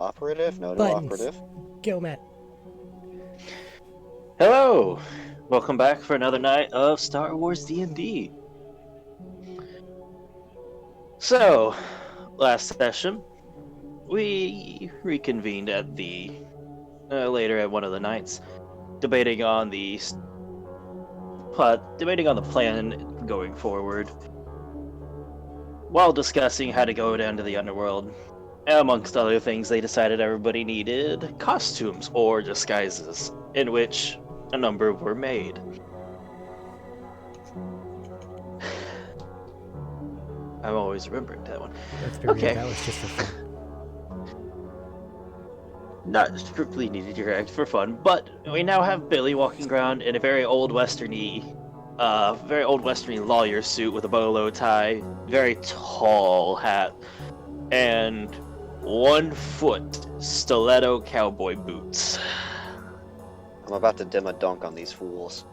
Operative? No to Buttons. operative. Go, Matt. Hello! Welcome back for another night of Star Wars D&D. So, last session, we reconvened at the later at one of the nights, debating on the plan going forward, while discussing how to go down to the underworld. Amongst other things, they decided everybody needed costumes or disguises, in which a number were made. I'm always remembering that one. Let's be real, Okay. that was just for fun. Not strictly needed your act for fun, but we now have Billy walking around in a very old westerny lawyer suit with a bolo tie, very tall hat, and 1 foot stiletto cowboy boots. I'm about to dim a dunk on these fools.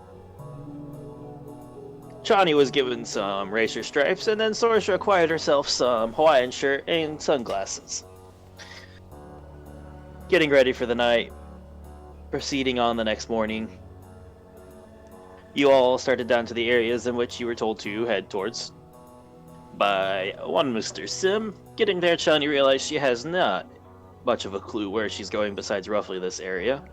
Chani was given some racer stripes, and then Sorsha acquired herself some Hawaiian shirt and sunglasses. Getting ready for the night, proceeding on the next morning, you all started down to the areas in which you were told to head towards by one Mr. Sim. Getting there, Chani realized she has not much of a clue where she's going besides roughly this area.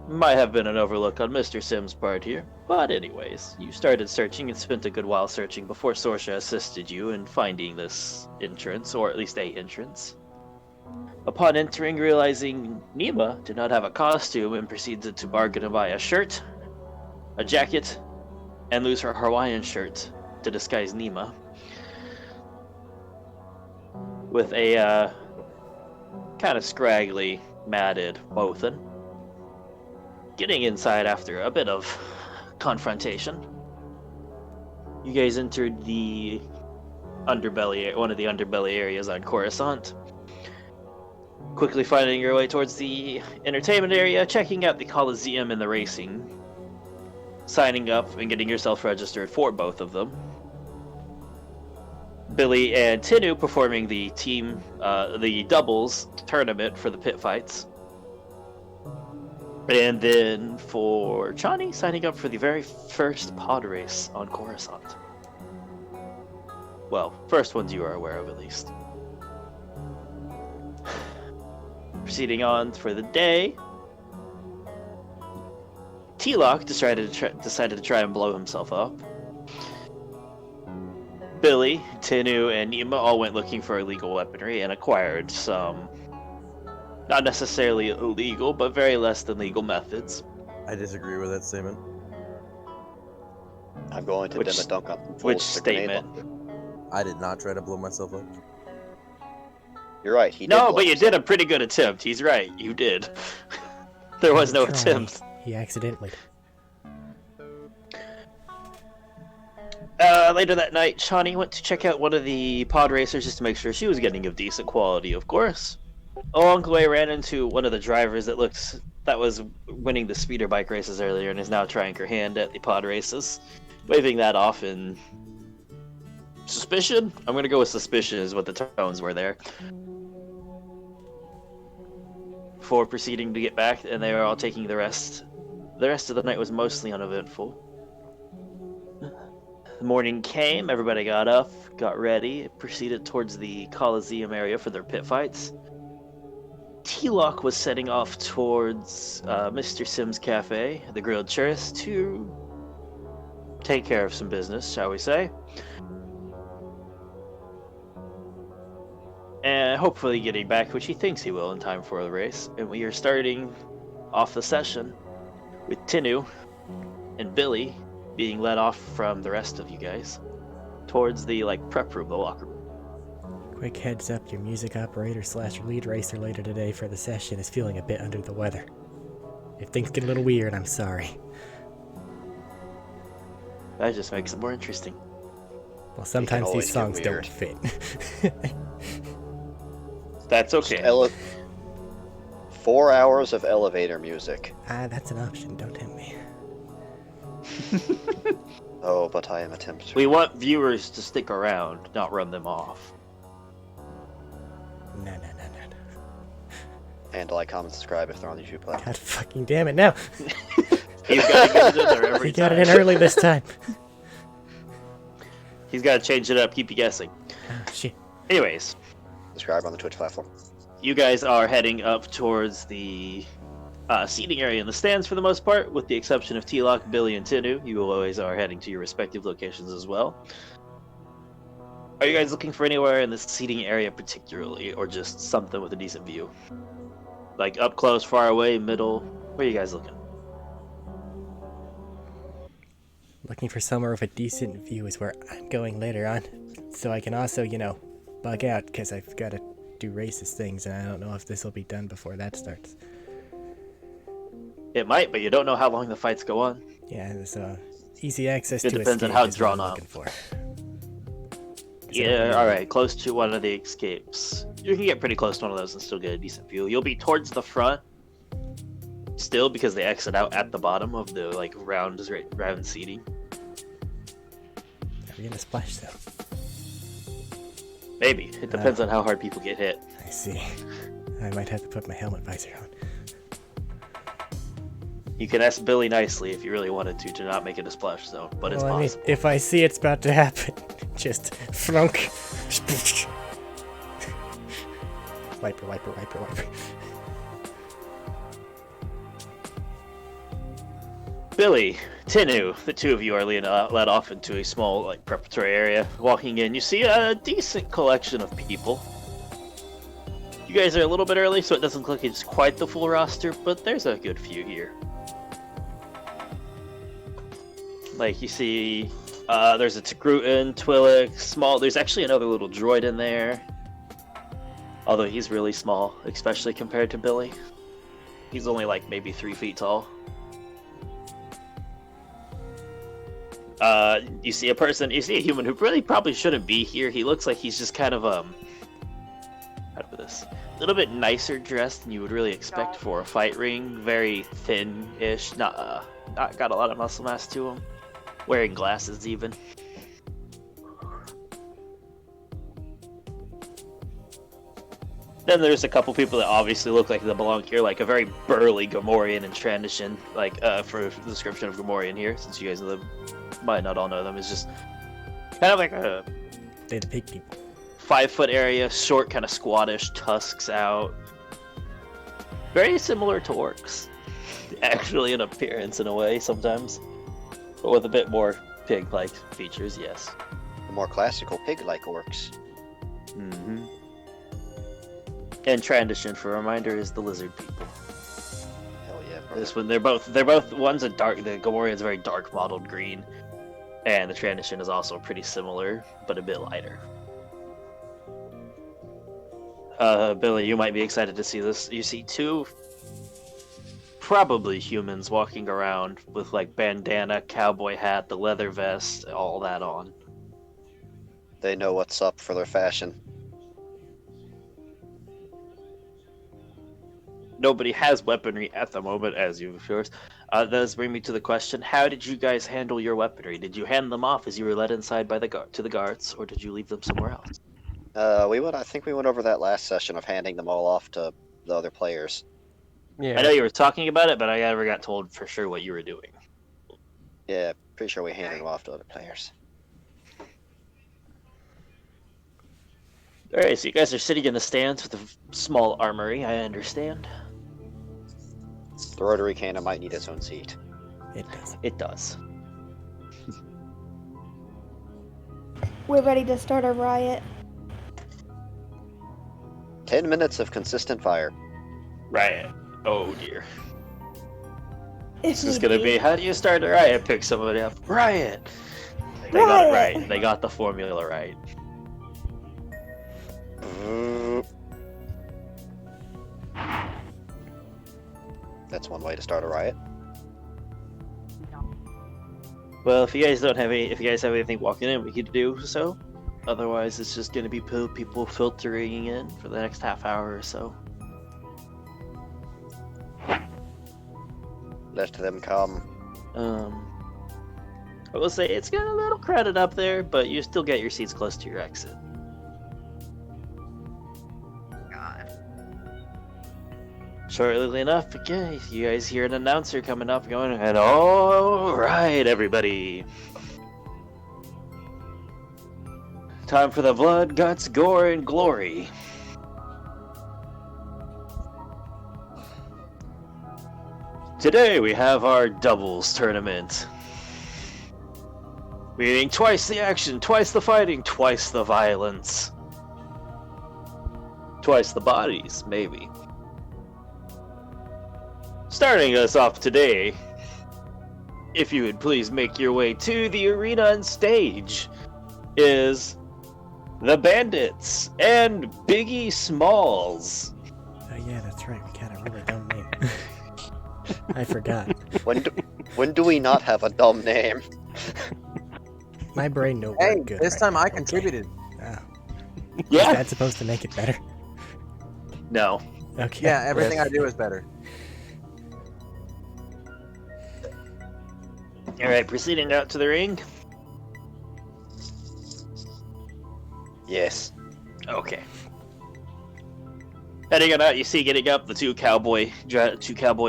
Might have been an overlook on Mr. Sim's part here, but anyways, you started searching and spent a good while searching before Sorsha assisted you in finding this entrance, or at least a entrance. Upon entering, realizing Nima did not have a costume, and proceeded to bargain to buy a shirt, a jacket, and lose her Hawaiian shirt to disguise Nima, with a kind of scraggly, matted Bothan. Getting inside after a bit of confrontation, you guys entered the underbelly, one of the underbelly areas on Coruscant. Quickly finding your way towards the entertainment area, checking out the Coliseum and the racing, signing up and getting yourself registered for both of them. Billy and Tinu performing the the doubles tournament for the pit fights. And then for Chani, signing up for the very first pod race on Coruscant. Well, first ones you are aware of at least. Proceeding on for the day, T-Lock decided to try and blow himself up. Billy, Tinu, and Nima all went looking for illegal weaponry and acquired some, not necessarily illegal, but very less than legal methods. I disagree with that statement. I'm going to dim a dunk on fools. Which with a grenade statement? launcher. I did not try to blow myself up. You're right. He did No, blow but you himself. did a pretty good attempt. He's right. You did. There was no Try. attempt. He accidentally. Later that night, Chani went to check out one of the pod racers just to make sure she was getting of decent quality, of course. Along the way, ran into one of the drivers that was winning the speeder bike races earlier and is now trying her hand at the pod races, waving that off in suspicion. I'm gonna go with suspicion is what the tones were there. Before proceeding to get back, and they were all taking the rest. The rest of the night was mostly uneventful. The morning came, everybody got up, got ready, proceeded towards the Coliseum area for their pit fights. T-Lock was setting off towards Mr. Sim's Cafe, the Grilled Churros, to take care of some business, shall we say. And hopefully getting back, which he thinks he will in time for the race. And we are starting off the session with Tinu and Billy being led off from the rest of you guys towards the prep room, the locker room. Quick heads up, your music operator / lead racer later today for the session is feeling a bit under the weather. If things get a little weird, I'm sorry. That just makes it more interesting. Well, sometimes always these get songs don't weird. fit. That's okay. 4 hours of elevator music. That's an option, don't tempt me. Oh, but I am a tempter. We want viewers to stick around, not run them off. No. And like, comment, subscribe if they're on the YouTube platform. God fucking damn it, no! He's got to get it in there every He time. got it in early this time. He's got to change it up, keep you guessing. Oh, shit. Anyways, Subscribe on the Twitch platform. you guys are heading up towards the seating area in the stands for the most part, with the exception of T-Lock, Billy, and Tinu. You always are heading to your respective locations as well. Are you guys looking for anywhere in the seating area particularly, or just something with a decent view? Like up close, far away, middle? Where are you guys looking? Looking for somewhere with a decent view is where I'm going later on. So I can also, you know, bug out, because I've got to do racist things, and I don't know if this will be done before that starts. It might, but you don't know how long the fights go on. Yeah, there's easy access It to depends on escape how is what drawn I'm up. looking for. Yeah, alright, close to one of the escapes. You can get pretty close to one of those and still get a decent view. You'll be towards the front, still, because they exit out at the bottom of the, like, round seating. Are we gonna splash though? Maybe. It depends on how hard people get hit. I see. I might have to put my helmet visor on. You can ask Billy nicely if you really wanted to not make it a splash zone, but it's Well, I mean, possible. if I see it's about to happen, just flunk. Wiper. Billy, Tinu, the two of you are led off into a small, like, preparatory area. Walking in, you see a decent collection of people. You guys are a little bit early, so it doesn't look like it's quite the full roster, but there's a good few here. Like, you see, there's a Tagrutan, Twilix, small. There's actually another little droid in there. Although he's really small, especially compared to Billy. He's only like maybe 3 feet tall. You see a human who really probably shouldn't be here. He looks like he's just kind of, how to put this? A little bit nicer dressed than you would really expect for a fight ring. Very thin-ish, not got a lot of muscle mass to him. Wearing glasses even. Then there's a couple people that obviously look like they belong here, like a very burly Gamorrean and Transition, like for the description of Gamorrean here, since you guys might not all know them, is just kind of like a They're the pig people. 5-foot area, short, kind of squattish, tusks out. Very similar to orcs, actually, in appearance in a way sometimes, but with a bit more pig-like features. Yes. The more classical pig-like orcs. Mm-hmm. And Transition, for a reminder, is the lizard people. Hell yeah, brother. This one, they're both one's a dark. The Gamorrean's very dark mottled green, and the Transition is also pretty similar, but a bit lighter. Billy, you might be excited to see this. You see two, probably humans, walking around with like bandana, cowboy hat, the leather vest, all that on. They know what's up for their fashion. Nobody has weaponry at the moment, as you of course. That does bring me to the question: how did you guys handle your weaponry? Did you hand them off as you were led inside by to the guards, or did you leave them somewhere else? I think we went over that last session of handing them all off to the other players. Yeah. I know you were talking about it, but I never got told for sure what you were doing. Yeah, pretty sure we handed them off to other players. Alright, so you guys are sitting in the stands with a small armory, I understand. The rotary cannon might need its own seat. It does. It does. We're ready to start a riot. 10 minutes of consistent fire. Riot. Oh dear. If This is need gonna be. be, how do you start a riot? Pick somebody up. Riot! They got it right. They got the formula right. That's one way to start a riot. Well, if you guys have anything walking in, we could do so. Otherwise, it's just gonna be people filtering in for the next half hour or so. Let them come. I will say it's got a little crowded up there, but you still get your seats close to your exit. Shortly enough, again, you guys hear an announcer coming up going, and alright, everybody. Time for the blood, guts, gore, and glory. Today we have our doubles tournament. Meaning twice the action, twice the fighting, twice the violence. Twice the bodies, maybe. Starting us off today, if you would please make your way to the arena and stage, is the Bandits and Biggie Smalls. Oh yeah, that's right. We got a really dumb name. I forgot. When do we not have a dumb name? My brain no Hey, work good. this right time now. I contributed. Oh. Yeah. Is that supposed to make it better? No. Okay. Yeah, everything I do is better. Alright, proceeding out to the ring. Yes. Okay. Heading on out, you see getting up the two cowboy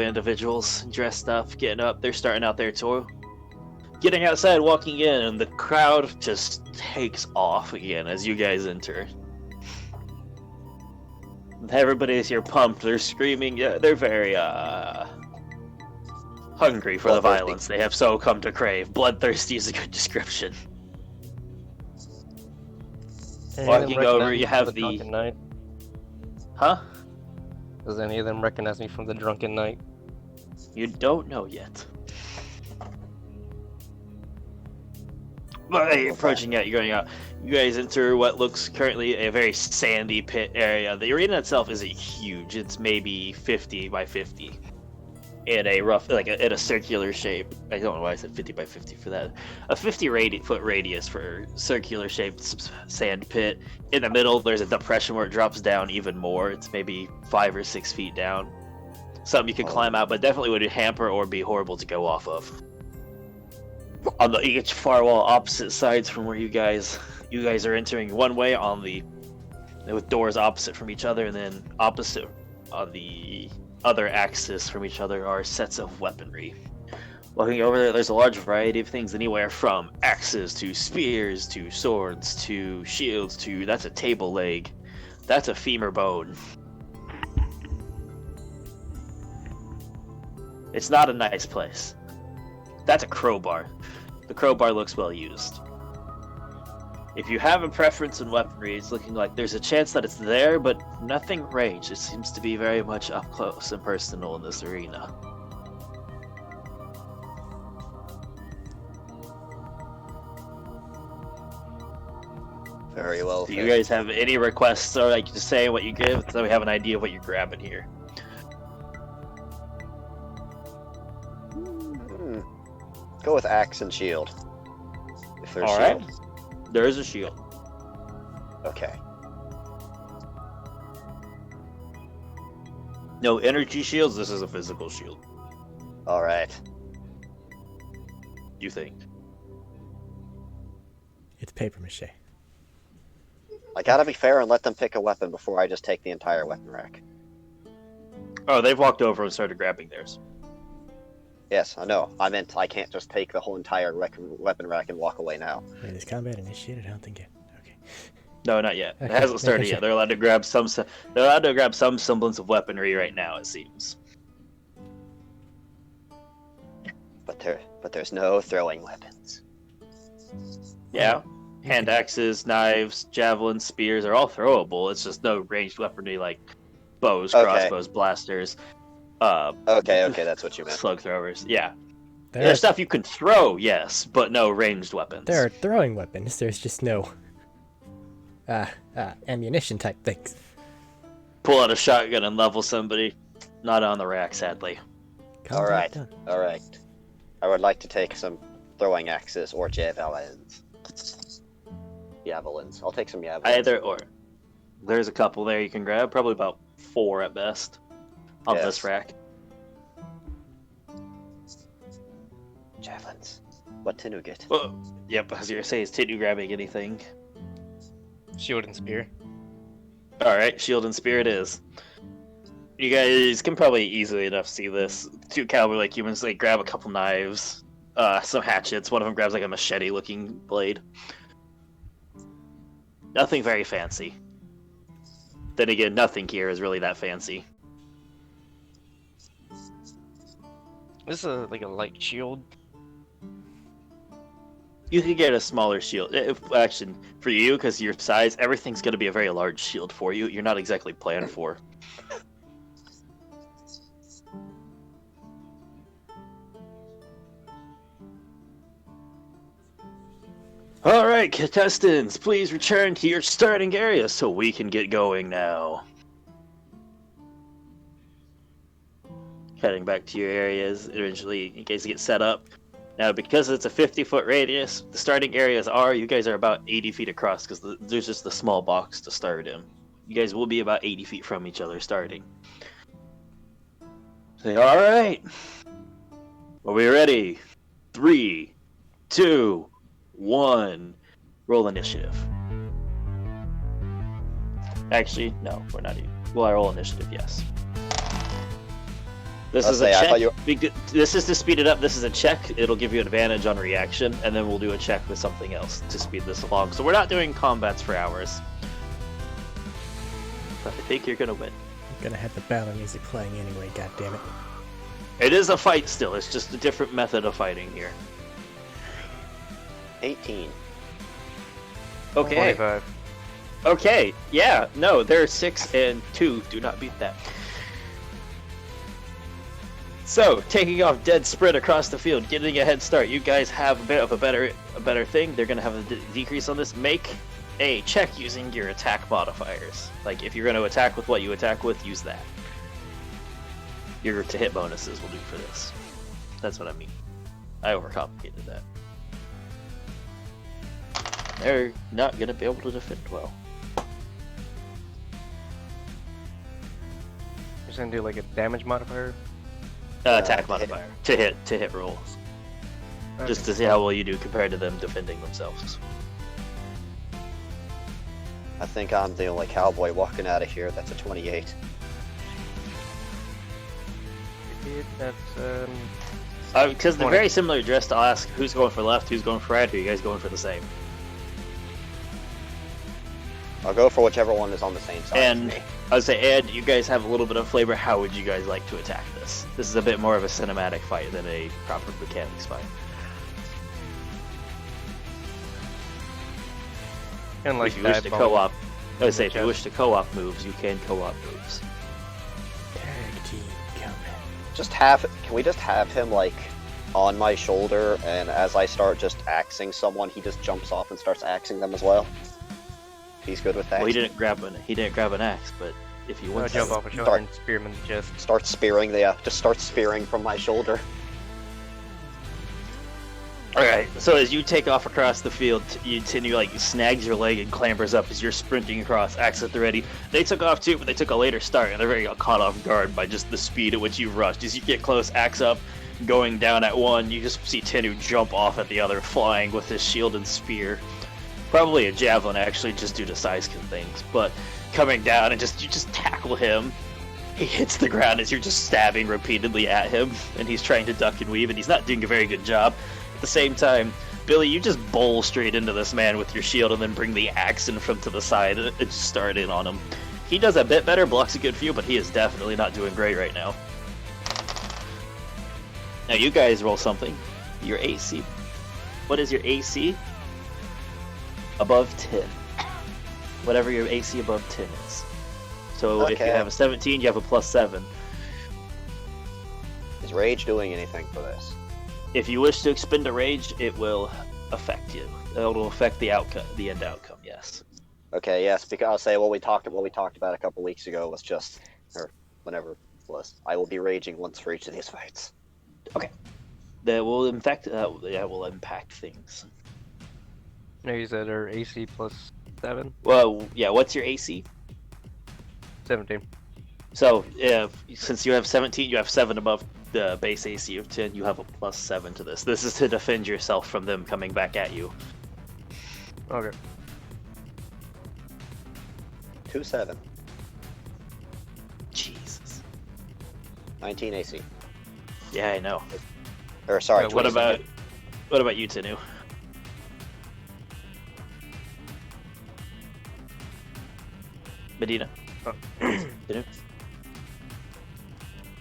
individuals dressed up, getting up. They're starting out their tour. Getting outside, walking in, and the crowd just takes off again as you guys enter. Everybody's here pumped. They're screaming. Yeah, they're very hungry for the violence they have so come to crave. Bloodthirsty is a good description. Walking over, you have the Drunken Knight. Huh? Does any of them recognize me from the Drunken Knight? You don't know yet. But you're approaching out, you're going out. You guys enter what looks currently a very sandy pit area. The arena itself isn't huge. It's maybe 50 by 50. In a rough, in a circular shape. I don't know why I said 50 by 50 for that. A 50-foot radius for circular shaped sand pit. In the middle, there's a depression where it drops down even more. It's maybe 5 or 6 feet down. Something you could climb out, but definitely would hamper or be horrible to go off of. On the each far wall, opposite sides from where you guys are entering one way on the with doors opposite from each other, and then opposite on the other axis from each other are sets of weaponry. Looking over there, there's a large variety of things, anywhere from axes to spears to swords to shields to that's a table leg, that's a femur bone. It's not a nice place. That's a crowbar. The crowbar looks well used. If you have a preference in weaponry, it's looking like there's a chance that it's there, but nothing ranged. It seems to be very much up close and personal in this arena. Very well. Do you guys have any requests or like to say what you give, so we have an idea of what you're grabbing here? Go with axe and shield. If there's All right. shield. There is a shield. Okay. No energy shields, this is a physical shield. All right. You think? It's paper mache. I gotta be fair and let them pick a weapon before I just take the entire weapon rack. Oh, they've walked over and started grabbing theirs. Yes, I know. I meant I can't just take the whole entire weapon rack and walk away now. Wait, is combat initiated? I don't think it. Okay. No, not yet. It Okay, hasn't started making yet. sure. They're allowed to grab some. They're allowed to grab some semblance of weaponry right now. It seems. But there's no throwing weapons. Yeah, hand axes, knives, javelins, spears are all throwable. It's just no ranged weaponry like bows, Okay. crossbows, blasters. Okay, that's what you meant. Slug throwers. Yeah, There there's are, stuff you can throw, yes, but no ranged weapons. there are throwing weapons. There's just no ammunition type things. Pull out a shotgun and level somebody. Not on the rack, sadly. Combat Alright. done. Alright. I would like to take some throwing axes or javelins. Javelins. I'll take some javelins. Either or. There's a couple there you can grab. Probably about 4 at best on Yes. this rack. Javelins. What tin you get? Oh, yep, as you say, is Tidney grabbing anything? Shield and spear. Alright, shield and spear it is. You guys can probably easily enough see this. Two cowboy-like humans, they grab a couple knives, some hatchets. One of them grabs like a machete-looking blade. Nothing very fancy. Then again, nothing here is really that fancy. This is like a light shield. You could get a smaller shield. Actually, for you, because your size, everything's going to be a very large shield for you. You're not exactly planned for. Alright, contestants, please return to your starting area so we can get going now. Heading back to your areas, eventually you guys get set up. Now, because it's a 50-foot radius, the starting areas you guys are about 80 feet across, because there's just the small box to start in. You guys will be about 80 feet from each other starting. Say, alright! Are we ready? 3, 2, 1. Roll initiative. Actually, no, we're not even. Well, I roll initiative, yes. This is a check. This is to speed it up. This is a check. It'll give you advantage on reaction, and then we'll do a check with something else to speed this along. So we're not doing combats for hours. But I think you're gonna win. I'm gonna have the battle music playing anyway, goddammit. It is a fight still. It's just a different method of fighting here. 18. Okay. 25. Okay. Yeah. No, they're 6 and 2. Do not beat that. So, taking off dead sprint across the field, getting a head start. You guys have a bit of a better thing. They're gonna have a decrease on this. Make a check using your attack modifiers. Like if you're gonna attack with what you attack with, use that. Your to hit bonuses will do for this. That's what I mean. I overcomplicated that. They're not gonna be able to defend well. You're gonna do like a damage modifier? Attack modifier to hit rolls, just to see how well you do compared to them defending themselves. I think I'm the only cowboy walking out of here. That's a 28. That's Because they're 20. very similar dressed, I'll ask who's going for left, who's going for right, or are you guys going for the same? I'll go for whichever one is on the same side And as me. I would say, Ed, you guys have a little bit of flavor. How would you guys like to attack this? This is a bit more of a cinematic fight than a proper mechanics fight. kind of like If you wish to dive bomb. co-op, I would say if you chest. wish to co-op moves, you can co-op moves. Tag team coming. Can we just have him like on my shoulder, and as I start just axing someone, he just jumps off and starts axing them as well? He's good with that. Well, he didn't grab an axe, but if you I'll want jump to, off a shoulder and spear him in the chest. Start spearing just start spearing from my shoulder. Alright, so as you take off across the field, Tinu like snags your leg and clambers up as you're sprinting across, axe at the ready. They took off too, but they took a later start, and they're very caught off guard by just the speed at which you rushed. As you get close, axe up, going down at one, you just see Tinu jump off at the other, flying with his shield and spear. Probably a javelin, actually, just due to size things, but coming down and you just tackle him. He hits the ground as you're just stabbing repeatedly at him, and he's trying to duck and weave, and he's not doing a very good job. At the same time, Billy, you just bowl straight into this man with your shield and then bring the axe in from to the side and just start in on him. He does a bit better, blocks a good few, but he is definitely not doing great right now. Now you guys roll something. Your AC. What is your AC? Above 10. Whatever your AC above 10 is. So if you Okay. have a 17, you have a +7. Is rage doing anything for this? If you wish to expend a rage, it will affect you. It'll affect the outcome, the end outcome. Yes. Okay, yes, because I'll say what we talked about a couple weeks ago was just, or whenever it was. I will be raging once for each of these fights. That will will impact things. No, you said our AC plus 7? Well, yeah. What's your AC? 17. So since you have 17, you have 7 above the base AC of 10. You have a +7 to this. This is to defend yourself from them coming back at you. Okay. 2-7. Jesus. 19 AC. Yeah, I know. Or sorry, What What 27. about you, Tanu? Medina? Tanu?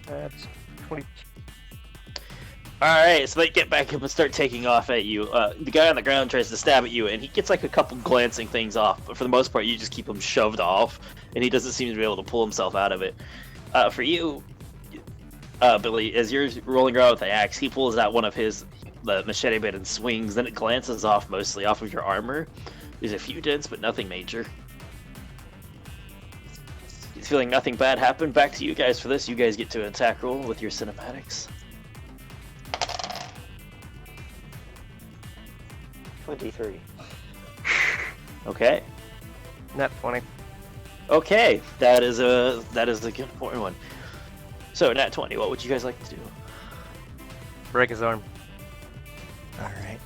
That's 20. Alright, so they get back up and start taking off at you. The guy on the ground tries to stab at you, and he gets like a couple glancing things off, but for the most part, you just keep him shoved off, and he doesn't seem to be able to pull himself out of it. For you, Billy, as you're rolling around with the axe, he pulls out one of the machete bit and swings, then it glances off mostly off of your armor. There's a few dents, but nothing major. He's feeling nothing bad happened. Back to you guys for this. You guys get to an attack roll with your cinematics. 23. Okay. Net 20. Okay, that is a good important one. So, nat 20, what would you guys like to do? Break his arm. Alright.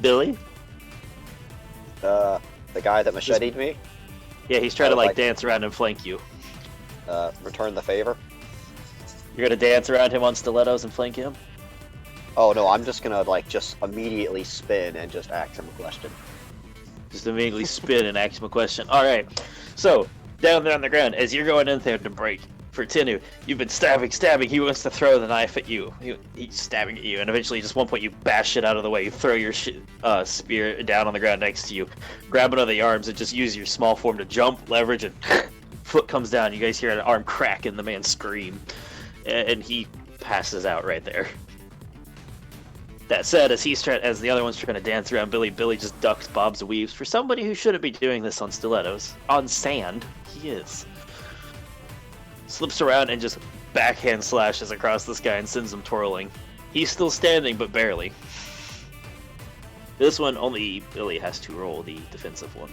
Billy? The guy that macheted me, Yeah, he's trying to like- dance around and flank you. return the favor. You're gonna dance around him on stilettos and flank him? Oh no, I'm just gonna just immediately spin and just ask him a question. Just immediately spin and ask him a question. Alright, so, down there on the ground, as you're going in there to break for Tinu, you've been stabbing, he wants to throw the knife at you. He's stabbing at you, and eventually, just one point, you bash it out of the way. You throw your spear down on the ground next to you, grab it on the arms, and just use your small form to jump, leverage, and foot comes down. You guys hear an arm crack and the man scream, and he passes out right there. That said, as the other one's trying to dance around Billy just ducks, bobs, and weaves. For somebody who shouldn't be doing this on stilettos, on sand, he is. Slips around and just backhand slashes across this guy and sends him twirling. He's still standing, but barely. This one, only Billy has to roll the defensive one.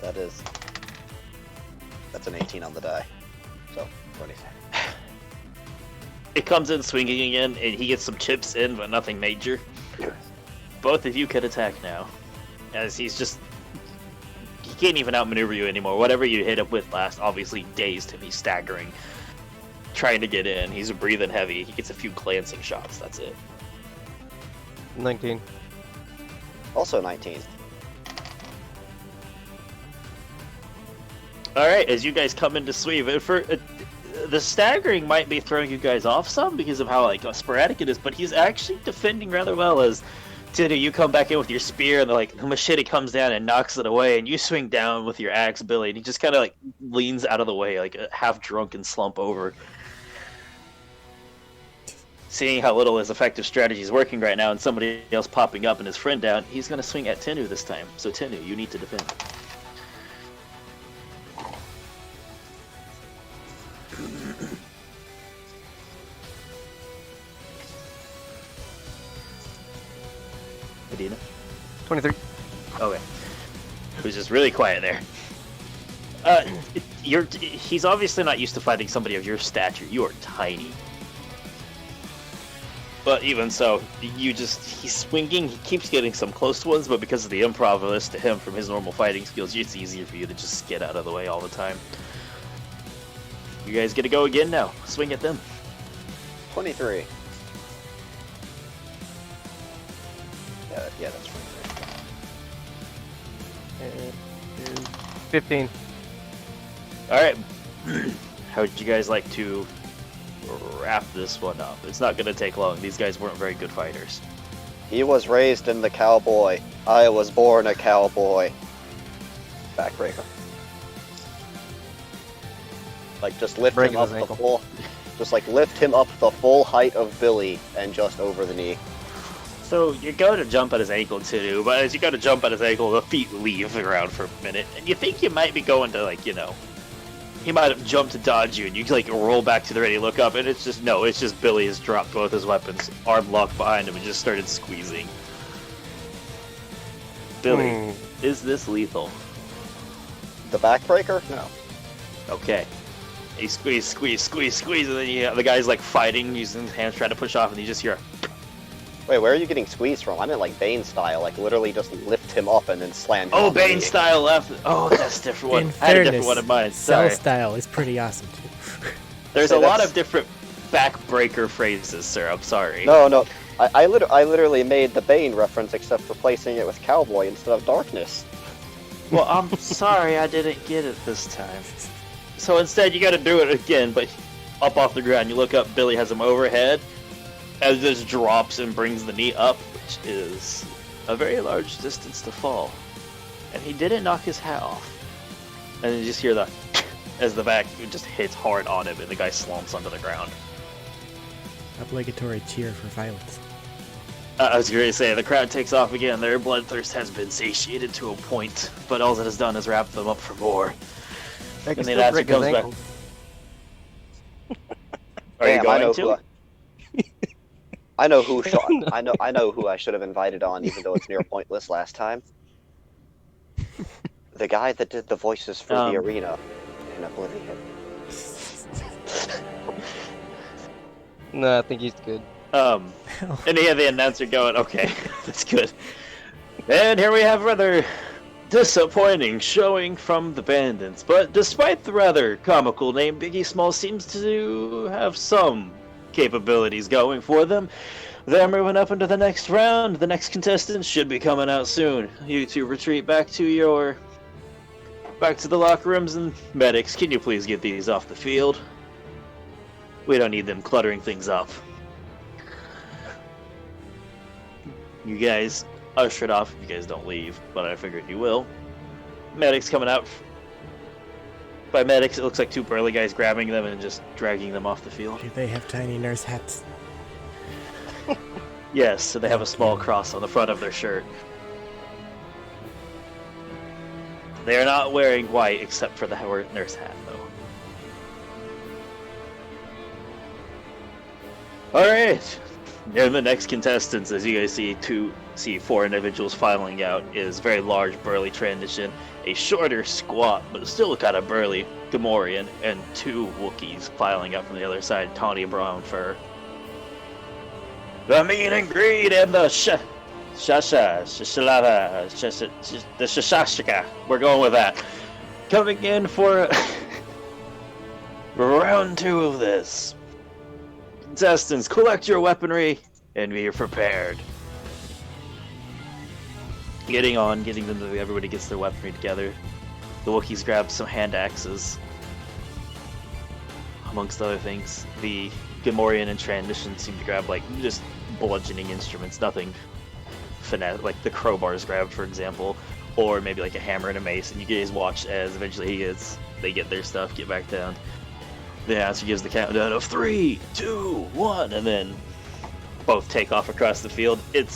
That's an 18 on the die. So, 20. It comes in swinging again, and he gets some chips in, but nothing major. Both of you can attack now, as he can't even outmaneuver you anymore. Whatever you hit him with last obviously dazed him. He's staggering, trying to get in. He's breathing heavy. He gets a few glancing shots. That's it. 19. Also 19. All right, as you guys come into sweep, the staggering might be throwing you guys off some because of how sporadic it is, but he's actually defending rather well. As Tinu, you come back in with your spear, and the machete comes down and knocks it away, and you swing down with your axe, Billy, and he just kind of leans out of the way, half drunk and slump over. Seeing how little his effective strategy is working right now, and somebody else popping up and his friend down, he's going to swing at Tinu this time. So Tinu, you need to defend. Medina? 23. Okay. It was just really quiet there. He's obviously not used to fighting somebody of your stature. You are tiny. But even so, he's swinging, he keeps getting some close ones, but because of the improv of this to him from his normal fighting skills, it's easier for you to just get out of the way all the time. You guys get to go again now. Swing at them. 23. Yeah, that's 23. 15. Alright. How would you guys like to wrap this one up? It's not going to take long. These guys weren't very good fighters. He was raised in the cowboy. I was born a cowboy. Backbreaker. Just lift Break him up his the ankle. full. Just lift him up the full height of Billy and just over the knee. So you go to jump at his ankle too, but as you go to jump at his ankle, the feet leave the ground for a minute, and you think you might be going to he might have jumped to dodge you, and you roll back to the ready, look up, and it's just Billy has dropped both his weapons, arm locked behind him, and just started squeezing. Billy, is this lethal? The backbreaker? No. Okay. He squeeze, and then the guy's fighting, using his hands trying to push off, and you just hear Wait, where are you getting squeezed from? I meant Bane style, literally just lift him up and then slam him. Oh, on the Bane knee. style left. Oh, that's a different one. In I had a fairness, different one in mind. Cell Sorry. style is pretty awesome too. There's So a lot that's- of different backbreaker phrases, sir. I'm sorry. No. I literally made the Bane reference except replacing it with Cowboy instead of Darkness. Well, I'm sorry I didn't get it this time. So instead, you gotta do it again, but up off the ground. You look up, Billy has him overhead, as this drops and brings the knee up, which is a very large distance to fall. And he didn't knock his hat off. And then you just hear the as the back just hits hard on him, and the guy slumps onto the ground. Obligatory cheer for violence. I was going to say, the crowd takes off again. Their bloodthirst has been satiated to a point, but all it has done is wrap them up for more. I can And still then break Azure his comes back. ankle. Are you Damn, going to? I know who. I know who I should have invited on, even though it's near pointless last time. The guy that did the voices for the arena in Oblivion. No, I think he's good. And he had the announcer going, okay, that's good. And here we have a rather disappointing showing from the Bandits. But despite the rather comical name, Biggie Small seems to have some capabilities going for them. They're moving up into the next round. The next contestants should be coming out soon. You two retreat back to the locker rooms, and medics, can you please get these off the field? We don't need them cluttering things up. You guys usher it off if you guys don't leave, but I figured you will. Medics coming out. By medics, it looks like two burly guys grabbing them and just dragging them off the field. Do they have tiny nurse hats? Yes, so they have a small cross on the front of their shirt. They are not wearing white except for the nurse hat, though. Alright! And the next contestants, as you guys see four individuals filing out, is very large, burly transition, a shorter, squat, but still kind of burly Gamorrean, and two Wookiees filing out from the other side, tawny brown fur. The mean and greed and the the shashashika. We're going with that. Coming in for round 2 of this. Contestants, collect your weaponry and be prepared. Everybody gets their weaponry together. The Wookiees grab some hand axes, amongst other things. The Gamorrean and Transition seem to grab just bludgeoning instruments, nothing finesse, like the crowbars grabbed, for example, or maybe like a hammer and a mace. And you guys watch as eventually they get their stuff, get back down. The announcer gives the countdown of 3, 2, 1, and then both take off across the field. It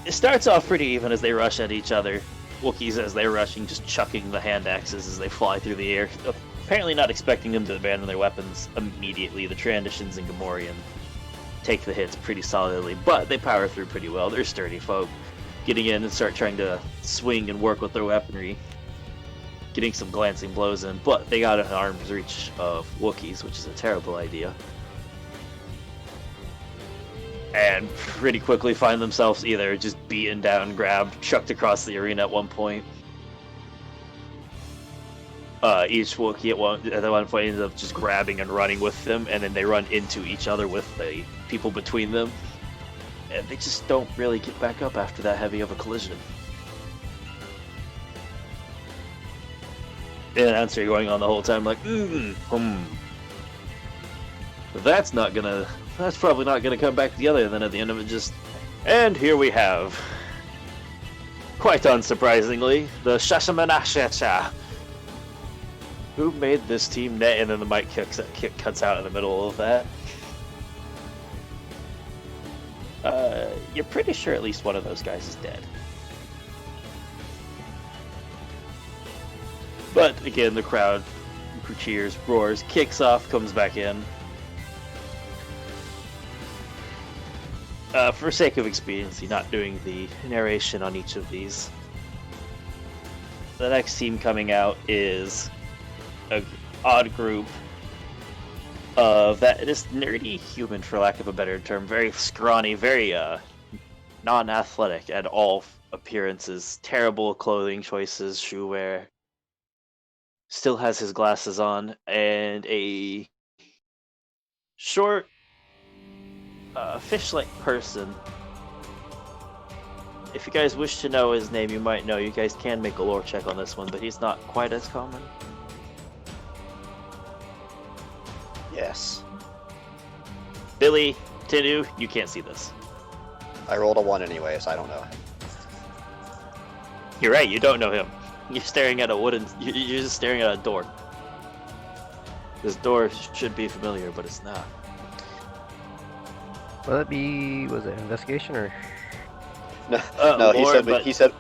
starts off pretty even as they rush at each other. Wookiees, as they're rushing, just chucking the hand axes as they fly through the air, apparently not expecting them to abandon their weapons immediately. The Transitions and Gamorrean take the hits pretty solidly, but they power through pretty well. They're sturdy folk, getting in and start trying to swing and work with their weaponry, getting some glancing blows in, but they got an arm's reach of Wookiees, which is a terrible idea. And pretty quickly find themselves either just beaten down, grabbed, chucked across the arena at one point. Each Wookiee at one point ends up just grabbing and running with them, and then they run into each other with the people between them. And they just don't really get back up after that heavy of a collision. And an answer going on the whole time like, That's probably not gonna come back together. And then at the end of it, and here we have, quite unsurprisingly, the Shashamanashacha. Who made this team and then the mic cuts out in the middle of that. You're pretty sure at least one of those guys is dead. But again, the crowd cheers, roars, kicks off, comes back in. For sake of expediency, not doing the narration on each of these. The next team coming out is an odd group of that just nerdy human, for lack of a better term, very scrawny, very non-athletic at all appearances, terrible clothing choices, shoe wear. Still has his glasses on and a short, fish-like person. If you guys wish to know his name, you might know. You guys can make a lore check on this one, but he's not quite as common. Yes. Billy, Tinu, you can't see this. I rolled a 1 anyway, so I don't know. You're right, you don't know him. You're staring at a wooden... You're just staring at a door. This door should be familiar, but it's not. Will it be? Was it investigation or? No, lore, he said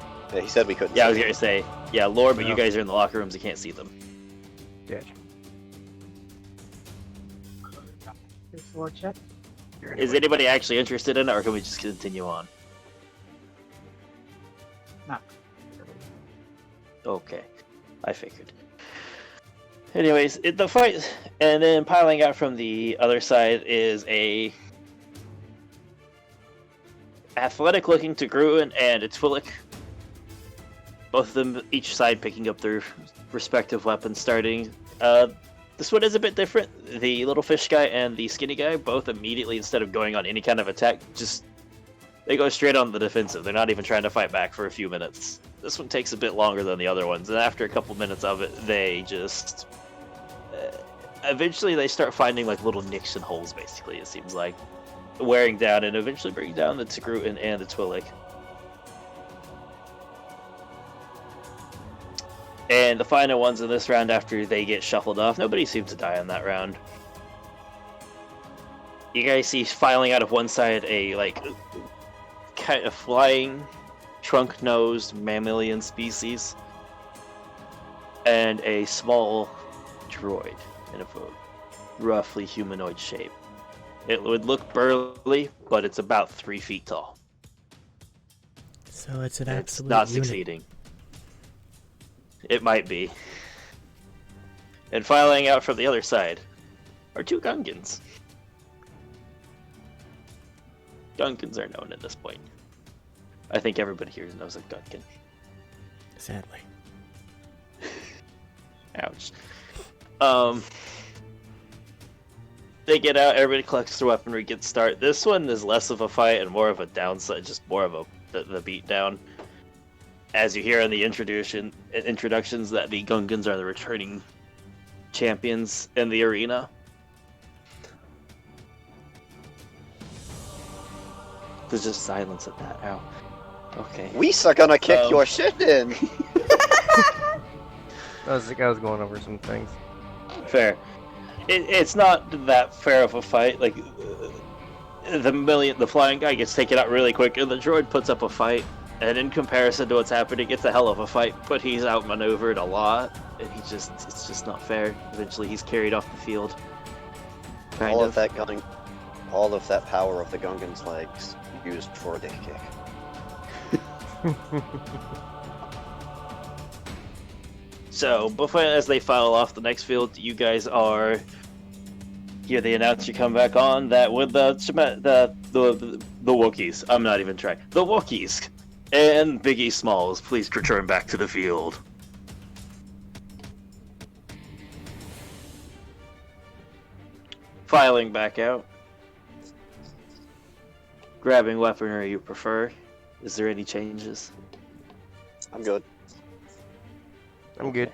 we couldn't. Yeah, I see was gonna say, yeah, lore, but No. you guys are in the locker rooms, you can't see them. Gotcha. Is anybody actually interested in it, or can we just continue on? No. Okay, I figured. Anyways, the fight, and then piling out from the other side is a athletic-looking Togruan and a Twi'lek. Both of them, each side picking up their respective weapons, starting. This one is a bit different. The little fish guy and the skinny guy, both immediately, instead of going on any kind of attack, they go straight on the defensive. They're not even trying to fight back for a few minutes. This one takes a bit longer than the other ones, and after a couple minutes of it, they just... eventually they start finding like little nicks and holes, basically, it seems like. Wearing down and eventually bringing down the Togruan and the Twi'lek. And the final ones in this round, after they get shuffled off, nobody seems to die in that round. You guys see filing out of one side a like kind of flying, trunk-nosed mammalian species, and a small droid in a roughly humanoid shape. It would look burly, but it's about 3 feet tall. So it's an It's absolute not unit. succeeding. It might be. And filing out from the other side are 2 Gungans. Gungans are known at this point. I think everybody here knows a Gungan. Sadly. Ouch. They get out, everybody collects their weaponry, gets start. This one is less of a fight and more of a downside, just more of the beat down. As you hear in the introductions that the Gungans are the returning champions in the arena. There's just silence at that. Ow. Okay. We's are gonna kick your shit in. I was going over some things. Fair. It's not that fair of a fight. Like the flying guy gets taken out really quick, and the droid puts up a fight. And in comparison to what's happening, it's a hell of a fight. But he's outmaneuvered a lot, and it's just not fair. Eventually, he's carried off the field. All of that power of the Gungan's legs used for a dick kick. So, before as they file off the next field, you guys are hear the announcer come back on that with the Wookiees. I'm not even trying. The Wookiees and Biggie Smalls, please return back to the field. Filing back out. Grabbing weaponry you prefer. Is there any changes? I'm good. I'm good.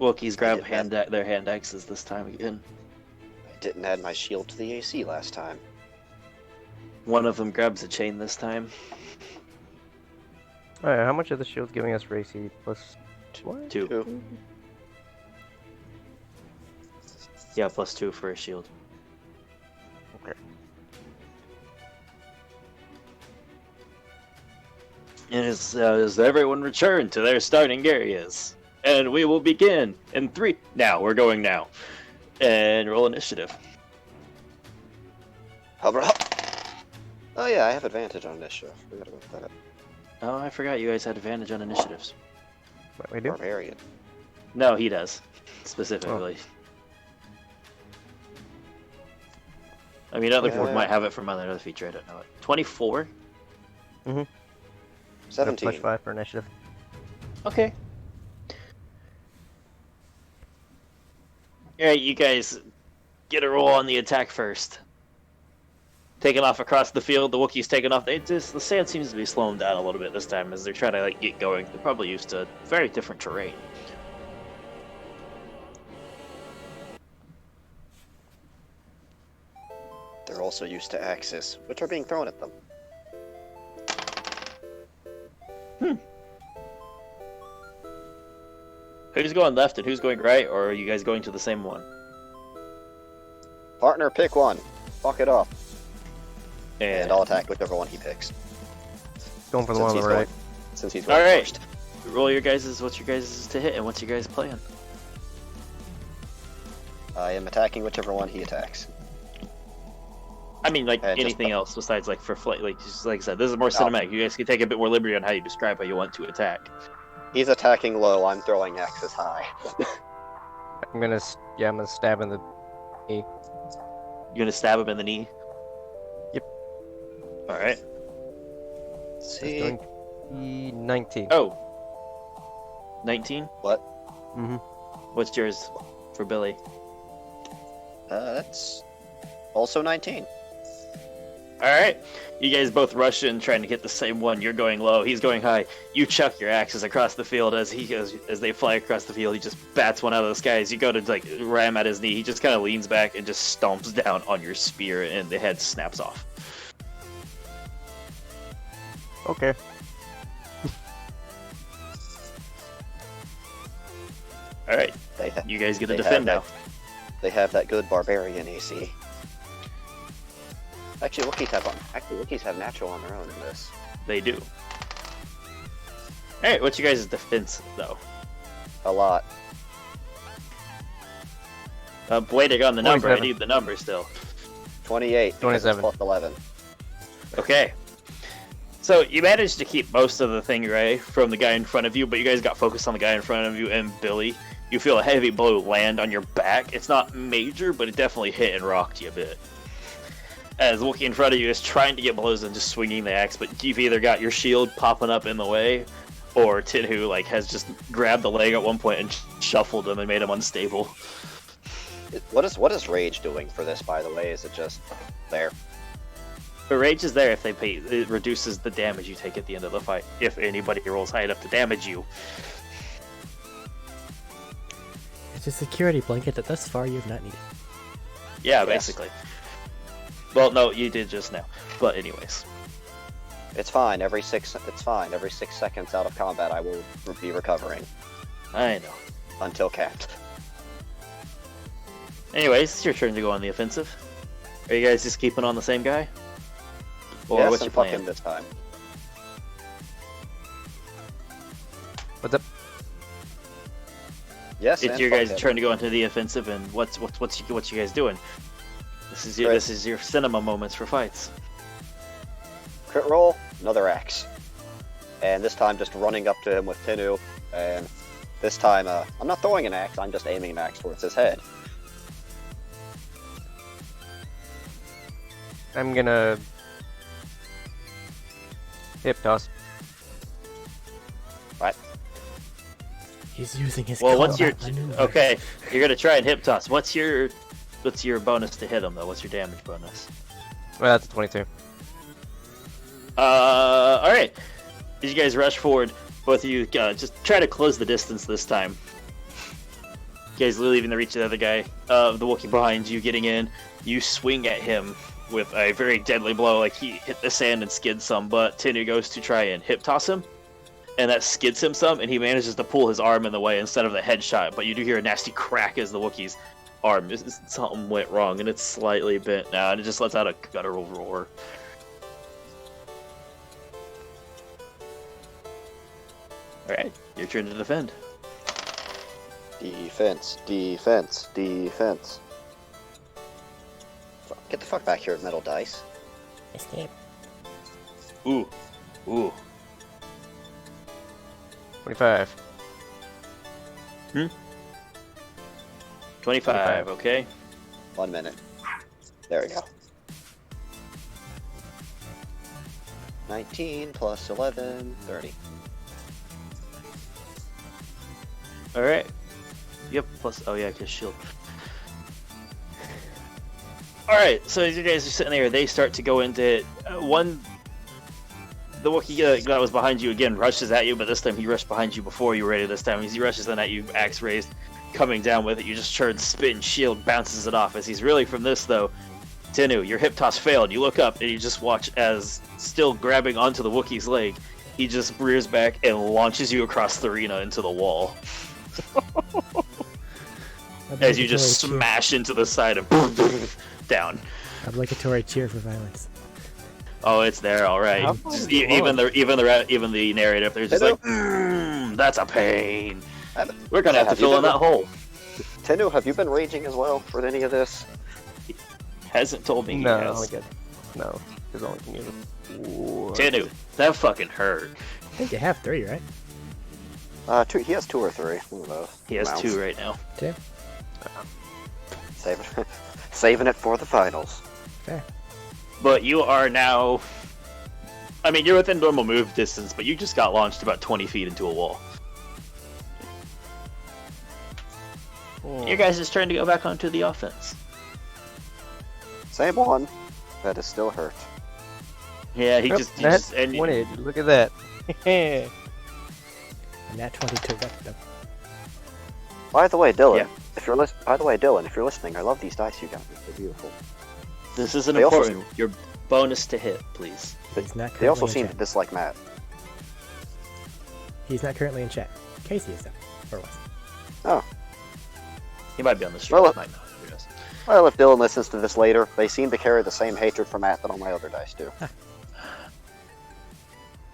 Wookiees grab did that. their hand axes this time again. I didn't add my shield to the AC last time. One of them grabs a chain this time. Alright, how much are the shields giving us for AC? Plus what? 2. 2. Yeah, plus 2 for a shield. Okay. And as everyone return to their starting areas. And we will begin in 3. Now, we're going now. And roll initiative. Hover up. Oh yeah, I have advantage on initiative. We gotta go with that. Oh, I forgot you guys had advantage on initiatives. What we do? Barbarian. No, he does. Specifically. I mean, other people Yeah. might have it from another feature. I don't know it. 24. 17. Push 5 for initiative. Okay. Alright, you guys get a roll on the attack first. Taking off across the field, the Wookiees taking off. The sand seems to be slowing down a little bit this time as they're trying to get going. They're probably used to very different terrain. They're also used to axes, which are being thrown at them. Who's going left and who's going right, or are you guys going to the same one? Partner, pick one. Fuck it up. And And I'll attack whichever one he picks. Going for the one on the he's right. Since he's going All right. first. roll your guys'. What's your guys' to hit, and what's your guys' plan? I am attacking whichever one he attacks. I mean, like And just- anything else besides like for flight. Like just like I said, this is more cinematic. You guys can take a bit more liberty on how you describe how you want to attack. He's attacking low, I'm throwing axes high. I'm gonna stab in the knee. You gonna stab him in the knee? Yep. All right. Let's That's see. going to be 19. Oh. 19. What? Mm-hmm. What's yours for Billy? That's also 19. All right. You guys both rush in, trying to hit the same one. You're going low. He's going high. You chuck your axes across the field as they fly across the field. He just bats one out of the sky. As you go to like ram at his knee, he just kind of leans back and just stomps down on your spear, and the head snaps off. Okay. All right. They, You guys get to They defend now. have they have that good barbarian AC. Actually, Wookiees have natural on their own in this. They do. All right. What's your guys' defense though? A lot. Waiting on the number. I 27. need the number still. 28. because it's 27. Plus 11. Okay. So you managed to keep most of the thing right from the guy in front of you, but you guys got focused on the guy in front of you and Billy. You feel a heavy blow land on your back. It's not major, but it definitely hit and rocked you a bit. As the Wookiee in front of you is trying to get blows and just swinging the axe, but you've either got your shield popping up in the way, or Tinhu like has just grabbed the leg at one point and shuffled him and made him unstable. What is Rage doing for this, by the way? Is it just there? The rage is there if they pay. It reduces the damage you take at the end of the fight. If anybody rolls high enough to damage you. It's a security blanket that thus far you have not needed. Yeah, Yes. basically. Well, no, you did just now. But anyways. It's fine. It's fine. Every 6 seconds out of combat, I will be recovering I know. until capped. Anyways, it's your turn to go on the offensive. Are you guys just keeping on the same guy? Or Yes, what's and your fuck him plan? this time. What's up? Yes, It's and your fuck guys' him. turn to go into the offensive, and what's you guys doing? This is your cinema moments for fights. Crit roll, another axe. And this time just running up to him with Tinu. And this time, I'm not throwing an axe, I'm just aiming an axe towards his head. I'm gonna hip toss. Right? He's using his Well, what's your combat maneuver. okay? You're gonna try and hip toss. What's your bonus to hit him though? What's your damage bonus? Well, that's a 22. All right. As you guys rush forward, both of you just try to close the distance this time. You guys leaving the reach of the other guy. The Wookiee behind you getting in. You swing at him with a very deadly blow, like he hit the sand and skid some, but Tinu goes to try and hip toss him, and that skids him some, and he manages to pull his arm in the way instead of the headshot, but you do hear a nasty crack as the Wookiee's arm, something went wrong, and it's slightly bent now, and it just lets out a guttural roar. Alright, your turn to defend. Defense, defense, defense. Get the fuck back here, metal dice. Escape. Ooh. Ooh. 25. 25, okay. 1 minute. There we go. 19 plus 11, 30. Alright. Yep, plus, oh yeah, because shield. Alright, so as you guys are sitting there, they start to go into it. The Wookiee that was behind you again rushes at you, but this time he rushed behind you before you were ready this time. As he rushes in at you, axe raised, coming down with it, you just turn, spin, shield, bounces it off. As he's reeling from this though, Tenu, your hip toss failed. You look up and you just watch as, still grabbing onto the Wookiee's leg, he just rears back and launches you across the arena into the wall. As you just smash into the side and down. Obligatory cheer for violence. Oh, it's there, all right. Even the narrator, they're just like, that's a pain. We're gonna have to fill in that hole. Tenu, have you been raging as well for any of this? He hasn't told me. No, he I has. only get no. There's only can use Tenu, that fucking hurt. I think you have 3, right? Two. He has 2 or 3. One of those. He has amounts. 2 right now. 2? Saving it for the finals. Fair. But you are now. I mean, you're within normal move distance, but you just got launched about 20 feet into a wall. You guys just trying to go back onto the offense. Same one. That is still hurt. Yeah, he Yep, just and look at that. And that 22 what though? By the way, Dylan, Yeah. if you're listening, I love these dice you got me. They're beautiful. This isn't They also important. Your bonus to hit, please. He's not They also currently seem in to chat. dislike Matt. He's not currently in chat. Casey is though. Or was. Oh. He might be on the stream. Well, might not. Who knows? Well, if Dylan listens to this later, they seem to carry the same hatred for Matt that all my other dice do.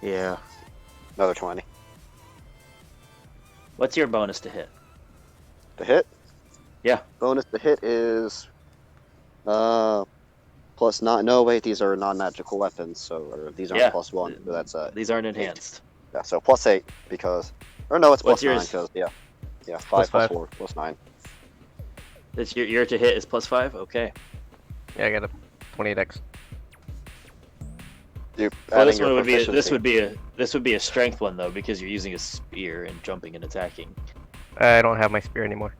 Yeah. Another 20. What's your bonus to hit? To hit? Yeah. Bonus to hit is plus not. No, wait, these are non-magical weapons, or these aren't Yeah. plus 1. So that's These aren't enhanced. yeah. So plus 8 because, or no, it's What's plus 9 yours? because yeah, 5 Plus plus 5. 4 plus 9. That's your to hit is plus 5. Okay. Yeah, I got a 28x. You Well, adding this your one would be proficiency. this would be a strength one though because you're using a spear and jumping and attacking. I don't have my spear anymore.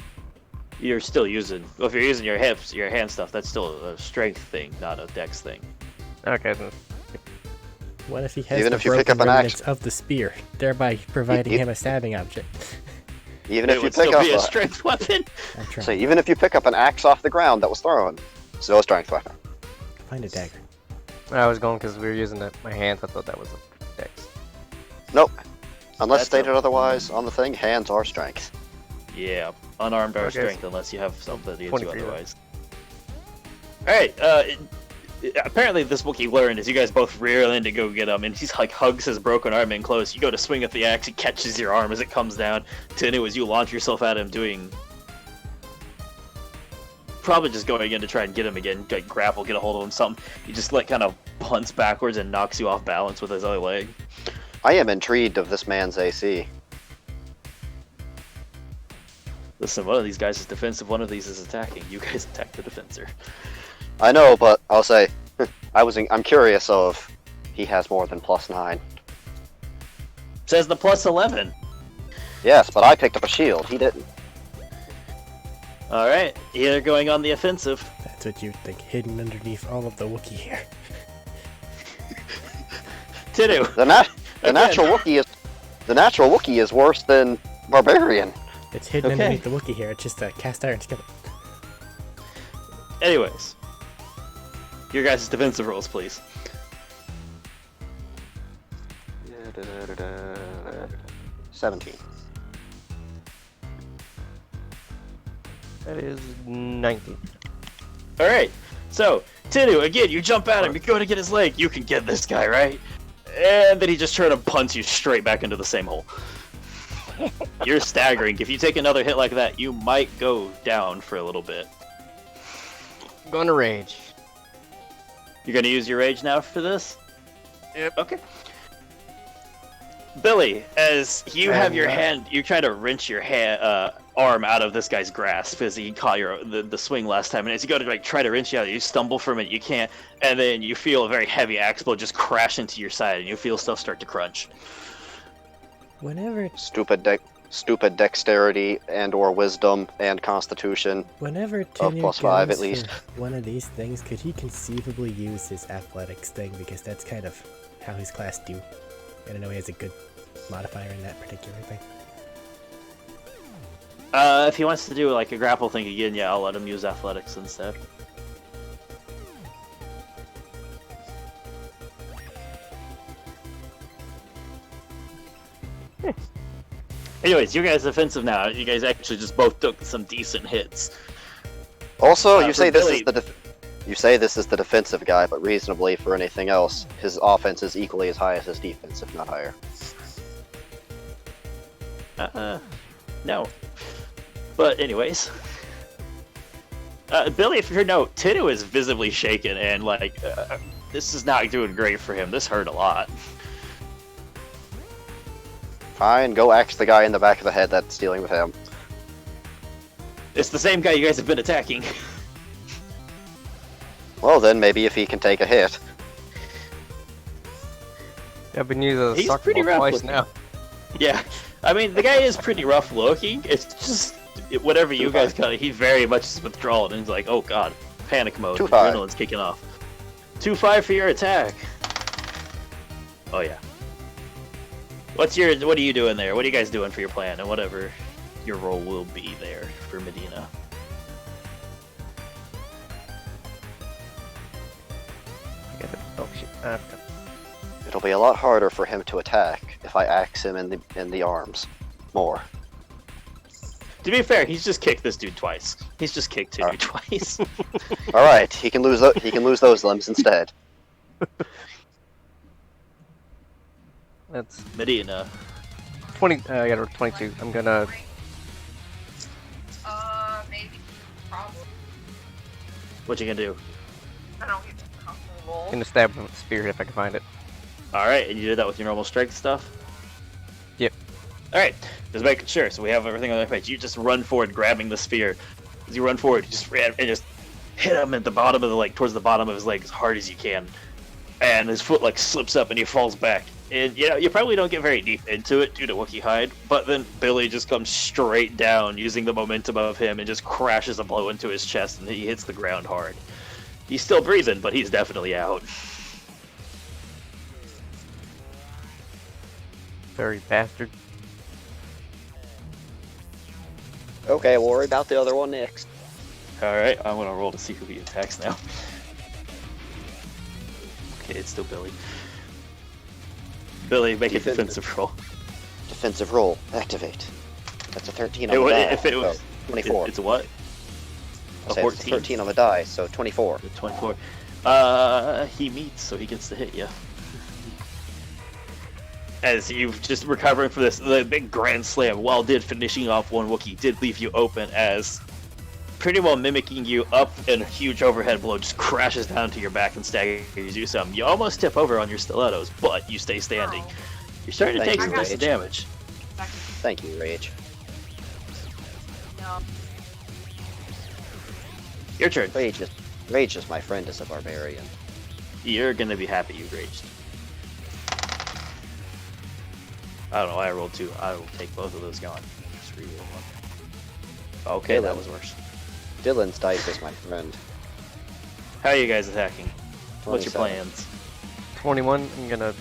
You're still using. Well, if you're using your hips, your hand stuff, that's still a strength thing, not a dex thing. Okay, then. What if he has Even the if you pick broken up an remnants of the spear, thereby providing him a stabbing object? Even It if you would pick still up be a strength weapon. I'm trying. so even if you pick up an axe off the ground that was thrown, still a strength weapon. Find a dagger. I was going because we were using my hands. I thought that was a dex. Nope. Unless That's stated otherwise on the thing, hands are strength. Yeah, unarmed are Okay. strength unless you have something that gives you 23 then. otherwise. Alright, apparently this Wookiee learned as you guys both rear in to go get him, and he's like hugs his broken arm in close. You go to swing at the axe, he catches your arm as it comes down. Tenu, as you launch yourself at him, doing probably just going in to try and get him again, like grapple, get a hold of him, something. He just like kind of punts backwards and knocks you off balance with his other leg. I am intrigued of this man's AC. Listen, one of these guys is defensive, one of these is attacking. You guys attack the defensor. I know, but I'll say, I'm curious of he has more than plus 9. Says the plus 11. Yes, but I picked up a shield. He didn't. Alright, you're going on the offensive. That's what you'd think, hidden underneath all of the Wookiee hair. Tenu. The natural Wookiee is worse than barbarian. It's hidden Okay. underneath the Wookiee hair. It's just a cast iron skillet. Anyways, your guys' defensive rolls, please. 17. That is 19. Alright, so, Tinu, again, you jump at him, you go to get his leg, you can get this guy, right? And then he just turns and punts you straight back into the same hole. You're staggering. If you take another hit like that, you might go down for a little bit. I'm going to rage. You're gonna use your rage now for this? Yep. Okay. Billy, as you have And, your hand, you try to wrench your hand, arm out of this guy's grasp as he caught the swing last time, and as you go to like try to wrench you out, you stumble from it, you can't, and then you feel a very heavy axe blow just crash into your side, and you feel stuff start to crunch. Whenever Stupid dexterity and or wisdom and constitution. Whenever Of Tinu +5 at goes least. for one of these things, could he conceivably use his athletics thing? Because that's kind of how his class do. And I know he has a good modifier in that particular thing. If he wants to do like a grapple thing again, yeah, I'll let him use athletics instead. Anyways, you guys offensive now. You guys actually just both took some decent hits. Also, you for say this Billy- is the you say this is the defensive guy, but reasonably for anything else, his offense is equally as high as his defense, if not higher. No. But anyways, Billy, if you know, Tinu is visibly shaken, and like this is not doing great for him. This hurt a lot. Fine, go axe the guy in the back of the head that's dealing with him. It's the same guy you guys have been attacking. Well then, maybe if he can take a hit. I've been using the He's soccer pretty ball rough twice looking. now. Yeah, I mean the guy is pretty rough looking. It's just whatever you guys got. He very much is withdrawing, and he's like, "Oh God, panic mode." 2-5. Adrenaline's kicking off. 2-5 for your attack. Oh yeah. What are you doing there? What are you guys doing for your plan, and whatever your role will be there for Medina? Oh shit. It'll be a lot harder for him to attack if I axe him in the arms more. To be fair, he's just kicked this dude twice. He's just kicked Tinu twice. All right, he can lose those limbs instead. That's Medina. 20. I got a 22. I'm gonna. Maybe. Probably. What you gonna do? I don't get comfortable. Gonna stab him with a spear if I can find it. All right, and you did that with your normal strength stuff. Yep. All right, just making sure. So we have everything on the page. You just run forward, grabbing the spear. As you run forward, you just ran and just hit him at the bottom of the leg, towards the bottom of his leg, as hard as you can. And his foot like slips up and he falls back. And you know, you probably don't get very deep into it due to Wookiee hide, but then Billy just comes straight down using the momentum of him and just crashes a blow into his chest, and he hits the ground hard. He's still breathing, but he's definitely out. Sorry, bastard. Okay, we'll worry about the other one next. Alright, I'm gonna roll to see who he attacks now. Okay, it's still Billy. Billy, make a defensive roll. Defensive roll, activate. That's a 13 on It the would- die. if it was- so 24. It's a what? I A said it's 14. 13 on the die, so 24. 24. He meets, so he gets to hit you. As you've just recovering from this, the big grand slam, while did finishing off one Wookiee, did leave you open as pretty well mimicking you up, and a huge overhead blow just crashes down to your back and staggers you some. You almost tip over on your stilettos, but you stay standing. You're starting to Thank take you, some decent Rage. damage. Thank you, Rage. No. Your turn. Rage is my friend as a barbarian. You're gonna be happy you raged. I don't know why I rolled 2. I will take both of those gone. Just reroll one. Okay, that was worse. Dylan's dice is my friend. How are you guys attacking? What's your 27. plans? 21. I'm gonna.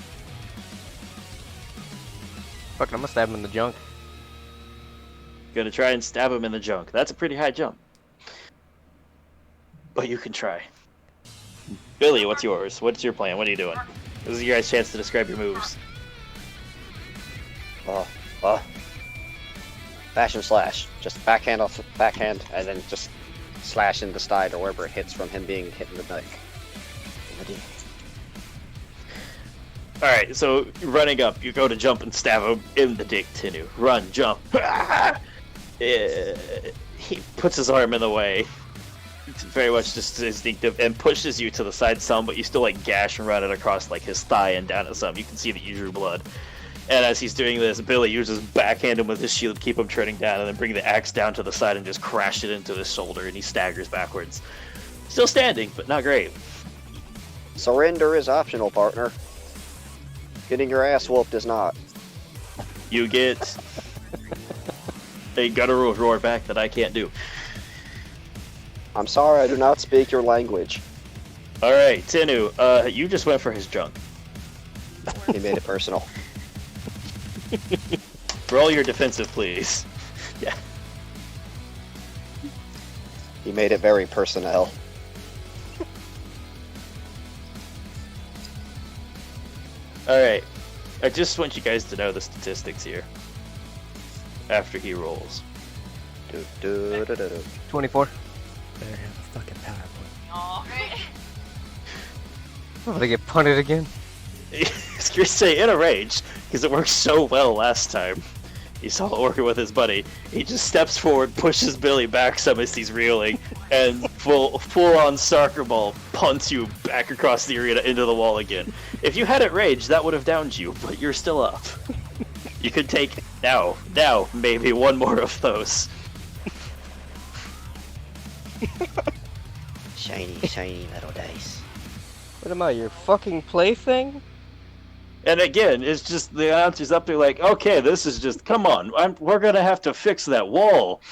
Fuck, I'm gonna stab him in the junk. Gonna try and stab him in the junk. That's a pretty high jump. But you can try. Billy, what's yours? What's your plan? What are you doing? This is your guys' chance to describe your moves. Fashion slash. Just backhand off backhand, and then just slash in the side or wherever it hits from him being hit in the neck. Alright, so running up, you go to jump and stab him in the dick, Tinu. Run, jump. He puts his arm in the way. It's very much just instinctive, and pushes you to the side some, but you still like gash and run it across like his thigh and down at some. You can see that you drew blood. And as he's doing this, Billy uses backhand him with his shield, keep him turning down, and then bring the axe down to the side and just crash it into his shoulder, and he staggers backwards. Still standing, but not great. Surrender is optional, partner. Getting your ass whooped is not. You get a guttural roar back that I can't do. I'm sorry, I do not speak your language. Alright, Tinu, you just went for his junk. He made it personal. Roll your defensive, please. Yeah. He made it very personnel. Alright. I just want you guys to know the statistics here. After he rolls. 24. Better have a fucking PowerPoint. Oh, right. I'm gonna get punted again. You're saying in a rage, because it worked so well last time. You saw it working with his buddy. He just steps forward, pushes Billy back some as he's reeling, and full on soccer ball punts you back across the arena into the wall again. If you had it rage, that would have downed you, but you're still up. You could take now, maybe one more of those. Shiny little dice. What am I, your fucking plaything? And again, it's just the announcer's up there like, okay, this is just, come on, we're gonna have to fix that wall.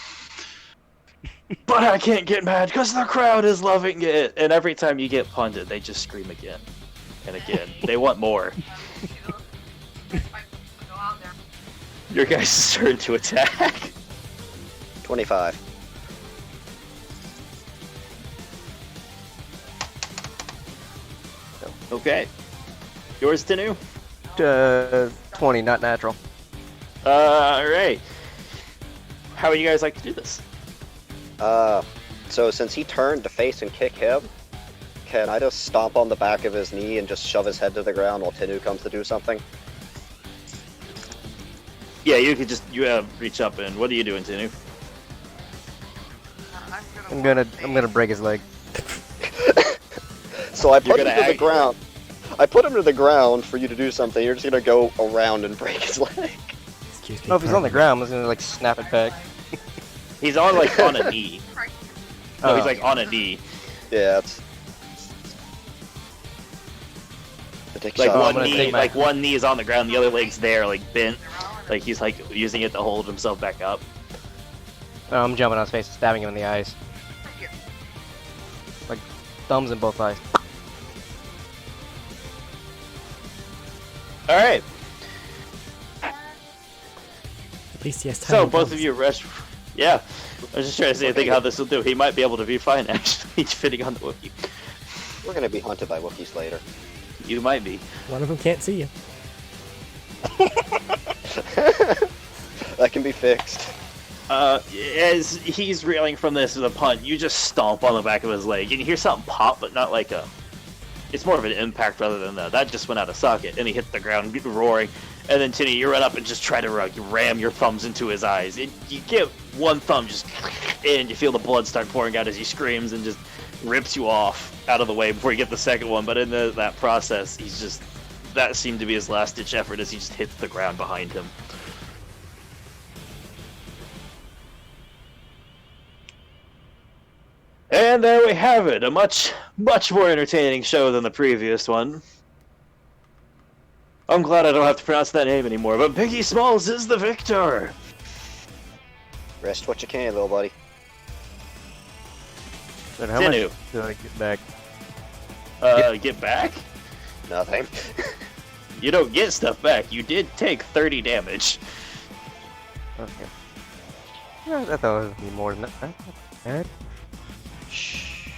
But I can't get mad because the crowd is loving it. And every time you get punted, they just scream again and again. They want more. Go out there. Your guys' turn to attack. 25. Okay. Yours, Tinu? 20, not natural. Alright. How would you guys like to do this? So since he turned to face and kick him, can I just stomp on the back of his knee and just shove his head to the ground while Tinu comes to do something? Yeah, you could just reach up and what are you doing, Tinu? I'm gonna break his leg. So I put You're him gonna to the ground. I put him to the ground for you to do something. You're just gonna go around and break his leg. Excuse me. No, if he's on the partner. ground, I'm just gonna like snap it back. He's on like on a knee. No, he's Oh. like on a knee. Yeah, it's the dick Like shot. I'm one gonna knee, take my- like one knee is on the ground, the other leg's there, like bent. Like he's like using it to hold himself back up. I'm jumping on his face, stabbing him in the eyes. Like thumbs in both eyes. All right. At least he has time. So to both go. of you rest. Yeah, I was just trying to say, think how this will do. He might be able to be fine actually, fitting on the Wookiee. We're gonna be hunted by Wookiees later. You might be. One of them can't see you. That can be fixed. As he's reeling from this with a punt, you just stomp on the back of his leg, and you hear something pop, but not like a. It's more of an impact rather than that just went out of socket, and he hit the ground roaring. And then Tinny, you run up and just try to ram your thumbs into his eyes. And you get one thumb just, and you feel the blood start pouring out as he screams and just rips you off out of the way before you get the second one. But in that process, that seemed to be his last ditch effort as he just hits the ground behind him. And there we have it, a much more entertaining show than the previous one. I'm glad I don't have to pronounce that name anymore, but Biggie Smalls is the victor! Rest what you can, little buddy. But how much Tinu, do I get back? get back? Nothing. You don't get stuff back. You did take 30 damage. Okay. Yeah, I thought it would be more than that. That's not bad. Shh.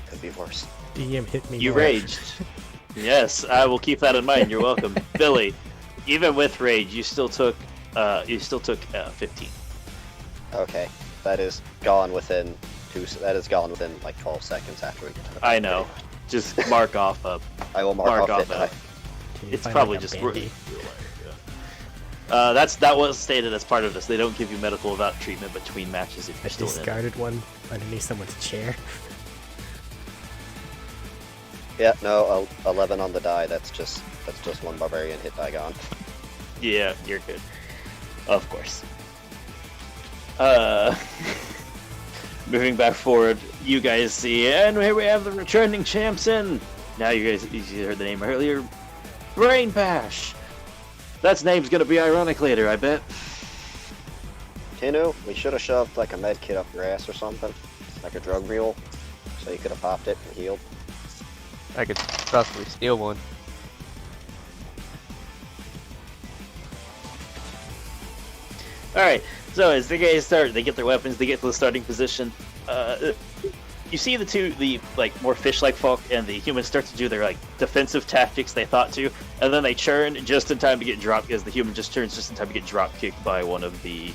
Could be worse. DM hit me. You more. raged. Yes, I will keep that in mind. You're welcome. Billy, even with rage, you still took 15. Okay, that is gone within like 12 seconds after we get to the I know. Just mark off up. I will mark off it. that. Can you It's find, probably like, a just Band-Aid? that was stated as part of this. They don't give you medical without treatment between matches if I you're still in it. discarded one underneath someone's chair. Yeah, no, 11 on the die. That's just That's just one barbarian hit die gone. Yeah, you're good. Of course. Moving back forward, you guys see, and here we have the returning champs in. Now you heard the name earlier. Brain Bash. That name's gonna be ironic later, I bet. Tinu, we should have shoved like a med kit up your ass or something, like a drug mule, so you could have popped it and healed. I could possibly steal one. Alright, so as the guys start, they get their weapons, they get to the starting position. You see the like more fish-like folk and the humans start to do their like defensive tactics they thought to, and then they churn just in time to get dropped because the human just turns just in time to get drop kicked by one of the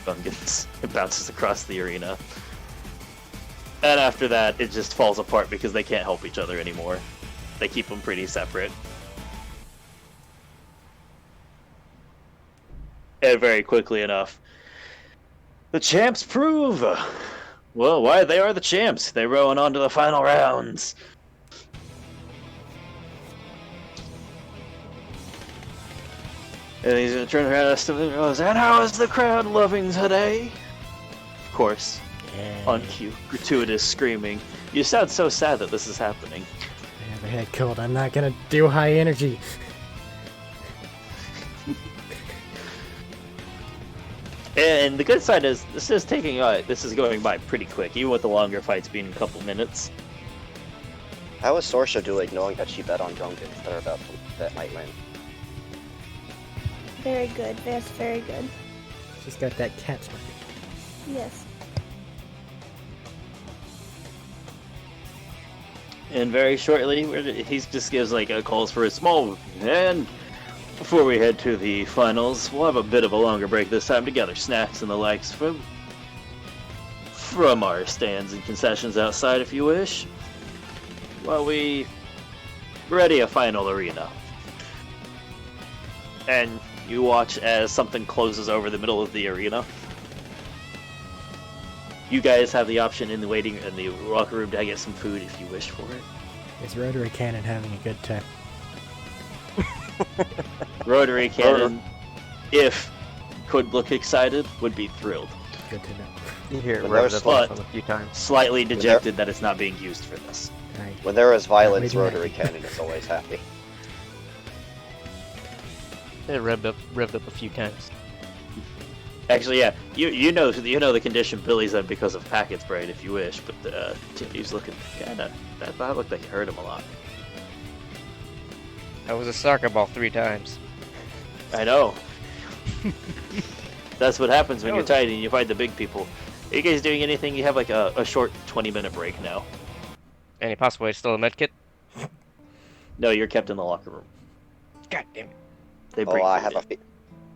Gungans. It bounces across the arena. And after that, it just falls apart because they can't help each other anymore. They keep them pretty separate. And very quickly enough, the champs prove, well, why they are the champs. They're rolling on to the final rounds. And he's gonna turn around and goes, and how is the crowd loving today? Of course, on cue, gratuitous screaming. You sound so sad that this is happening. I have a head cold. I'm not gonna do high energy. And the good side is, this is going by pretty quick, even with the longer fights being a couple minutes. How is Sorsha doing, knowing that she bet on Gungans that might win? Very good. That's very good. She's got that catch mark. Yes. And very shortly, he just gives like a calls for a small, and before we head to the finals, we'll have a bit of a longer break this time to gather snacks and the likes from our stands and concessions outside if you wish, while we ready a final arena. And you watch as something closes over the middle of the arena. You guys have the option in the locker room to get some food if you wish for it. Is Rotary Cannon having a good time? Rotary Cannon, if could look excited, would be thrilled. Good to know. You hear it But revved there's up a few times. Slightly dejected that it's not being used for this. Right. When there is violence, Maybe Rotary happy. Cannon is always happy. It revved up a few times. Actually, yeah, you know the condition Billy's in because of Packett's brain, if you wish, but Timmy's looking kinda. That looked like it hurt him a lot. I was a soccer ball 3 times. I know. That's what happens when you're tight and you fight the big people. Are you guys doing anything? You have like a short 20-minute break now. Any possible way to steal a medkit? No, you're kept in the locker room. God damn it. They Oh, bring I food have in.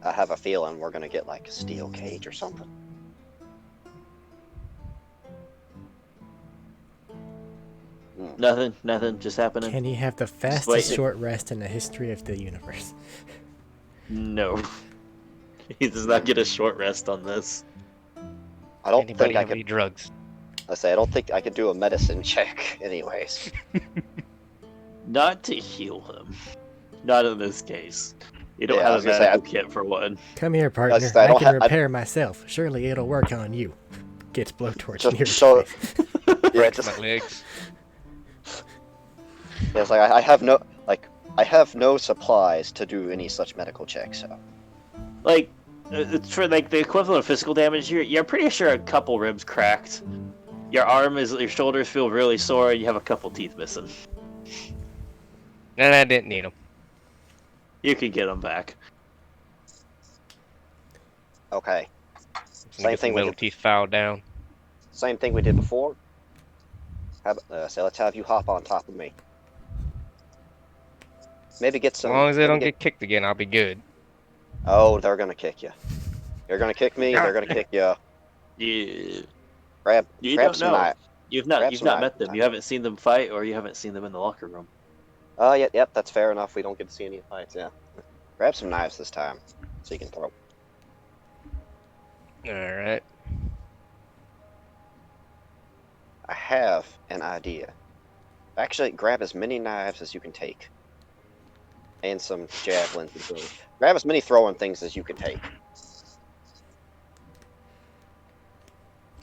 I have a feeling we're gonna get like a steel cage or something. Nothing, just happening. Can he have the fastest wait. short rest in the history of the universe? No. He does not get a short rest on this. I don't Anybody think I have any could. drugs? I don't think I could do a medicine check, anyways. Not to heal him. Not in this case. You don't Yeah, I have was a gonna say, medical kit for one. Come here, partner. That's- I I don't can ha- I- repair myself. Surely it'll work on you. Gets blowtorch Just near show- his face. Yeah, Breaks just, my legs. yeah, it's like I have no supplies to do any such medical checks. So Like, it's for like the equivalent of physical damage, you're pretty sure a couple ribs cracked. Your shoulders feel really sore, and you have a couple teeth missing. And I didn't need them. You can get them back. okay, Same thing we middle did- teeth filed down. same thing we did before. So let's have you hop on top of me. Maybe get As some. long as they maybe don't get kicked again, I'll be good. Oh, they're gonna kick you. You're gonna kick me. They're gonna kick you. You Grab don't some know. knife. You've Grab not some met them. knife. You haven't seen them fight, or you haven't seen them in the locker room. Yep, that's fair enough. We don't get to see any fights. Yeah. Grab some knives this time, so you can throw. Alright. I have an idea. Actually, grab as many knives as you can take. And some javelins. And things. Grab as many throwing things as you can take.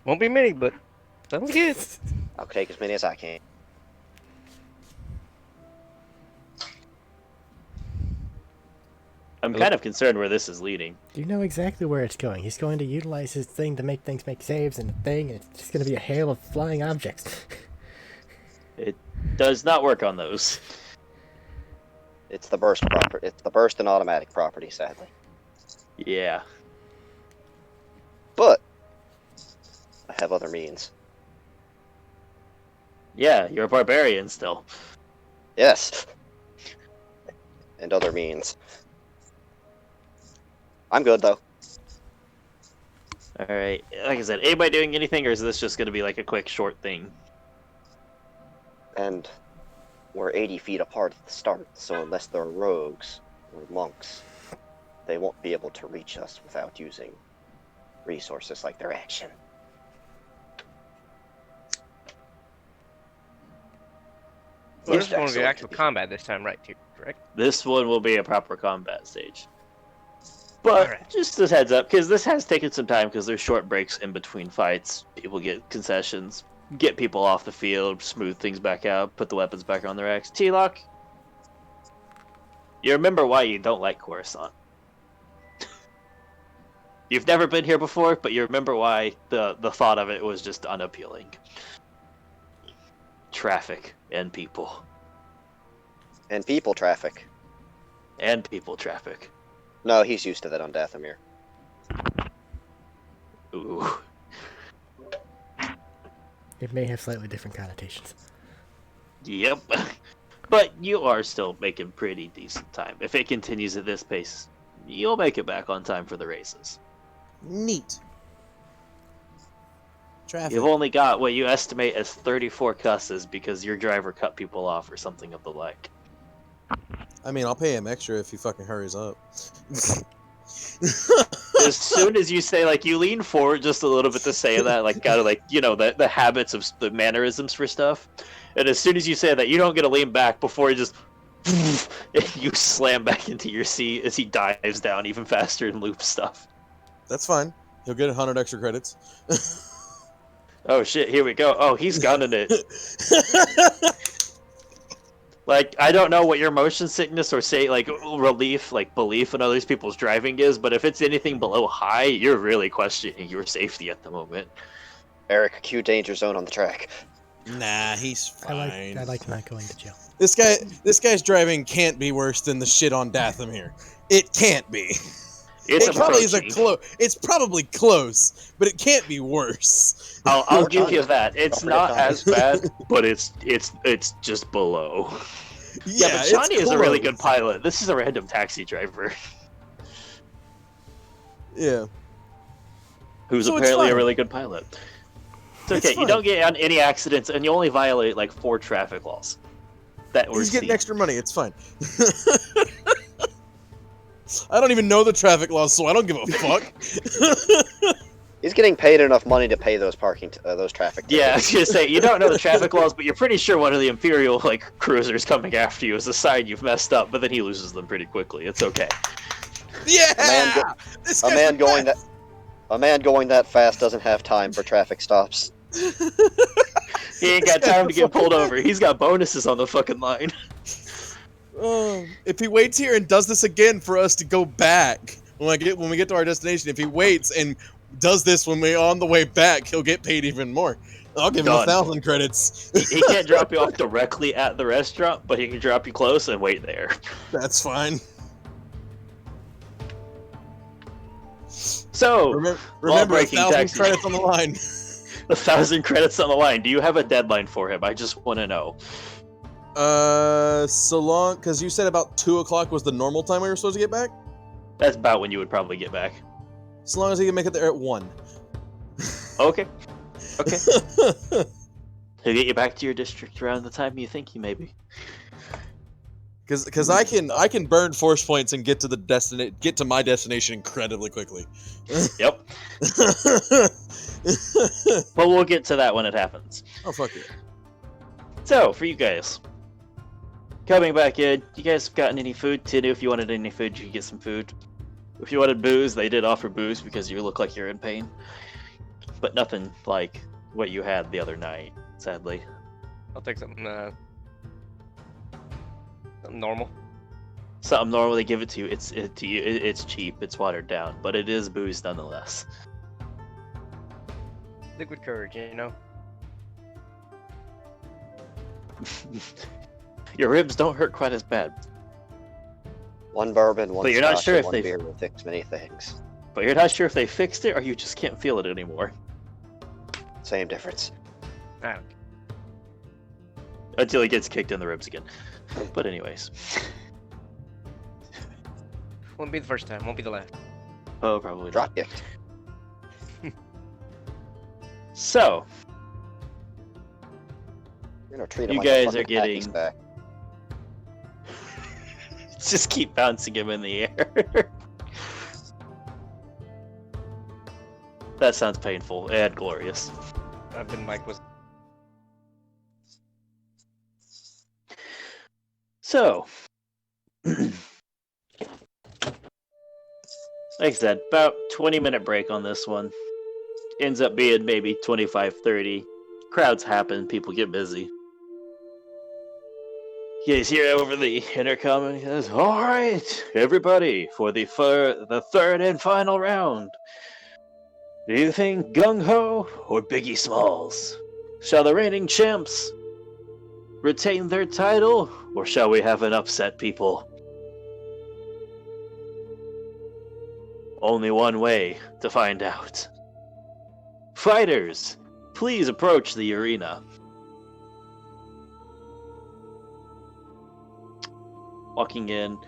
Won't be many, but sounds good. I'll take as many as I can. I'm kind of concerned where this is leading. You know exactly where it's going. He's going to utilize his thing to make things make saves and a thing, and it's just going to be a hail of flying objects. It does not work on those. It's the burst property. It's the burst and automatic property, sadly. Yeah. But I have other means. Yeah, you're a barbarian still. Yes. And other means. I'm good though. Alright, like I said, anybody doing anything, or is this just going to be like a quick, short thing? And we're 80 feet apart at the start, so unless they're rogues or monks, they won't be able to reach us without using resources like their action. Well, Most this won't be excellent actual to be- combat this time, right? Correct? This one will be a proper combat stage. But Alright. just as heads up, because this has taken some time, because there's short breaks in between fights. People get concessions, get people off the field, smooth things back out, put the weapons back on their racks. T-Lock, you remember why you don't like Coruscant. You've never been here before, but you remember why the thought of it was just unappealing. Traffic and people. And people traffic. And people traffic. No, he's used to that on Dathomir. Ooh. It may have slightly different connotations. Yep. But you are still making pretty decent time. If it continues at this pace, you'll make it back on time for the races. Neat. Traffic. You've only got what you estimate as 34 cusses because your driver cut people off or something of the like. I mean, I'll pay him extra if he fucking hurries up. As soon as you say, like, you lean forward just a little bit to say that, like, gotta, like, you know, the habits of the mannerisms for stuff. And as soon as you say that, you don't get to lean back before you just... and you slam back into your seat as he dives down even faster and loops stuff. That's fine. He'll get 100 extra credits. Oh shit, here we go. Oh, he's gunning it. Like, I don't know what your motion sickness or say, like, relief, like, belief in other people's driving is, but if it's anything below high, you're really questioning your safety at the moment. Eric, cue danger zone on the track. Nah, he's fine. I like not going to jail. This guy's driving can't be worse than the shit on Dathomir. It can't be. It's It probably is approaching. It's probably close, but it can't be worse. I'll give you that. It's Over not time. as bad, but it's just below. Yeah, but it's Shawnee is a really close. good pilot. This is a random taxi driver Yeah. who's So it's apparently a fine. really good pilot. It's okay. It's You don't get on any accidents, and you only violate like 4 traffic laws. That were He's getting seen. extra money. It's fine. I don't even know the traffic laws, so I don't give a fuck. He's getting paid enough money to pay those those traffic Yeah, I tickets. was gonna say you don't know the traffic laws, but you're pretty sure one of the Imperial like cruisers coming after you is a sign you've messed up. But then he loses them pretty quickly. It's okay. Yeah. This guy's the best. A man going that fast doesn't have time for traffic stops. He ain't got time to get pulled over. He's got bonuses on the fucking line. If he waits here and does this again for us to go back when we get to our destination, if he waits and does this when we're on the way back, he'll get paid even more. I'll give him Done. 1,000 credits. He can't drop you off directly at the restaurant, but he can drop you close and wait there. That's fine. So, Remember, law-breaking 1,000 taxi. credits on the line. 1,000 credits on the line. Do you have a deadline for him? I just want to know. So long, because you said about 2 o'clock was the normal time we were supposed to get back. That's about when you would probably get back. So long as he can make it there at 1. Okay. Okay. He'll get you back to your district around the time you think he may be. Because I can burn force points and get to my destination incredibly quickly. Yep. But we'll get to that when it happens. Oh fuck yeah. So, for you guys, Coming back in, you guys gotten any food? Tinu, if you wanted any food, you could get some food. If you wanted booze, they did offer booze because you look like you're in pain. But nothing like what you had the other night, sadly. I'll take something normal. Something normal, they give it to you. It's cheap, it's watered down, but it is booze nonetheless. Liquid courage, you know? Your ribs don't hurt quite as bad. One bourbon, one But you're not scotch, sure and if one they've- beer will fix many things. But you're not sure if they fixed it or you just can't feel it anymore. Same difference. I don't Until he gets kicked in the ribs again. But anyways. Won't be the first time, won't be the last. Oh, probably not. Drop kicked. So, You're gonna treat him You like a guys are fucking getting- package bag. just keep bouncing him in the air. That sounds painful and glorious. I've been Mike was So, like I said, about 20-minute break on this one. Ends up being maybe 25, 30. Crowds happen, people get busy. You guys hear over the intercom and he says, "All right, everybody, for the third and final round. Do you think Gung Ho or Biggie Smalls? Shall the reigning champs retain their title, or shall we have an upset, people? Only one way to find out. Fighters, please approach the arena." Walking in,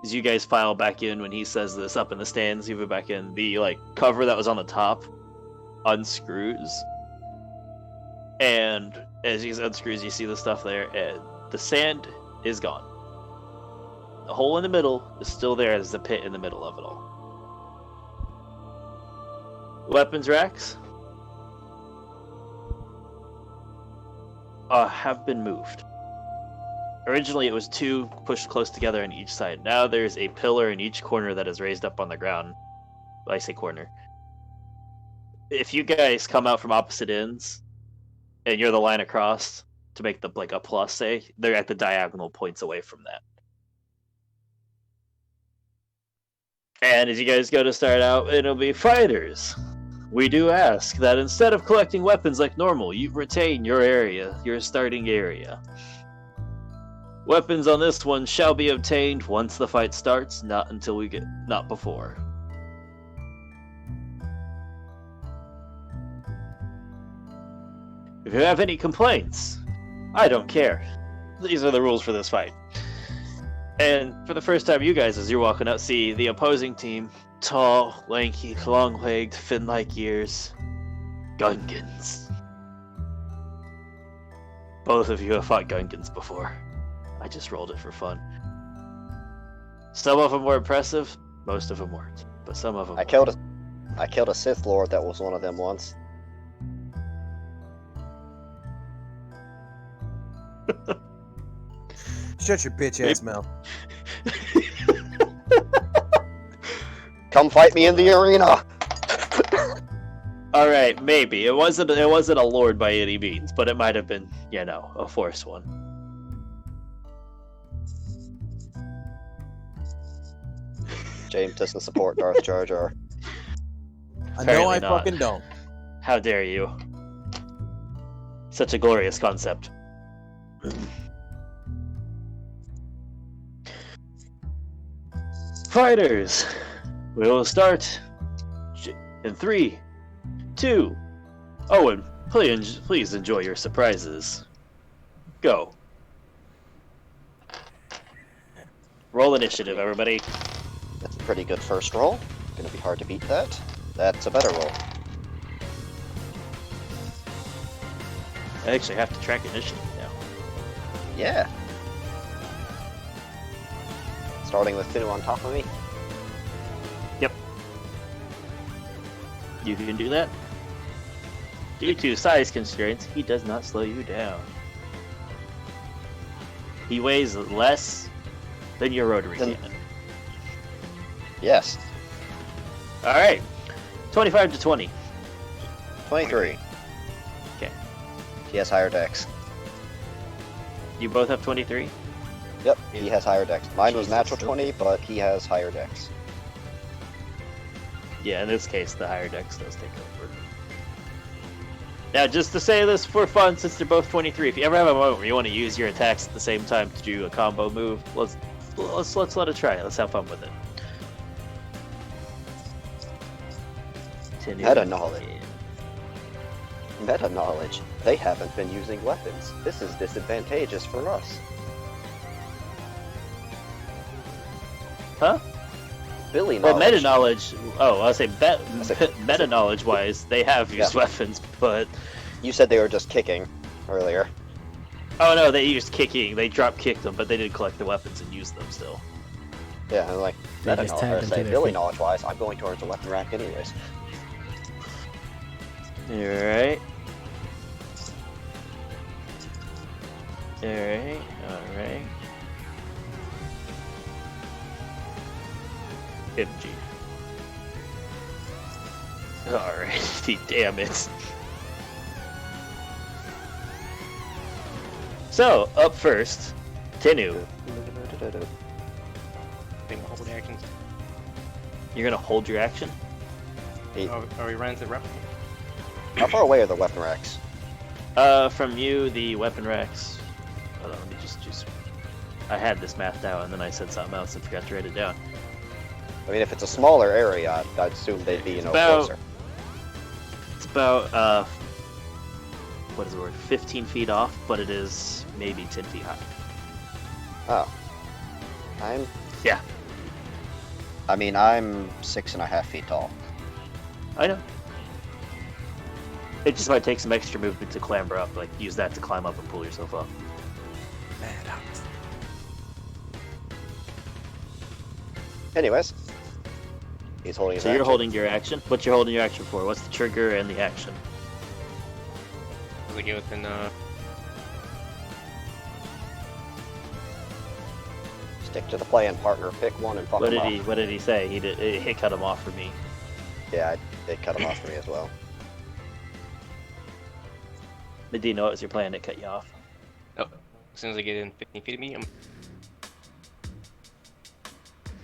as you guys file back in when he says this up in the stands, you move back in, the cover that was on the top unscrews. And as he unscrews, you see the stuff there, and the sand is gone. The hole in the middle is still there. There's a pit in the middle of it all. Weapons racks have been moved. Originally, it was two pushed close together on each side. Now there's a pillar in each corner that is raised up on the ground. I say corner. If you guys come out from opposite ends, and you're the line across to make the a plus, say, they're at the diagonal points away from that. And as you guys go to start out, it'll be fighters. We do ask that instead of collecting weapons like normal, you retain your area, your starting area. Weapons on this one shall be obtained once the fight starts, not before. If you have any complaints, I don't care. These are the rules for this fight. And for the first time, you guys, as you're walking out, see the opposing team, tall, lanky, long-legged, fin-like ears, Gungans. Both of you have fought Gungans before. I just rolled it for fun. Some of them were impressive, most of them weren't, but some of them I killed a Sith Lord that was one of them once. Shut your bitch ass mouth. Come fight me in the arena. All right, maybe it wasn't a lord by any means, but it might have been, a force one. James doesn't support Darth Jar Jar. I know I Apparently not. fucking don't. How dare you? Such a glorious concept. Fighters, we will start in 3, 2. Owen, please enjoy your surprises. Go. Roll initiative, everybody. That's a pretty good first roll. Gonna be hard to beat that. That's a better roll. I actually have to track initiative now. Yeah. Starting with Tinu on top of me. You can do that. Due to size constraints, he does not slow you down. He weighs less than your rotary Then- cannon. Yes. All right, 25 to 20. 23. Okay. He has higher dex. You both have 23. Yep, he has higher dex. Mine was Jesus, natural okay. 20, but he has higher dex. Yeah, in this case, the higher dex does take over. Now, just to say this for fun, since they're both 23, if you ever have a moment where you want to use your attacks at the same time to do a combo move, let's let it try. Let's have fun with it. Meta knowledge. Meta knowledge. They haven't been using weapons. This is disadvantageous for us. Huh? Billy Well, knowledge. meta knowledge. Oh, I was saying said- meta knowledge wise, they have used Yeah. weapons, but You said they were just kicking earlier. oh no, they used kicking. They drop kicked them, but they did collect the weapons and use them still. Yeah, I'm like, They meta just knowledge. tagged I them say to their Billy feet. knowledge wise, I'm going towards the weapon rack anyways. Alright. Alright. MG. Alright, damn it. So, up first, Tenu. Being hold actions. You're gonna hold your action? Are we running to rep? How far away are the weapon racks? From you, the weapon racks. Hold on, let me just. I had this math down, and then I said something else and forgot to write it down. I mean, if it's a smaller area, I'd assume they'd be, About- closer. It's about, what is the word? 15 feet off, but it is maybe 10 feet high. Oh. I'm... Yeah. I mean, I'm 6.5 feet tall. I know. It just might take some extra movement to clamber up, like use that to climb up and pull yourself up. Madhouse. Anyways. He's holding his So you're action. holding your action? What you're holding your action for? What's the trigger and the action? Does it get within Stick to the plan, partner. Pick one and fuck him off. What did he say? He cut him off for me. Yeah, it cut him off for me as well. But do you know it was your plan to cut you off? as soon as I get in 15 feet of me,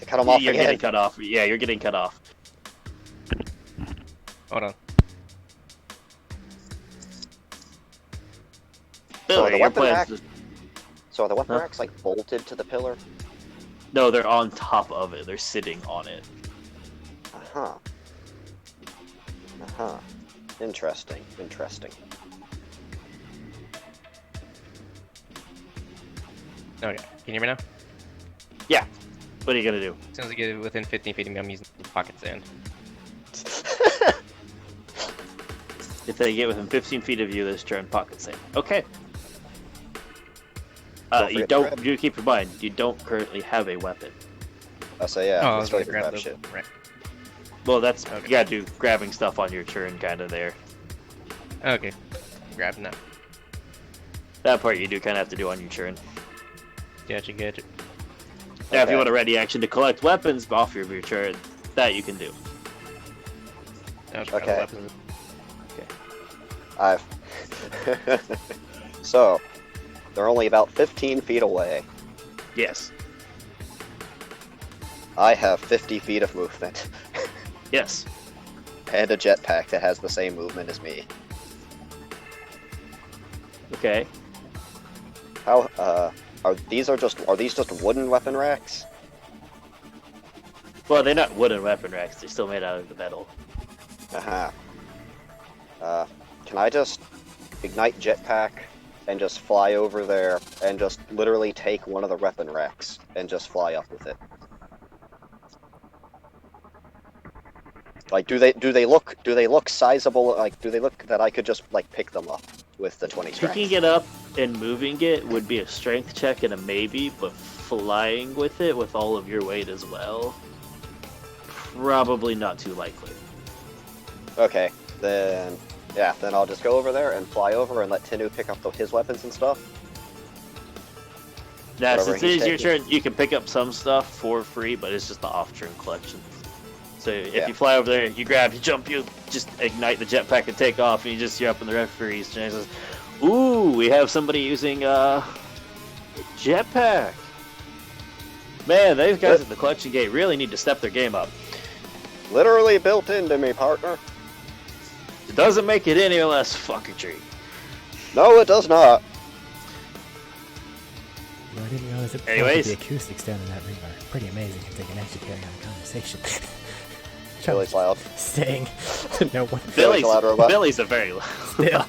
It cut him off You're again. getting cut off. Yeah, you're getting cut off. hold on. So Billy, the your weapon plan rack- is- So are the weapon Huh? racks like bolted to the pillar? No, they're on top of it. They're sitting on it. Uh-huh. Uh-huh. Interesting. Interesting. Okay, can you hear me now? Yeah. What are you gonna do? As soon as I get within 15 feet of me, I'm using pocket sand. If they get within 15 feet of you this turn, pocket sand. Okay. Don't You forget to don't. grab. You keep in mind, you don't currently have a weapon. I say, yeah, I let's was go gonna grab grab shit. the right. Well, that's Okay. you gotta do grabbing stuff on your turn, kind of there. Okay, grab now. That part you do kind of have to do on your turn. Gotcha. Now, if Okay. you want a ready action to collect weapons off of your turn, that you can do. I'll grab the Okay. weapons. I've... So, they're only about 15 feet away. Yes. I have 50 feet of movement. Yes. And a jetpack that has the same movement as me. Okay. How, are these just wooden weapon racks? Well, they're not wooden weapon racks. They're still made out of the metal. Uh-huh. Can I just ignite jetpack and just fly over there and just literally take one of the weapon racks and just fly up with it? Like, do they look sizable? Like, do they look that I could just like pick them up with the 20 strength? Picking it up and moving it would be a strength check and a maybe, but flying with it with all of your weight as well, probably not too likely. Okay, then yeah, then I'll just go over there and fly over and let Tinu pick up his weapons and stuff. Now, Whatever since it he's is your taking. turn, you can pick up some stuff for free, but it's just the off-turn collection. So if Yeah. you fly over there, you grab, you jump, you just ignite the jetpack and take off, and you're up in the referee's chair and says, "Ooh, we have somebody using jetpack." Man, those guys at the collection gate really need to step their game up. Literally built into me, partner. It doesn't make it any less fucking tree. No, it does not. No, I didn't realize that Anyways. the acoustics down in that room are pretty amazing if they can actually carry on a conversation. Billy's loud. Saying no one Billy's, loud robot. Billy's a very loud. still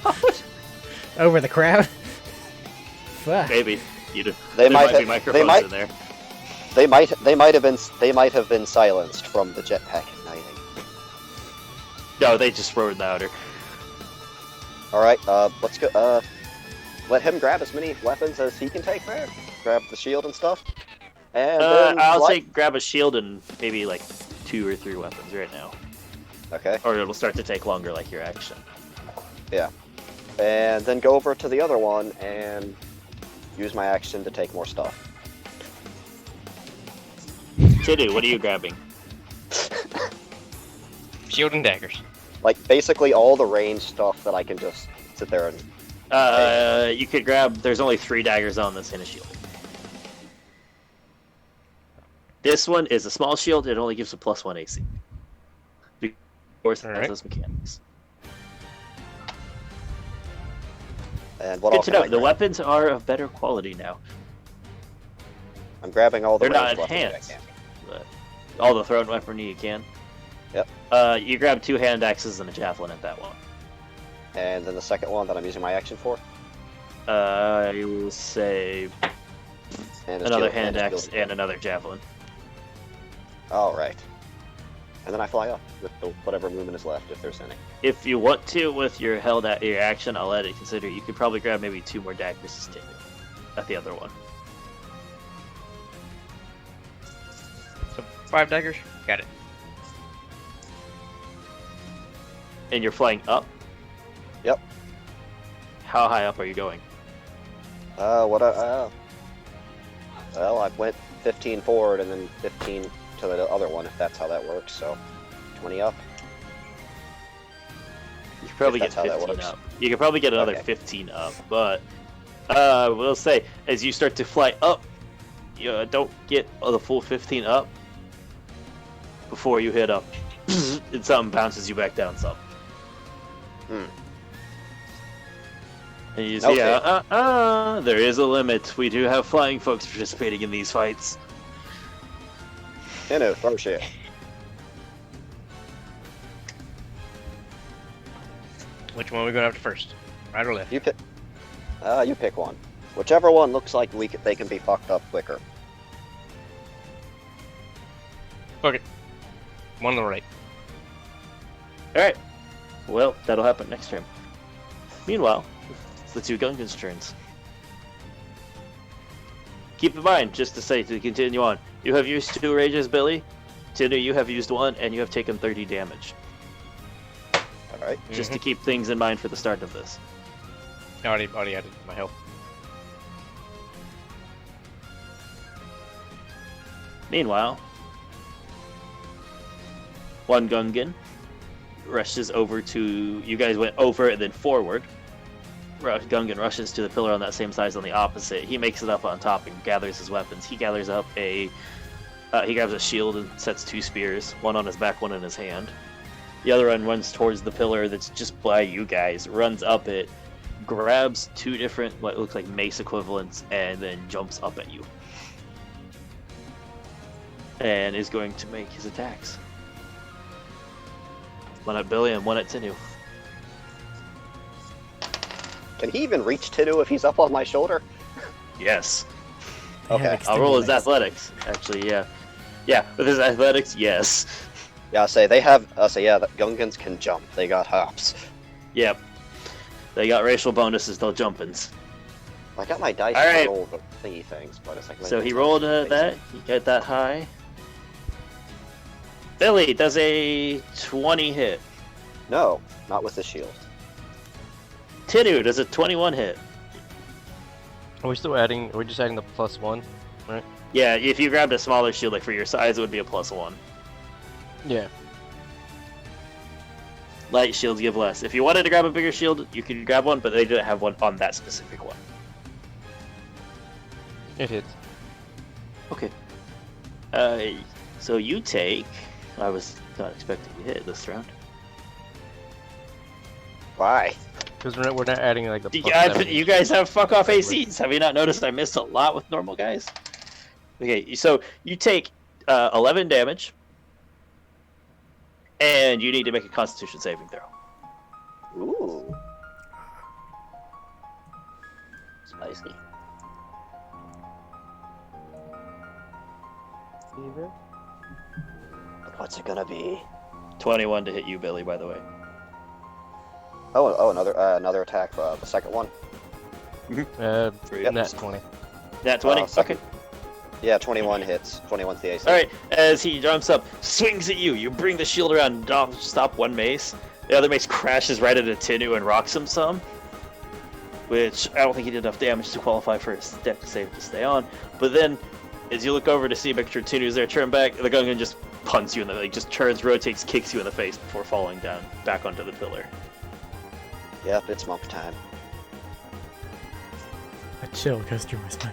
over the crowd. Fuck. Maybe you do. They There might might be have- microphones they might- in there. They might have been silenced from the jetpack igniting. No, they just roared louder. All right, let's go. Let him grab as many weapons as he can take there. Grab the shield and stuff. And then I'll fly- say grab a shield and maybe like 2 or 3 weapons right now, Okay. or it'll start to take longer, like your action. And then go over to the other one and use my action to take more stuff. Tiddu, what are you grabbing? Shield and daggers. Like basically all the range stuff that I can just sit there and. You could grab. There's only 3 daggers on this and a shield. This one is a small shield. It only gives a +1 AC. Of course, it has Alright. those mechanics. And what Good else to can know. I The grab? weapons are of better quality now. I'm grabbing all the They're not ranged weapons enhanced. I can. But all the thrown weaponry you can. Yep. You grab 2 hand axes and a javelin at that one. And then the second one that I'm using my action for. I will say And a another shield- hand a axe shield. and another javelin. All right. And then I fly up with the, whatever movement is left, if there's any. If you want to, with your held at your action, I'll let it consider. You could probably grab maybe 2 more daggers to take at the other one. So 5 daggers. Got it. And you're flying up? Yep. How high up are you going? Well, I went 15 forward and then 15 to the other one, if that's how that works. So, 20 up. You could probably If get that's how that 15 works. up. You could probably get another Okay. 15 up, but we'll say as you start to fly up, you don't get the full 15 up before you hit up, and something bounces you back down some. Hmm. And you see, Okay. there is a limit. We do have flying folks participating in these fights. Throw shit. Which one are we going after first? Right or left? You pick one. Whichever one looks like they can be fucked up quicker. Fuck it. One on the right. Alright. Well, that'll happen next turn. Meanwhile, it's the 2 Gungans' turns. Keep in mind, just to say, to continue on, you have used 2 rages, Billy. Tiddu, you have used 1, and you have taken 30 damage. All right. Just to keep things in mind for the start of this. I already added my health. Meanwhile, 1 Gungan rushes over to... You guys went over and then forward. Gungan rushes to the pillar on that same side on the opposite. He makes it up on top and gathers his weapons. He gathers up a... he grabs a shield and sets 2 spears. One on his back, one in his hand. The other one runs towards the pillar that's just by you guys. Runs up it. Grabs 2 different, what looks like mace equivalents. And then jumps up at you. And is going to make his attacks. One at Billy and one at Tiddu. Can he even reach Tiddu if he's up on my shoulder? Yes. They have Okay, I'll roll his extended legs. athletics. Actually, yeah. Yeah, with his athletics, yes. Yeah, they have. The Gungans can jump. They got hops. Yep. They got racial bonuses, no jumpins. I got my dice All right. to roll the thingy things, but it's like. So he rolled that. He got that high. Billy does a 20 hit. No, not with the shield. Tiddu does a 21 hit. Are we still adding? Are we just adding the +1? Right? Yeah, if you grabbed a smaller shield, like for your size, it would be a +1. Yeah. Light shields give less. If you wanted to grab a bigger shield, you could grab one, but they didn't have one on that specific one. It hits. Okay. So you take. I was not expecting you to hit this round. Why? Because we're not adding like the. You guys have fuck off ACs. Have you not noticed I missed a lot with normal guys? Okay, so you take 11 damage, and you need to make a Constitution saving throw. Ooh. Spicy. What's it gonna be? 21 to hit you, Billy. By the way. Oh, another attack. The second one. Nat 20. Nat 20. Second. Okay. Yeah, 21 hits. 21's the AC. All right. As he jumps up, swings at you. You bring the shield around, stop one mace. The other mace crashes right into Tinu and rocks him some. Which I don't think he did enough damage to qualify for his deck save to stay on. But then, as you look over to see make sure Tinu's there, turn back, the Gungan just punts you in the just turns, rotates, kicks you in the face before falling down back onto the pillar. Yep, it's monk time. A chill goes through my spine.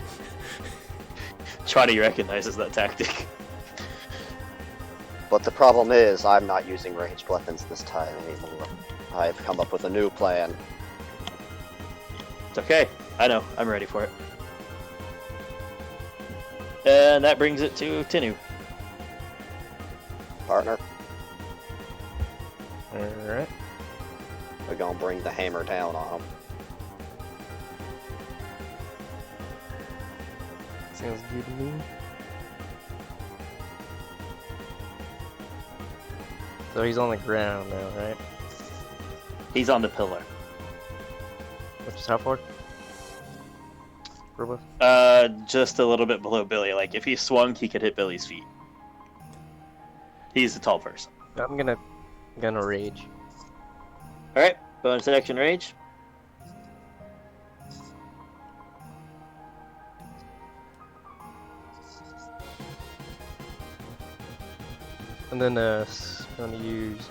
Chani recognizes that tactic. But the problem is, I'm not using ranged weapons this time anymore. I've come up with a new plan. It's okay. I know. I'm ready for it. And that brings it to Tinu. Partner, Alright. we're gonna bring the hammer down on him. Sounds good to me. So he's on the ground now, right? He's on the pillar. Which is how far? Robot? Just a little bit below Billy. Like, if he swung, he could hit Billy's feet. He's a tall person. I'm gonna rage. Alright, bonus action rage. And then gonna use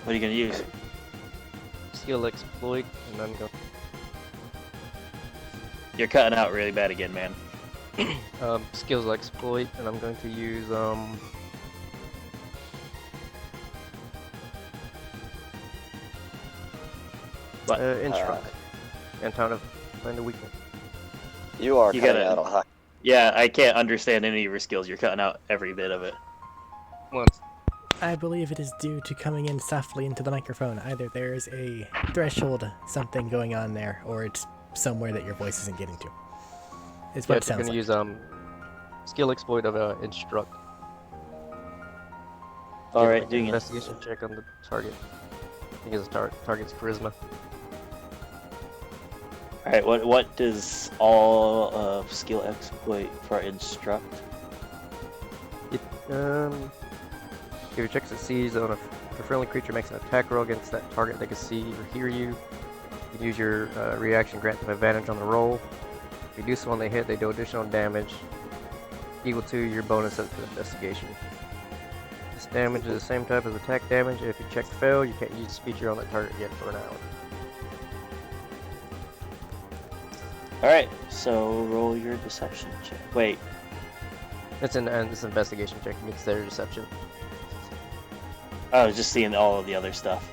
What are you gonna use? skill exploit, and I'm going You're cutting out really bad again, man. skills exploit, and I'm going to use What? instruct and time to find a weakness. You are You cutting gotta- out a lot. Yeah, I can't understand any of your skills. You're cutting out every bit of it. One. I believe it is due to coming in softly into the microphone. Either there is a threshold, something going on there, or it's somewhere that your voice isn't getting to. It's what Yeah, it I'm sounds gonna like. use skill exploit of instruct. Alright, Make an doing it. investigation check on the target. I think it's target's charisma. Alright, what does all of skill exploit for instruct? If your check succeeds on if a friendly creature makes an attack roll against that target, they can see or hear you. You can use your reaction, grant them advantage on the roll. If you do so when they hit, they do additional damage equal to your bonus up to investigation. This damage is the same type as attack damage. If your check fails, you can't use this feature on that target again for an hour. Alright, so roll your deception check. Wait, It's an investigation check against their deception. I was just seeing all of the other stuff.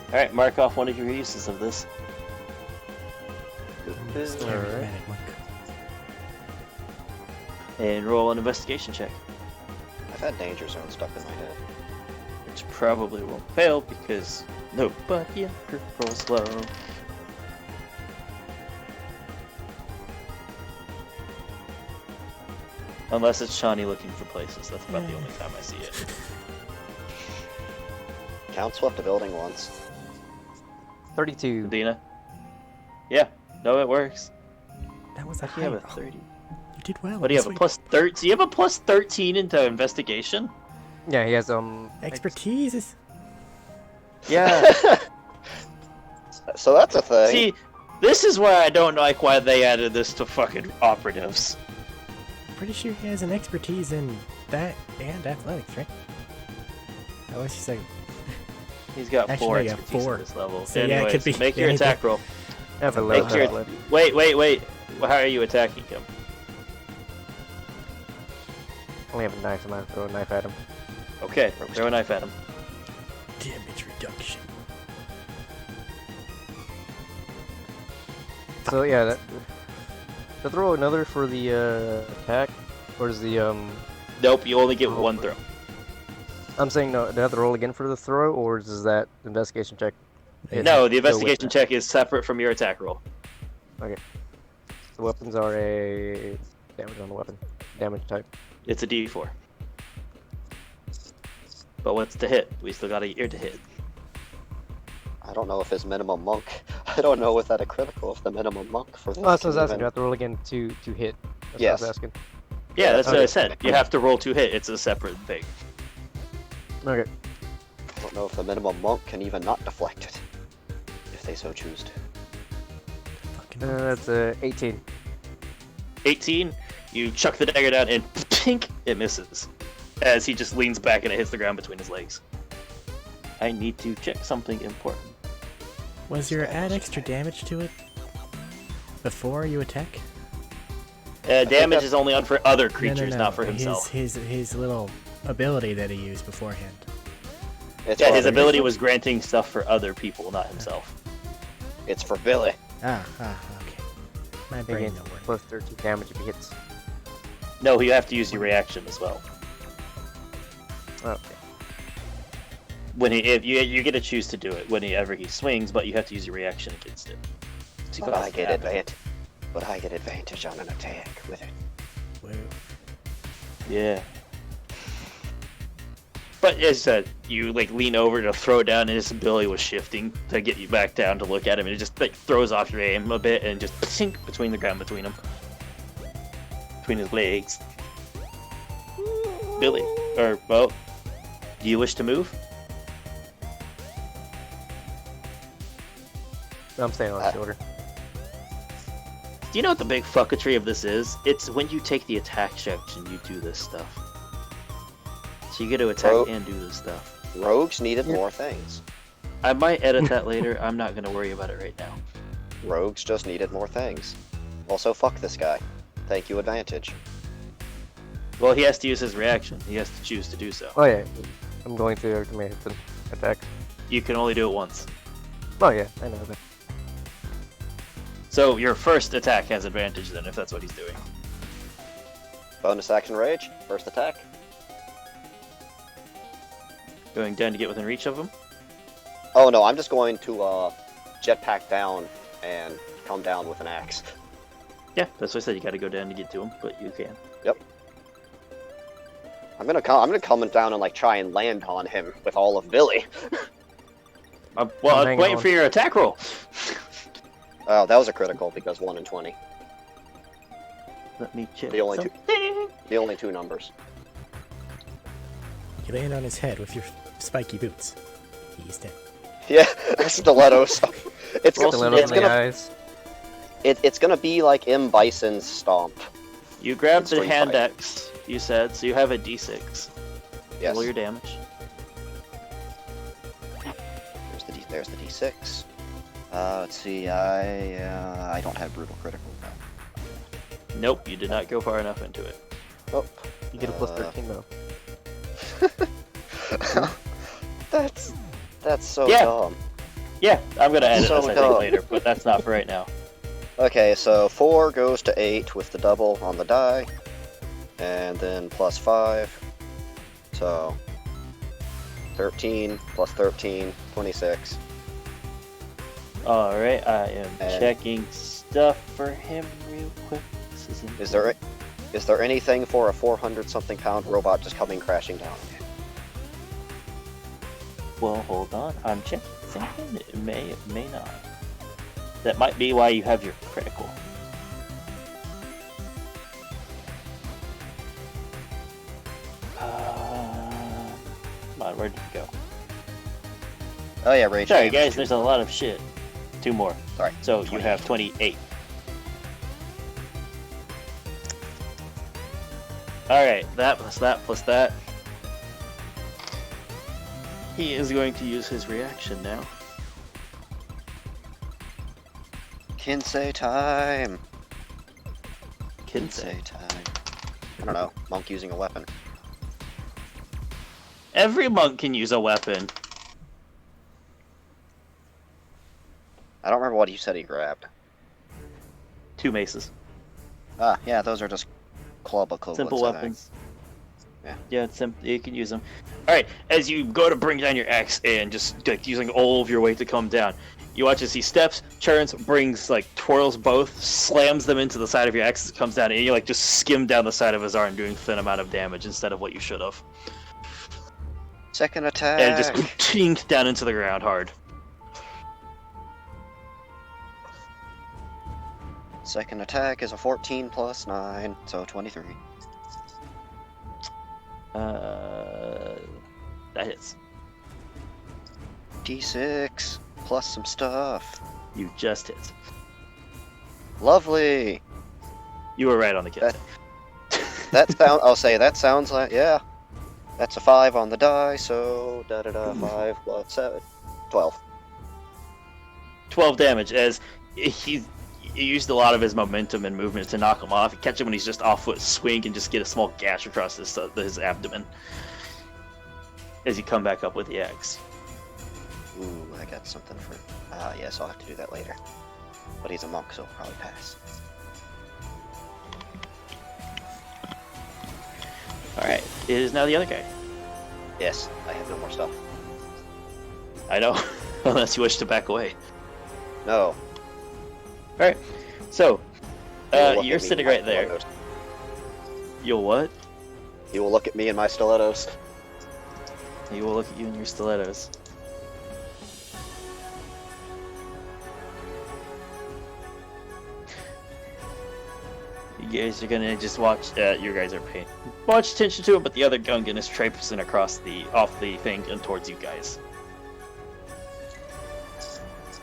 Alright, mark off one of your uses of this. Charismatic monk. And roll an investigation check. I've had danger zone stuck in my head. Which probably won't fail because nobody ever rolls low. Unless it's Shawnee looking for places. That's about the only time I see it. Count swept a building once. 32. Dina? Yeah, no, it works. That was a You high have roll. a 30. You You did well. What do you have? A plus 13? Do you have a plus 13 into investigation? Yeah, he has Expertise is... Yeah. So that's a thing. See, this is why I don't like why they added this to fucking operatives. Pretty sure he has an expertise in that and athletics, right? Unless he's like... He's got Actually, 4 yeah, expertise 4. at this level. So, yeah, it Anyways, could be make your anything. attack roll. I have a Make low your... athletic. Wait. Well, how are you attacking him? I only have a knife, so I'm gonna throw a knife at him. Okay, throw a knife at him. Damage reduction. So yeah, that. To throw another for the attack, or is the Nope, you only get one throw. I'm saying no. Do I have to roll again for the throw, or is that investigation check? No, the Go with investigation that? check is separate from your attack roll. Okay. The weapons are a damage on the weapon. Damage type. It's a D4. But what's to hit? We still got a year to hit. I don't know if his minimum monk. I don't know without a critical if the minimum monk for this. Oh, that's what I was can asking. Do I even- have to roll again to hit? That's Yes. what I was asking. Yeah, that's what I Okay. said. You have to roll to hit. It's a separate thing. Okay. I don't know if the minimum monk can even not deflect it, if they so choose to. Fucking That's 18. 18, you chuck the dagger down and pink, it misses. As he just leans back and it hits the ground between his legs. I need to check something important. Was your add extra damage to it before you attack? Damage is only on for other No, creatures, no. not for himself. His little ability that he used beforehand. It's Yeah, for his Billy. ability was granting stuff for other people, not himself. It's for Billy. Okay. My He brain gains don't work. plus 13 damage if he hits. No, you have to use your reaction as well. Okay. When if you get to choose to do it whenever he swings, but you have to use your reaction against it. To But cause I it to get happen. advantage. But I get advantage on an attack with it. Whoa. Yeah. But as I said, you like lean over to throw it down, and his ability was shifting to get you back down to look at him, and it just like throws off your aim a bit, and just sink between the ground between him, between his legs. Billy, or well, do you wish to move? I'm staying on his shoulder. Do you know what the big fuckatry of this is? It's when you take the attack section, you do this stuff. So you get to attack Oh. and do this stuff. Rogues needed more things. I might edit that later. I'm not gonna worry about it right now. Rogues just needed more things. Also, fuck this guy. Thank you, advantage. Well, he has to use his reaction. He has to choose to do so. Oh yeah, I'm going to every time I hit the attack. You can only do it once. Oh yeah, I know that. So your first attack has advantage then, if that's what he's doing. Bonus action rage. First attack. Going down to get within reach of him. Oh no, I'm just going to jetpack down and come down with an axe. Yeah, that's what I said. You got to go down to get to him, but you can. I'm gonna come down and like try and land on him with all of Billy. Well, I'm Hang waiting on. for your attack roll. Oh, that was a critical because 1 and 20. Let me check. The only two. something. The only two numbers. You land on his head with your spiky boots. He's dead. Yeah, stilettos. It's Roll gonna, some it's in the gonna eyes. it's gonna be like M. Bison's stomp. You grabbed the Street hand fight. axe, you said, so you have a d6. Yes. Roll your damage. There's the D6. Let's see. I don't have brutal critical. Nope, you did not go far enough into it. Oh. You get a plus 13 though. That's so Yeah. dumb. Yeah, I'm gonna edit So this I think dumb. later, but that's not for right now. Okay, so 4 goes to 8 with the double on the die, and then plus 5. So 13 plus 13, 26. Alright, I am And- checking stuff for him real quick. This is Is there anything for a 400-something pound robot just coming crashing down? Well, hold on. I'm checking. It may not. That might be why you have your critical. Where did it go? Oh yeah, rage. Sorry, damage. guys. There's a lot of shit. 2 more. Sorry. So you have 28. Alright, that plus that plus that. He is going to use his reaction now. Kinsey time. Kinsey. Time. I don't know. Monk using a weapon. Every monk can use a weapon. I don't remember what you said he grabbed. 2 maces. Ah, yeah, those are just club equivalents. Simple I think. weapons. Yeah. Yeah, it's simple. You can use them. Alright, as you go to bring down your axe and just like using all of your weight to come down, you watch as he steps, turns, brings, like, twirls both, slams them into the side of your axe as it comes down, and you, like, just skim down the side of his arm, doing a thin amount of damage instead of what you should have. Second attack. And just tink down into the ground hard. Second attack is a 14 plus 9, so 23. That hits. D6 plus some stuff. You just hit. Lovely. You were right on the kiss. That sound. I'll say that sounds like, yeah. That's a 5 on the die, so 5 plus 7, 12. 12 damage as he used a lot of his momentum and movement to knock him off. You catch him when he's just off foot, swing, and just get a small gash across his abdomen as you come back up with the axe. Ooh, I got something for. Yes, I'll have to do that later. But he's a monk, so he'll probably pass. Alright, it is now the other guy. Yes, I have no more stuff. I know, unless you wish to back away. No. Alright, so, He will look you're at me sitting in my right there. stilettos. You'll what? He will look at me in my stilettos. He will look at you in your stilettos. You guys are gonna just watch. You guys are paying much attention to it, but the other Gungan is traipsing across off the thing and towards you guys.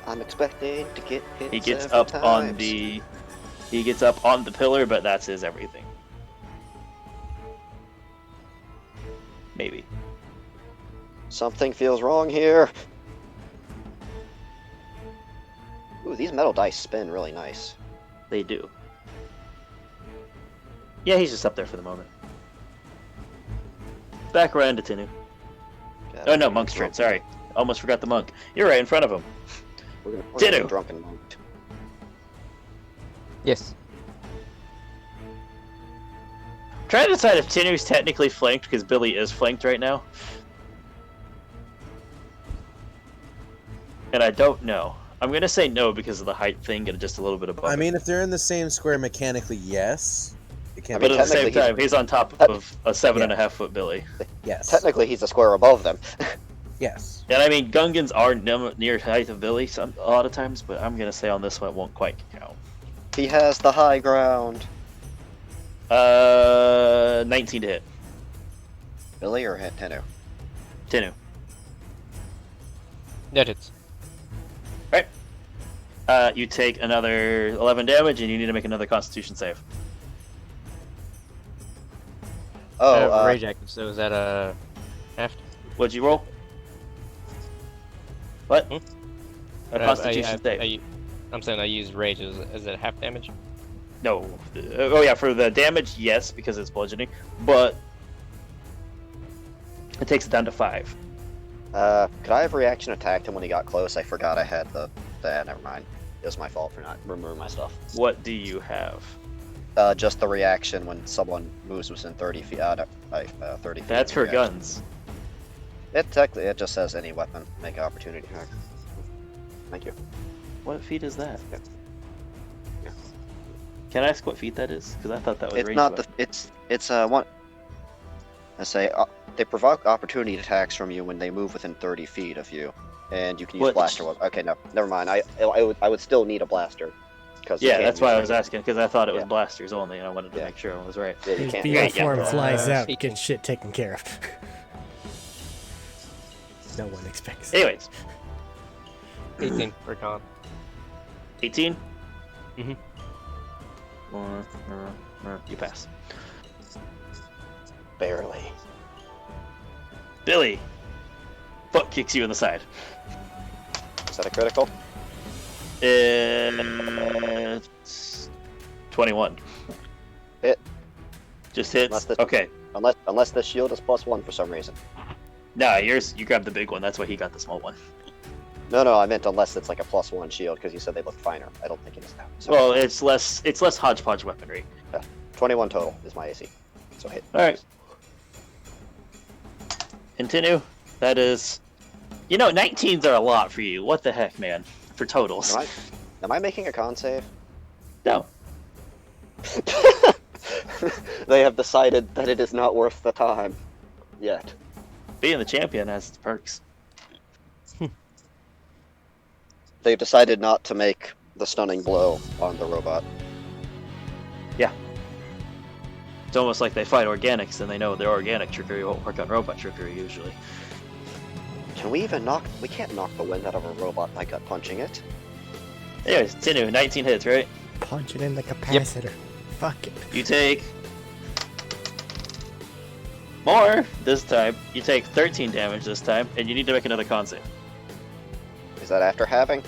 I'm expecting to get hit. He gets several up on times. the. He gets up on the pillar, but that's his everything. Maybe. Something feels wrong here. Ooh, these metal dice spin really nice. They do. Yeah, he's just up there for the moment. Back around to Tinu. God, Oh no, Monk's turn. Sorry. Almost forgot the monk. You're right in front of him. We're gonna Ditto. be drunken monk. Yes. Try to decide if Tinu's technically flanked, because Billy is flanked right now. And I don't know. I'm gonna say no because of the height thing and just a little bit above. I it. mean, if they're in the same square mechanically, yes. It can't But be at the same technically time, he's on top of a 7.5 foot Billy. yes. Technically, he's a square above them. Yes. And I mean, Gungans are near height of Billy a lot of times, but I'm gonna say on this one it won't quite count. He has the high ground. 19 to hit. Billy or Tenu? Tinu. That hits. You take another 11 damage, and you need to make another Constitution save. Oh, Rage active, so is that a half? What'd you roll? What? Hmm? A Constitution save. I'm saying I used rage. Is it half damage? No. Oh yeah, for the damage, yes, because it's bludgeoning, but it takes it down to 5. could I have reaction attacked him when he got close? I forgot I had the never mind. It was my fault for not removing my stuff. What do you have? Just the reaction when someone moves within 30 feet. 30 feet. That's for reaction. guns. It just says any weapon. Make an opportunity attack. Thank you. What feat is that? Yeah. Can I ask what feat that is? Because I thought that was It's ranged not weapon. it's one. I say they provoke opportunity attacks from you when they move within 30 feet of you, and you can use What- blaster. Okay, no, never mind. I would still need a blaster. Yeah, that's why I was asking, because I thought it was Yeah. blasters only, and I wanted to Yeah. make sure I was right. Yeah, you His can't. VR form yeah. flies out, Speaking- gets shit taken care of. No one expects. Anyways, 18 for con. 18. Mhm. You pass. Barely. Billy. Foot kicks you in the side. Is that a critical? It's 21. Hit. Just hits. Unless the- Okay. Unless the shield is +1 for some reason. Nah, you grabbed the big one. That's why he got the small one. No, I meant unless it's like a +1 shield, because you said they look finer. I don't think it is now. So, Well, it's less hodgepodge weaponry. 21 total is my AC. So hit. All right. Continue. That is, 19s are a lot for you. What the heck, man? For totals. Am I making a con save? No. They have decided that it is not worth the time. Yet. Being the champion has its perks. They've decided not to make the stunning blow on the robot. Yeah. It's almost like they fight organics and they know their organic trickery won't work on robot trickery usually. Can we even we can't knock the wind out of a robot by gut punching it. Anyways, continue. 19 hits, right? Punch it in the capacitor. Fuck it. You take more this time. You take 13 damage this time, and you need to make another con save. Is that after having?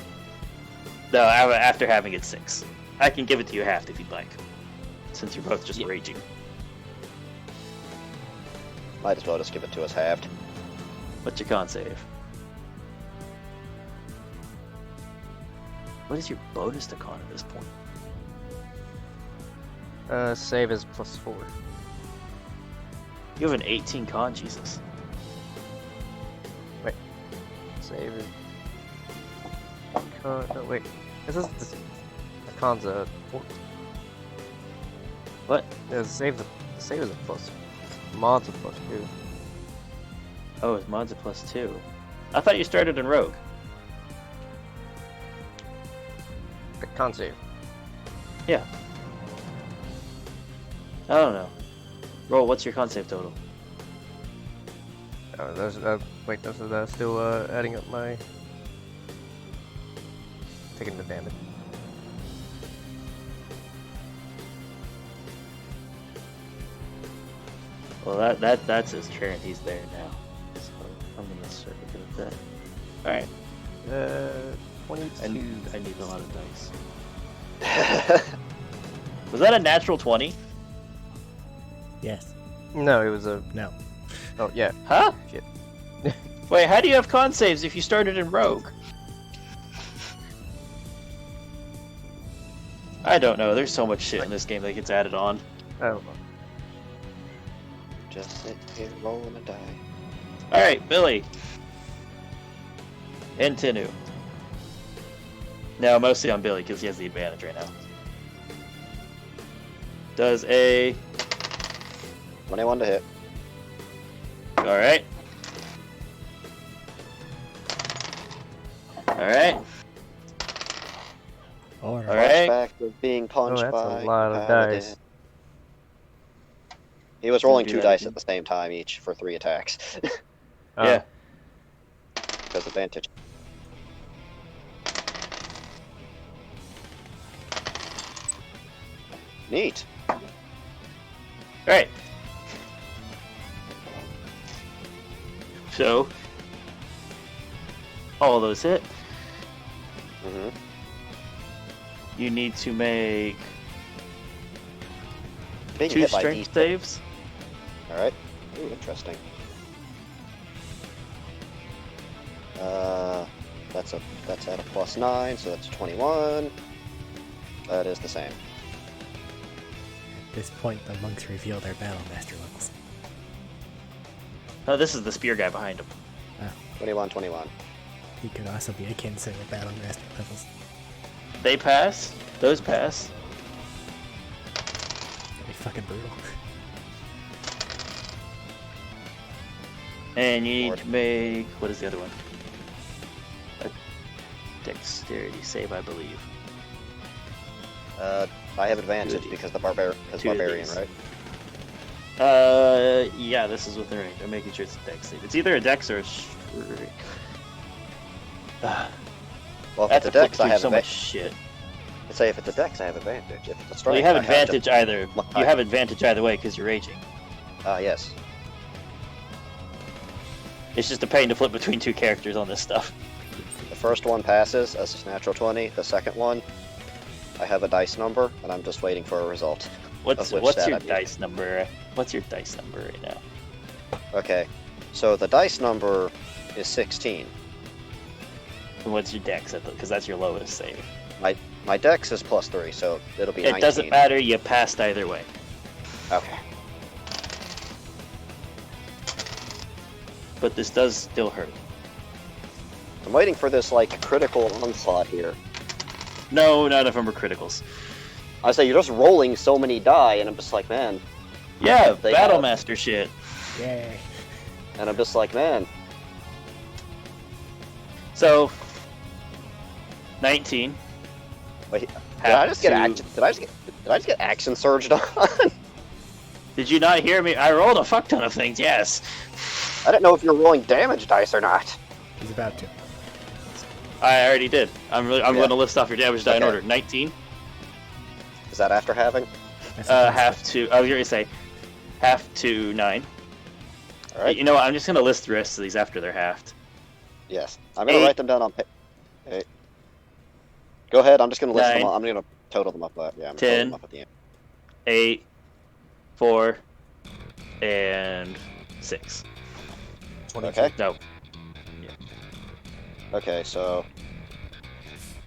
No, after having it 6. I can give it to you halved if you'd like, since you're both just raging. Might as well just give it to us halved. What's your con save? What is your bonus to con at this point? Save is +4. You have an 18 con, Jesus. Save is. Con. No, wait. This is the con's a 4. What? Yeah, the save is a plus. Mod's a +2. Oh, his mod's a +2. I thought you started in Rogue. The con save. Yeah. I don't know. Roll, what's your con save total? Those still adding up my taking the damage. Well, that's his turn. He's there now. So I'm gonna start looking at that. All right. 22. I need a lot of dice. Was that a natural 20? Yes. No, it was a No. Oh yeah. Huh? Shit. Wait, how do you have con saves if you started in Rogue? I don't know. There's so much shit in this game that gets added on. Oh. Just sit here rolling a die. All right, Billy. And Tinu. No, mostly on Billy because he has the advantage right now. Does a 21 to hit. all right. All right. Alright. All right. Back of being punched that's by a lot of Paladin. dice. He was rolling Do 2 that dice again. at the same time each for 3 attacks. Yeah. Because advantage. Neat. All right. So all those hit. Mm-hmm. You need to make Being 2 hit by strength these. saves. Alright. Ooh, interesting. That's at a +9, so that's 21. That is the same. At this point, the monks reveal their battle master levels. Oh, this is the spear guy behind him. 21. He could also be akin to the battle master levels. They pass. Those pass. That'd be fucking brutal. And you need Lord. to make, what is the other one? A dexterity save, I believe. I have advantage Goody. because the 2 of barbarian, these. right? Yeah, this is within range. I'm making sure it's a dex save. It's either a dex or a Well, if That's it's a dex, I have so much advantage. shit. Let's say if it's a dex, I have advantage. If it's a strength, Well, you have I to- advantage either. I- You have advantage either way because you're raging. Yes. It's just a pain to flip between two characters on this stuff. The first one passes as a natural 20. The second one, I have a dice number, and I'm just waiting for a result. What's Of which stat your I'm using. dice number? What's your dice number right now? Okay, so the dice number is 16. And what's your dex? Because that's your lowest save. My dex is +3, so it'll be 19. It doesn't matter. You passed either way. Okay. But this does still hurt. I'm waiting for this, like, critical onslaught here. No, none of them are criticals. I say, you're just rolling so many die, and I'm just like, man. Yeah, They Battle have- Master shit. Yay. And I'm just like, man. So, 19. Wait, did I just get action? Did I just get action surged on? Did you not hear me? I rolled a fuck ton of things, yes. I didn't know if you were rolling damage dice or not. He's about to. I already did. I'm Yeah. going to list off your damage die in Okay. order. 19. Is that after having? Half to. I was going to say half to 9. All right. You know what? I'm just going to list the rest of these after they're halved. Yes. I'm gonna 8. write them down on. Hey. Go ahead. I'm just gonna list 9. them. I'm gonna total them up. Yeah, I'm gonna 10. total them up at the end. 8, 4, and 6. Okay. No. Okay. So.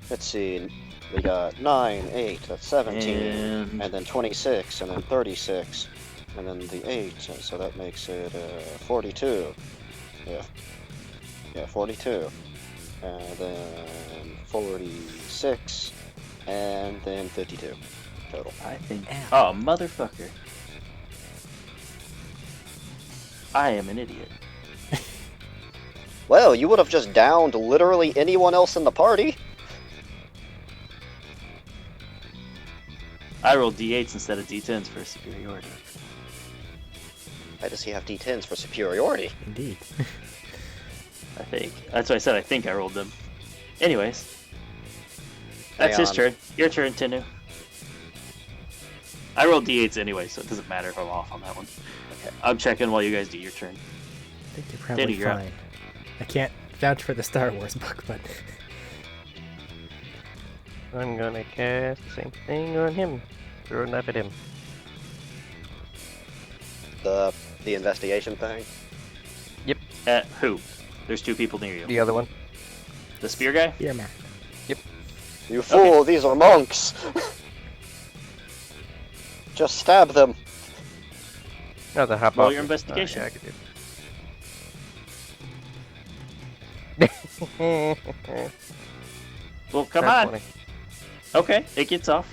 Let's see. We got 9, 8. That's 17, And and then 26, and then 36, and then the 8. So that makes it 42. Yeah. Yeah, 42. And then 46. And then 52 total. I think. Ow. Oh, motherfucker. I am an idiot. Well, you would have just downed literally anyone else in the party. I rolled d8s instead of d10s for superiority. Why does he have d10s for superiority? Indeed. I think. That's why I said I think I rolled them. Anyways. That's his on. turn. Your turn, Tinu. I rolled d8s anyway, so it doesn't matter if I'm off on that one. Okay. I'm checking while you guys do your turn. I think they're probably Danny, you're up. fine. I can't vouch for the Star Wars book, but I'm gonna cast the same thing on him. Throw a knife at him. The investigation thing. Who? There's 2 people near you. The other one. The spear guy? here, Matt. You fool! These are monks. Just stab them. No, the hop Roll off your is- investigation. yeah, I could do. Well, come Nat on. 20. Okay, it gets off.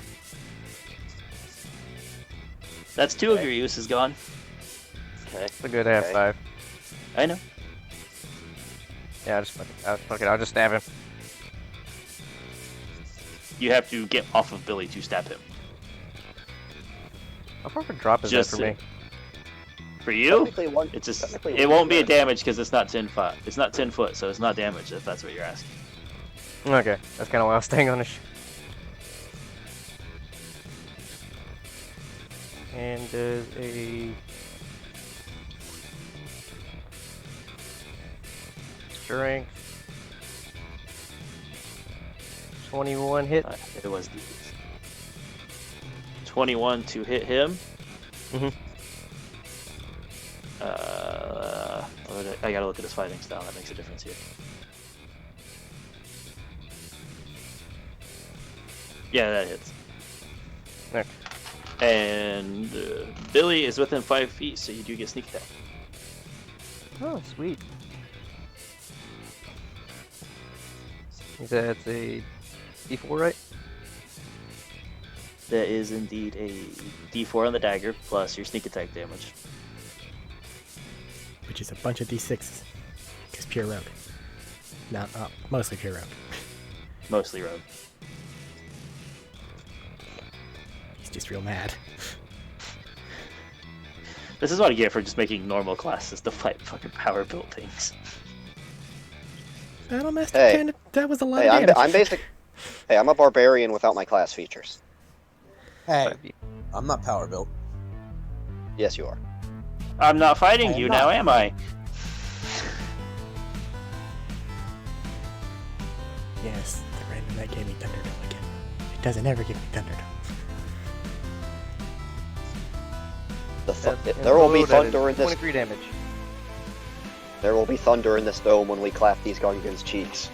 That's 2 of your uses gone. Okay. It's a good half Okay. 5. I know. Yeah, I'll just stab him. You have to get off of Billy to stab him. How far of a drop is Just that for me? For you, Technically one. it's just technically it one won't be a foot. damage because it's not 10 foot. It's not 10 foot, so it's not damage if that's what you're asking. Okay, that's kind of why I was staying on this. And does a strength 21 hit. It was these. 21 to hit him. Mhm. I gotta look at his fighting style. That makes a difference here. Yeah, that hits. Okay. And Billy is within 5 feet, so you do get sneak attack. Oh, sweet. He said it's a D4, right? That is indeed a D4 on the dagger plus your sneak attack damage. Which is a bunch of d6s. Because pure rogue. No, mostly pure rogue. Mostly rogue. He's just real mad. This is what I get for just making normal classes to fight fucking power built things. Battle Master Hey. kind of. That was a lot Hey, of damage. I'm basic. Hey, I'm a barbarian without my class features. Hey, I'm not power built. Yes, you are. I'm not fighting I am you not. now, am I? Yes, the random that gave me Thunderdome again. It doesn't ever give me Thunderdome. There will be thunder in this. 23 damage. There will be thunder in this dome when we clap these Gungans' cheeks.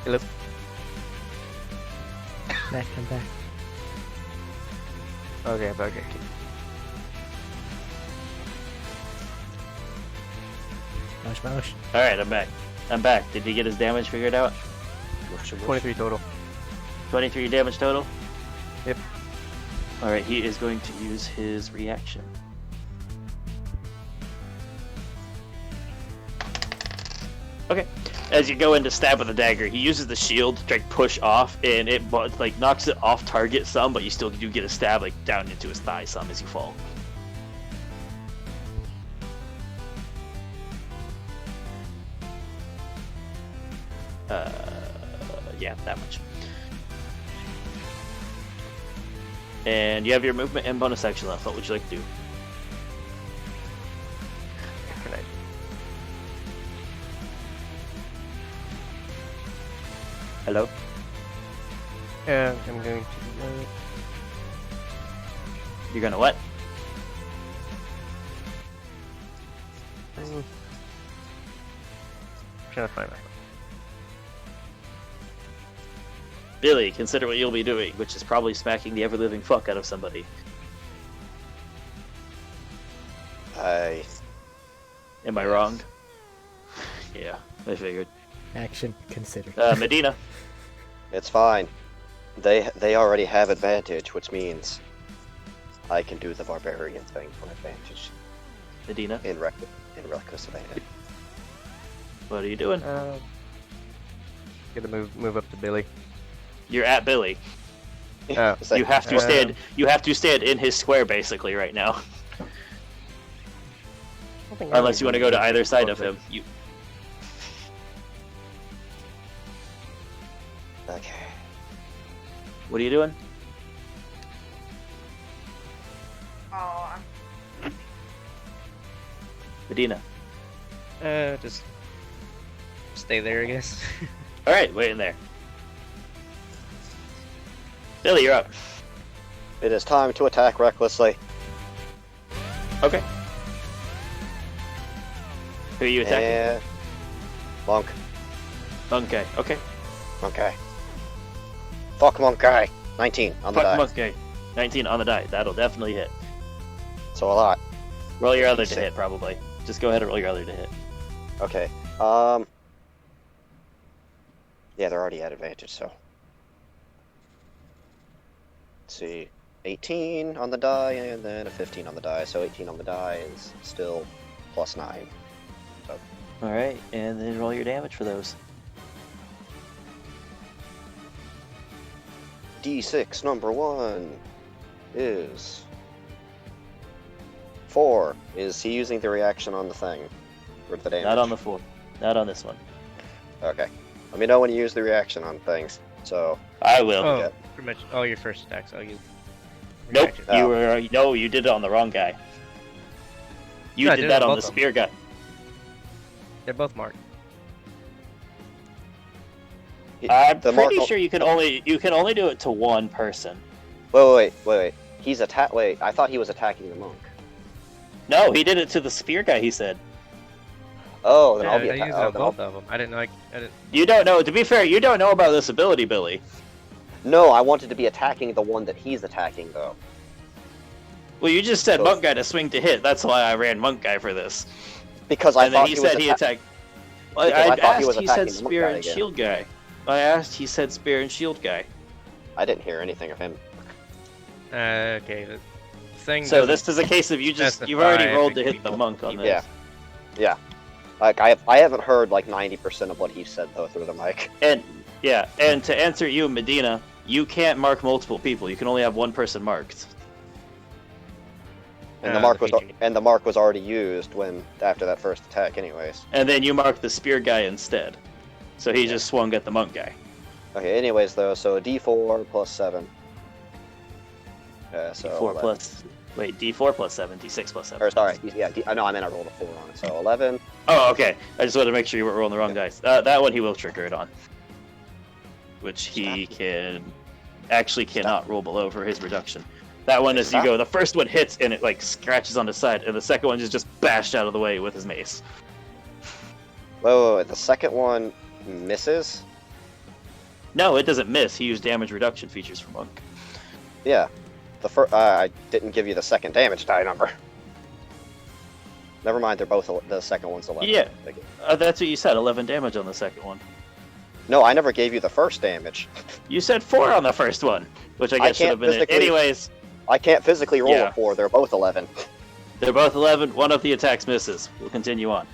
Hello. Matt, come back. Okay, okay. Mosh, mosh. Alright, I'm back. I'm back. Did he get his damage figured out? 23 total. 23 damage total? Yep. Alright, he is going to use his reaction. Okay. As you go in to stab with a dagger, he uses the shield to try to push off, and it like knocks it off target some, but you still do get a stab like down into his thigh some as you fall. Yeah, that much. And you have your movement and bonus action left. What would you like to do? Grenade. Hello? And I'm going to. You're gonna what? Trying to find my. Billy, consider what you'll be doing, which is probably smacking the ever-living fuck out of somebody. Am I wrong? Yeah, I figured. Action considered. Medina. It's fine. They already have advantage, which means I can do the barbarian thing from advantage Medina, in reckless advantage. what are you doing? Gonna move up to Billy. You're at Billy. Oh. It's like, You have to stand. You have to stand in his square, basically, right now. Unless you want to go to either side of him. You. Okay. What are you doing? Oh, I'm Medina. Just stay there, I guess. All right, wait in there. Billy, you're up. It is time to attack recklessly. Okay. Who are you attacking? And monk. Monkey. Okay. Okay. Fuck monk guy. 19 on the Fuck die. Monkey. 19 on the die. That'll definitely hit. So a lot. Roll your other to Sick. hit, probably. Just go ahead and roll your other to hit. Okay. Yeah, they're already at advantage, so. Let's see. 18 on the die, and then a 15 on the die. So 18 on the die is still plus 9. All right, and then roll your damage for those. D6 number 1 is 4. Is he using the reaction on the thing? Or the damage? Not on the floor. Not on this one. Okay. Let me know when you use the reaction on things. So, I will. Oh, Okay. pretty much all your first attacks. I'll use. Nope. reaction. Oh. You were no. You did it on the wrong guy. You No, I did did that it on on the both of spear guy. They're both marked. I'm the pretty mark- sure you can only do it to one person. Wait. He's Wait, I thought he was attacking the monk. No, he did it to the spear guy. He said. Oh, then Yeah, I'll be I used attacking. both of them. I didn't know. I didn't. You don't know. To be fair, you don't know about this ability, Billy. No, I wanted to be attacking the one that he's attacking, though. Well, you just said So- monk guy to swing to hit. That's why I ran monk guy for this. Because I And then thought he was said he atta- attacked. Well, Because I I thought he asked. was He attacking said the monk spear guy and again. shield guy. I asked. He said spear and shield guy. I didn't hear anything of him. Okay. The thing. So doesn't this is a case of you've already specify rolled to if it hit can the be monk on multiple this. Yeah. Like I haven't heard like 90% of what he said though through the mic. And to answer you, Medina, you can't mark multiple people. You can only have one person marked. And the mark was already used after that first attack, anyways. And then you mark the spear guy instead. So he just swung at the monk guy. Okay. Anyways, though, so D4 plus 7. So D4 11. plus. Wait, D4 plus 7, D6 plus 7. Or sorry, yeah. I know I meant I rolled a 4 on it, so 11. Oh, okay. I just wanted to make sure you weren't rolling the wrong dice. That one he will trigger it on. Which he cannot roll below for his reduction. That one, as you go, the first one hits and it like scratches on the side, and the second one is just bashed out of the way with his mace. Whoa, the second one misses? No, it doesn't miss. He used damage reduction features for monk. Yeah. I didn't give you the second damage die number. Never mind, they're both the second one's 11. Yeah, that's what you said. 11 damage on the second one. No, I never gave you the first damage. You said 4 on the first one, which I guess should have been it. Anyways, I can't physically roll a 4. They're both 11. They're both 11. One of the attacks misses. We'll continue on.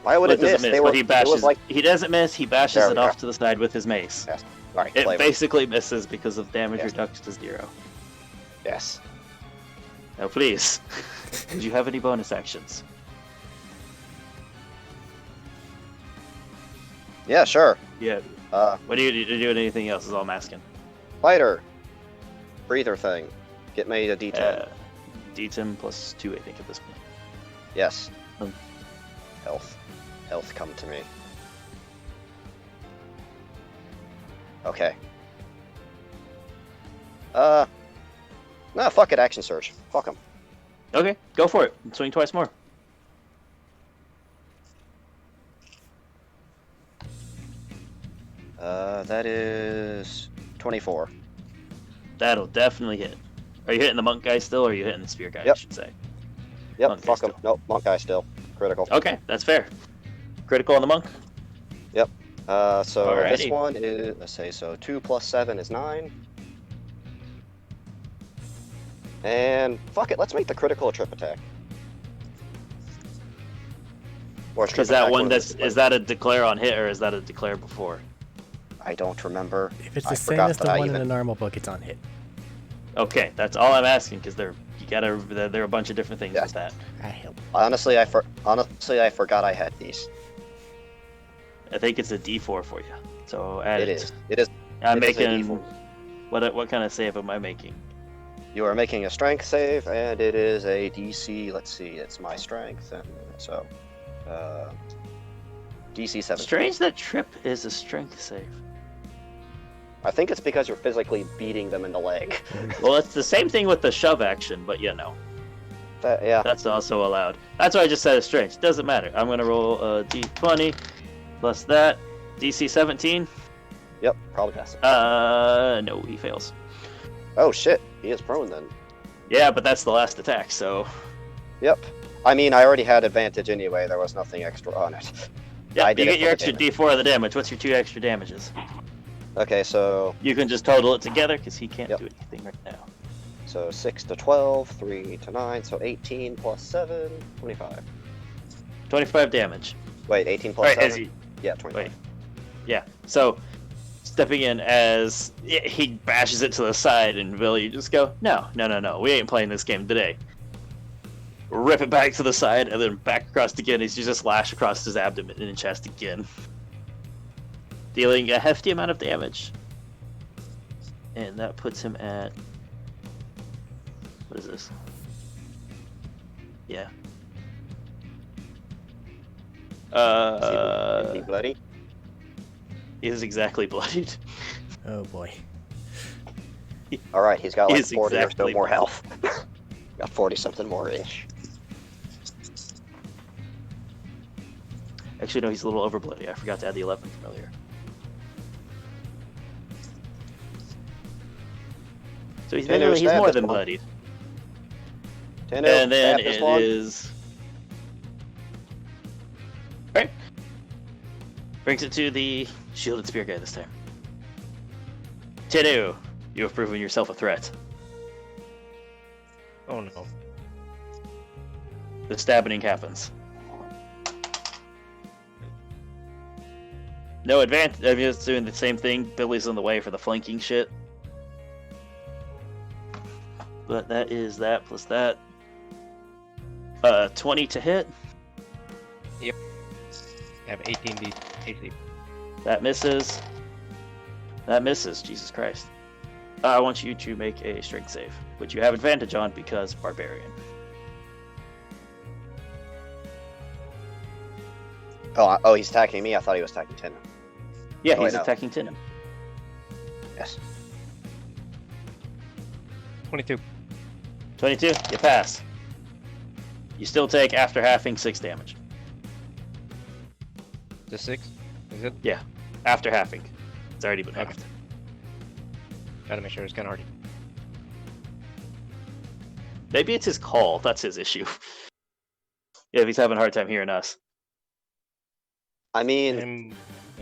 Why would it miss? He bashes. He doesn't miss. He bashes it off to the side with his mace. Yes. Right, it basically misses because of damage reduction to 0. Yes. Now, please, did you have any bonus actions? Yeah, sure. Yeah. What do you do? Anything else? Is all I'm asking. Fighter. Breather thing. Get me a D10. D10 plus 2, I think, at this point. Yes. Health. Health, come to me. Okay. Nah, fuck it, action surge. Fuck him. Okay, go for it. Swing twice more. That is 24. That'll definitely hit. Are you hitting the monk guy still, or are you hitting the spear guy, I should say? Yep, monk fuck him. Nope, monk guy still. Critical. Okay, that's fair. Critical on the monk? Yep. So Alrighty. this one is, let's say, so 2 plus 7 is 9. And fuck it, let's make the critical a trip attack. Or Is that one is that a declare on hit, or is that a declare before? I don't remember. If it's the same as the one in the normal book, it's on hit. Okay, that's all I'm asking, because there are a bunch of different things with that. I help. Honestly, I forgot I had these. I think it's a D4 for you. So add It is. It is. I'm it is a making. D4. What kind of save am I making? You are making a strength save, and it is a DC. Let's see, it's my strength, and so DC 7. Strange that trip is a strength save. I think it's because you're physically beating them in the leg. Well, it's the same thing with the shove action, but Yeah. that's also allowed. That's why I just said it's strange. Doesn't matter. I'm gonna roll a D20 plus that DC 17. Yep, probably pass it. No, he fails. Oh shit, he is prone then. Yeah, but that's the last attack, so. Yep. I mean, I already had advantage anyway. There was nothing extra on it. Yeah, I you did get it your for extra the damage. D4 of the damage. What's your 2 extra damages? Okay, so You can just total it together because he can't Yep. do anything right now. 6 to 12, 3 to 9, so 18 plus 7, 25. 25 damage. Wait, 18 plus Right, 7? as he, Yeah, 25. wait. Yeah, so stepping in as he bashes it to the side, and Billy, you just go, no, we ain't playing this game today. Rip it back to the side, and then back across again. He's just lash across his abdomen and chest again, dealing a hefty amount of damage. And that puts him at, what is this? Yeah. Is he bloody? He is exactly bloodied. Oh boy. Alright, he's got like He's 40 exactly or so more bloodied. health. Got 40 something more ish. Actually, no, he's a little over bloody. I forgot to add the 11 from earlier. So he's Tendo, stab more this than one. bloodied. Tendo, And then stab this it one. is. Right. Brings it to the shielded spear guy this time. Tenu, you have proven yourself a threat. Oh no. The stabbing happens. No advantage. I'm just doing the same thing. Billy's in the way for the flanking shit. but that is that plus that. 20 to hit. I have 18 AC. That misses. That misses. Jesus Christ. I want you to make a strength save, which you have advantage on because barbarian. Oh, he's attacking me. I thought he was attacking Tin. Yeah, Oh, he's wait, no. attacking Tinem. Yes. 22. 22, you pass. You still take, after halving, 6 damage. Just 6? Is it? Yeah, after halving. It's already been Okay. halved. Gotta make sure it's kind of hardy. Maybe it's his call. That's his issue. Yeah, if he's having a hard time hearing us. I mean, I'm-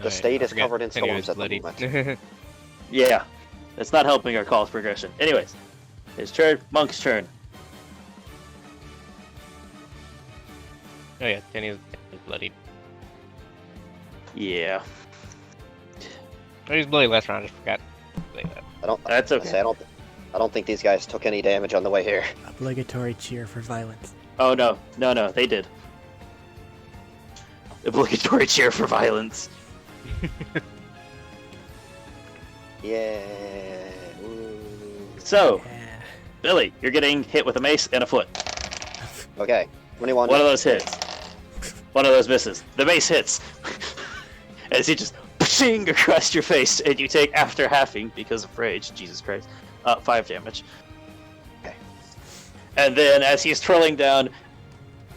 the state I is forgot. covered in Anyways, storms at the bloody. moment. Yeah, it's not helping our call's progression. Anyways, his turn, Monk's turn. Oh yeah, Tenny is bloodied. Yeah, Oh, he was bloody last round. I just forgot to say that. I don't. that's I okay. say I don't think these guys took any damage on the way here. Obligatory cheer for violence. Oh no, they did. Obligatory cheer for violence. Yeah. Ooh. So, Yeah. Billy, you're getting hit with a mace and a foot. Okay. 21. One of those hits. One of those misses. The mace hits. As he just pshing across your face, and you take, after halving, because of rage, Jesus Christ, 5 damage. Okay. And then, as he's twirling down,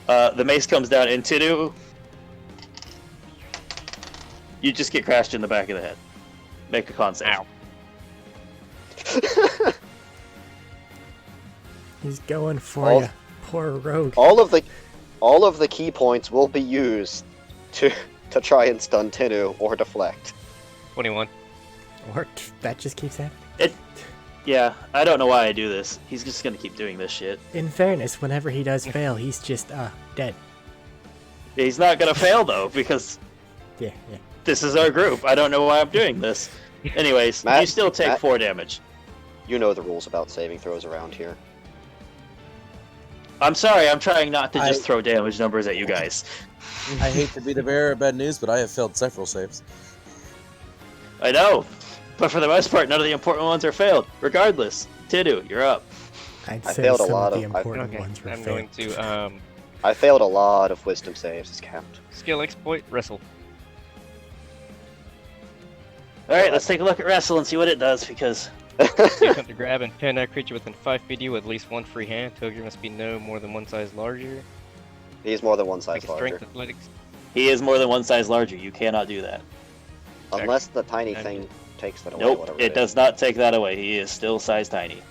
the mace comes down, and Tinu, you just get crashed in the back of the head. Make a con save. Ow. He's going for All- ya. Poor rogue. all of the key points will be used to try and stun Tinu or deflect. 21. Or that just keeps happening. Yeah, I don't know why I do this. He's just gonna keep doing this shit. In fairness, whenever he does fail, he's just dead. He's not gonna fail, though, because Yeah, yeah. this is our group. I don't know why I'm doing this. Anyways, Matt- you still take Matt- 4 damage. You know the rules about saving throws around here. I'm sorry, I'm trying not to just I- throw damage numbers at you guys. I hate to be the bearer of bad news, but I have failed several saves. I know, but for the most part, none of the important ones are failed. Regardless, Tidu, you're up. I'd I say failed a some lot of the of- important Okay, ones were I'm failed. going to I failed a lot of wisdom saves as count. skill exploit wrestle. Alright, let's take a look at Wrestle and see what it does, because You attempt to grab and pin a creature within 5 feet of you with at least one free hand. Token must be no more than one size larger. He's more than one size Make a larger. strength athletics. he is more than one size larger. You cannot do that. Unless the tiny I thing takes that away. Nope, whatever it does not take that away. He is still size tiny.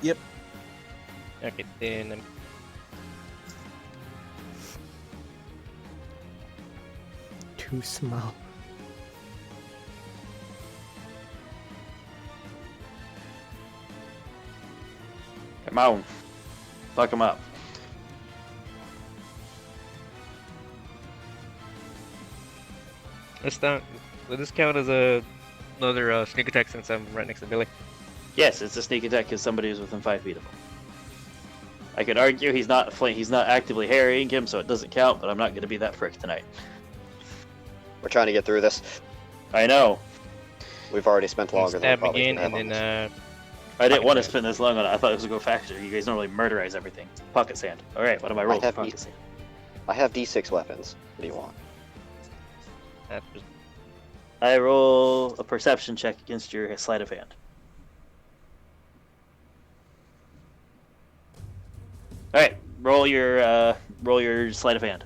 Yep. Okay, then Too small. Come on. Fuck him up. this down. Will this count as another sneak attack since I'm right next to Billy? Yes, it's a sneak attack because somebody is within 5 feet of him. I could argue he's not actively harrying him, so it doesn't count, but I'm not going to be that prick tonight. We're trying to get through this. I know. We've already spent longer than we Stab probably again, should have and on then this. I didn't Pocket want to sand. spend this long on it. I thought it was going to go faster. You guys normally murderize everything. Pocket sand. Alright, what am I rolling for have pocket these- sand? I have D6 weapons. What do you want? that's just I roll a perception check against your sleight of hand. Alright, roll your sleight of hand.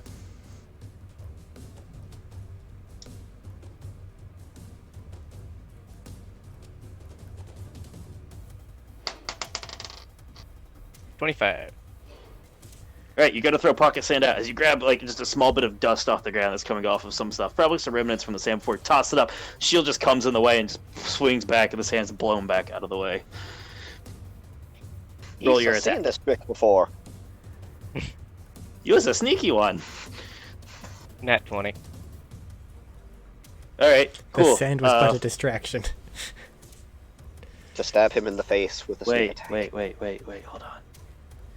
$25. Alright, you gotta throw pocket sand out. As you grab like just a small bit of dust off the ground that's coming off of some stuff. Probably some remnants from the sand before. Toss it up. Shield just comes in the way and just swings back and the sand's blown back out of the way. Roll He's your seen attack. this trick before. You was a sneaky one. Nat 20. Alright, cool. The sand was but a distraction. to stab him in the face with a sneak attack. Wait, hold on.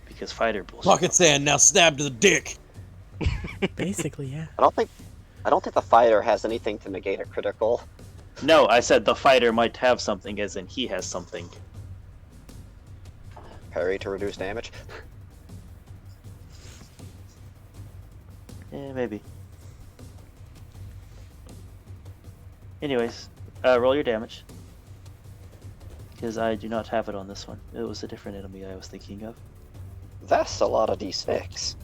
Because fighter bullshit. Pocket sand, now stab to the dick. Basically, yeah. I don't think the fighter has anything to negate a critical. No, I said the fighter might have something, as in he has something. Parry to reduce damage. Maybe. Anyways, roll your damage. Because I do not have it on this one. It was a different enemy I was thinking of. That's a lot of d6.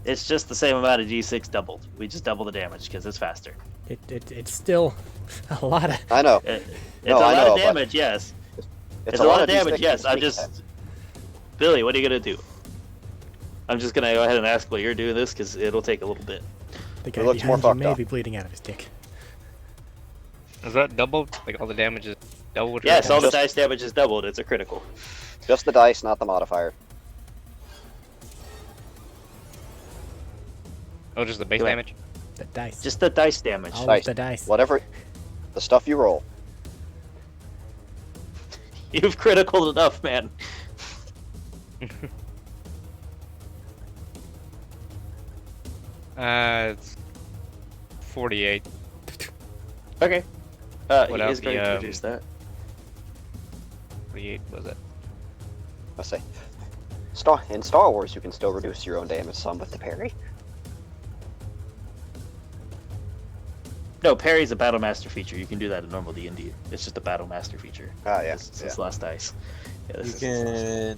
It's just the same amount of d6 doubled. We just double the damage because it's faster. It's still a lot of. I know. It's No, a I lot know, of but damage, yes. It's a lot of D6 damage, yes. I'm sneak just... attack. Billy, what are you going to do? I'm just going to go ahead and ask while you're doing this because it'll take a little bit. The guy looks more behind you fucked may up. be bleeding out of his dick. Is that doubled? Like all the damage is doubled? or Yes, all the Just- dice damage is doubled. It's a critical. Just the dice, not the modifier. Oh, just the base Correct. damage? The dice. Just the dice damage. all dice. of the dice. Whatever, the stuff you roll. You've critical enough, man. It's 48. Okay. He Without is going the, to reduce that. 48 was it? I say, in Star Wars, you can still reduce your own damage some with the parry. No, parry's a battle master feature. You can do that in normal D&D. It's just a battle master feature. Ah, yeah. It's last dice. Yeah, You this is-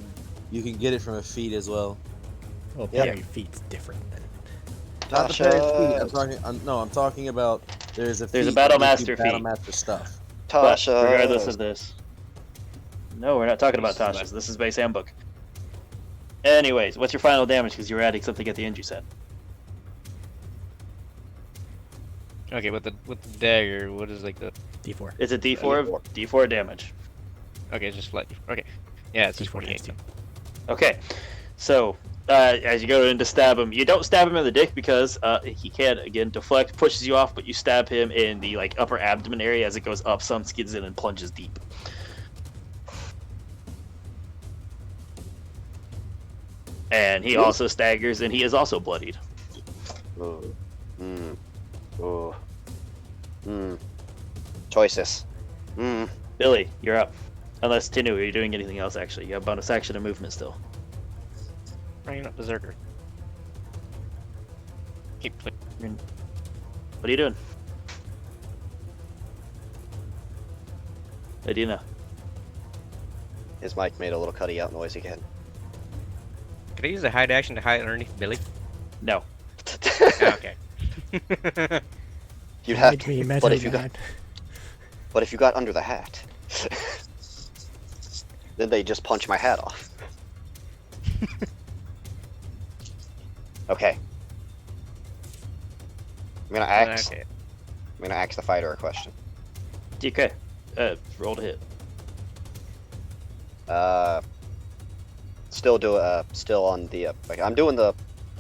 you can get it from a feat as well. Well, Yep. parry feet's different. Than... Not the parry feat. Tasha. I'm talking about there's a There's a feat battle that gives you master battle feat. master stuff. But Tasha. regardless of this. No, we're not talking about This is Tasha's. This is base handbook. Anyways, what's your final damage? Because you were adding something at the end you said. Okay, with the dagger, what is like the... D4. It's a D4 D4 damage. Okay, it's just flat. Okay. Yeah, it's just D4 times 48. 2. Okay, so as you go in to stab him, you don't stab him in the dick because he can again deflect, pushes you off, but you stab him in the like upper abdomen area as it goes up. Some skids in and plunges deep. And he also staggers, and he is also bloodied. Ooh. Ooh. Choices. Billy, you're up. Unless Tinu, are you doing anything else? Actually, you have bonus action and movement still. Bringing up Berserker. Keep playing. What are you doing? Adina. His mic made a little cutty out noise again. Could I use a hide action to hide underneath Billy? No. Ah, okay. You'd have Made me to, meta but if you got, mad. but if you got under the hat, then they just punch my hat off. Okay. I'm gonna ask. Okay. I'm gonna ask the fighter a question. DK. Roll to hit. Still on the. Like, I'm doing the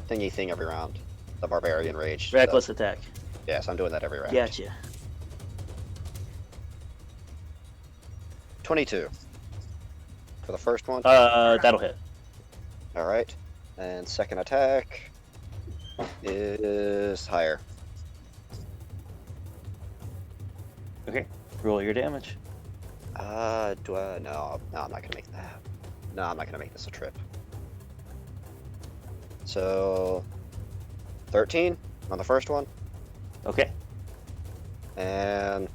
thingy thing every round. The barbarian rage. Reckless attack. Yes, I'm doing that every round. Gotcha. 22 for the first one. That'll hit. All right, and second attack is higher. Okay. Roll your damage. Do I? No, I'm not gonna make that. No, I'm not gonna make this a trip. So, 13 on the first one, Okay. and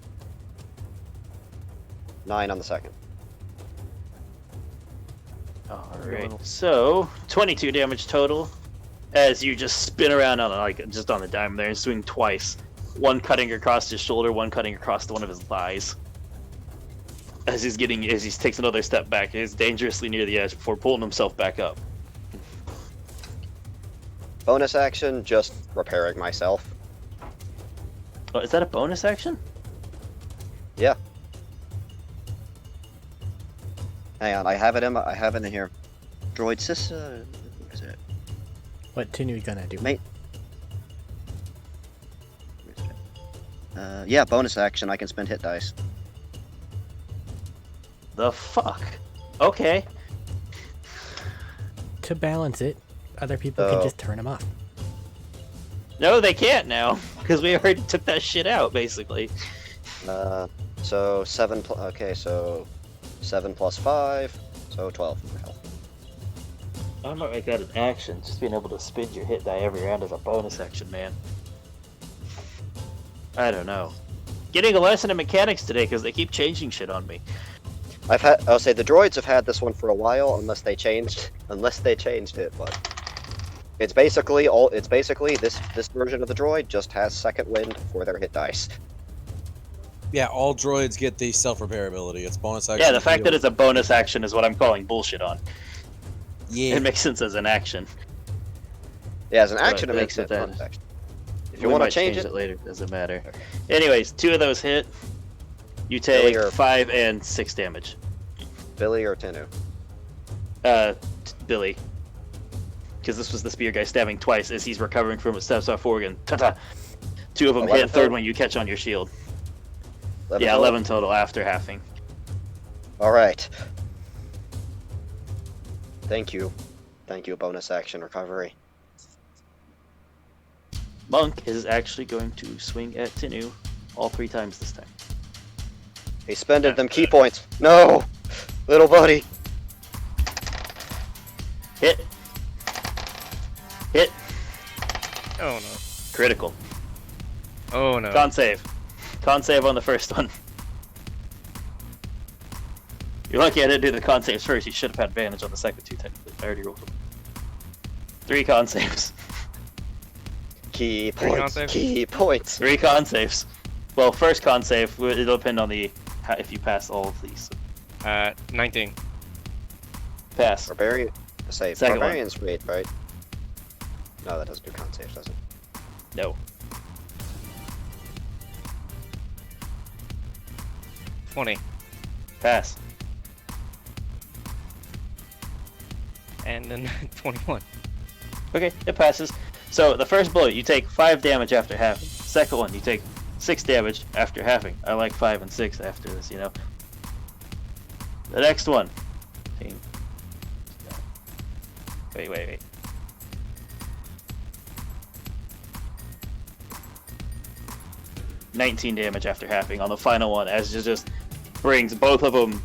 9 on the second. Alright. So, 22 damage total as you just spin around on just on the dime there and swing twice. One cutting across his shoulder, one cutting across one of his thighs. As he takes another step back, he's dangerously near the edge before pulling himself back up. Bonus action, just repairing myself. Oh, is that a bonus action? Yeah. Hang on, I have it in here. Droid system. What is it? What Tinu gonna do? Mate. Yeah, bonus action. I can spend hit dice. The fuck? Okay. To balance it, other people can just turn them off. No, they can't now, because we already took that shit out, basically. So 7. Okay, so 7 plus 5, so 12 more health. I might make that an action. Just being able to spin your hit die every round is a bonus action, man. I don't know. Getting a lesson in mechanics today because they keep changing shit on me. I'll say the droids have had this one for a while, unless they changed it. But it's basically this version of the droid just has second wind for their hit dice. Yeah, all droids get the self-repair ability. It's bonus action. Yeah, the fact that it's a bonus action is what I'm calling bullshit on. Yeah. It makes sense as an action. Yeah, as an action, But it makes that's sense. what that is. If you want to change it later, doesn't matter. Anyways, 2 of those hit. You take Billy or- 5 and 6 damage. Billy or Tenu. Billy. Because this was the spear guy stabbing twice as he's recovering from a steps off Oregon. Ta-ta! 2 of them 11 hit, third total? one you catch on your shield. 11 Yeah, total? 11 total after halving. All right. Thank you, bonus action recovery. Monk is actually going to swing at Tinu all 3 times this time. He spended them key points. No, little buddy. Hit! Hit! Oh no. Critical. Oh no. Con save. Con save on the first one. You're lucky I didn't do the con saves first. You should have had advantage on the second 2 technically. I already rolled them. 3 con saves. Key Three con points. saves? Key points. 3 con saves. Well, first con save, it'll depend on if you pass all of these. 19. Pass. Barbarian. Save. Second one. Barbarian's great, right? No, that doesn't do con saves, does it? No. 20. Pass. And then 21. Okay, it passes. So the first bullet, you take 5 damage after halving. Second one, you take 6 damage after halving. I like 5 and 6 after this, you know. The next one. Wait. 19 damage after halving on the final one, as it just brings both of them,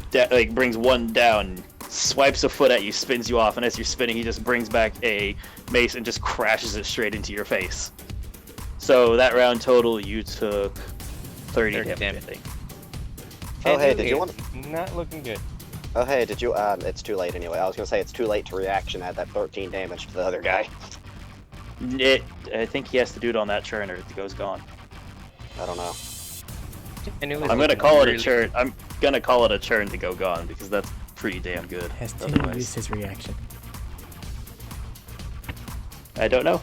brings one down, swipes a foot at you, spins you off, and as you're spinning, he just brings back a mace and just crashes it straight into your face. So that round total, you took 30 damage, I think. Oh, hey, And did you it want- is Not looking good. Oh, hey, did you? It's too late anyway. I was gonna say it's too late to reaction add that 13 damage to the other guy. I think he has to do it on that churn or it goes gone. I don't know. And it was I'm gonna call it a really- churn. I'm gonna call it a churn to go gone because that's pretty damn good. Has Tim Otherwise, used his reaction? I don't know.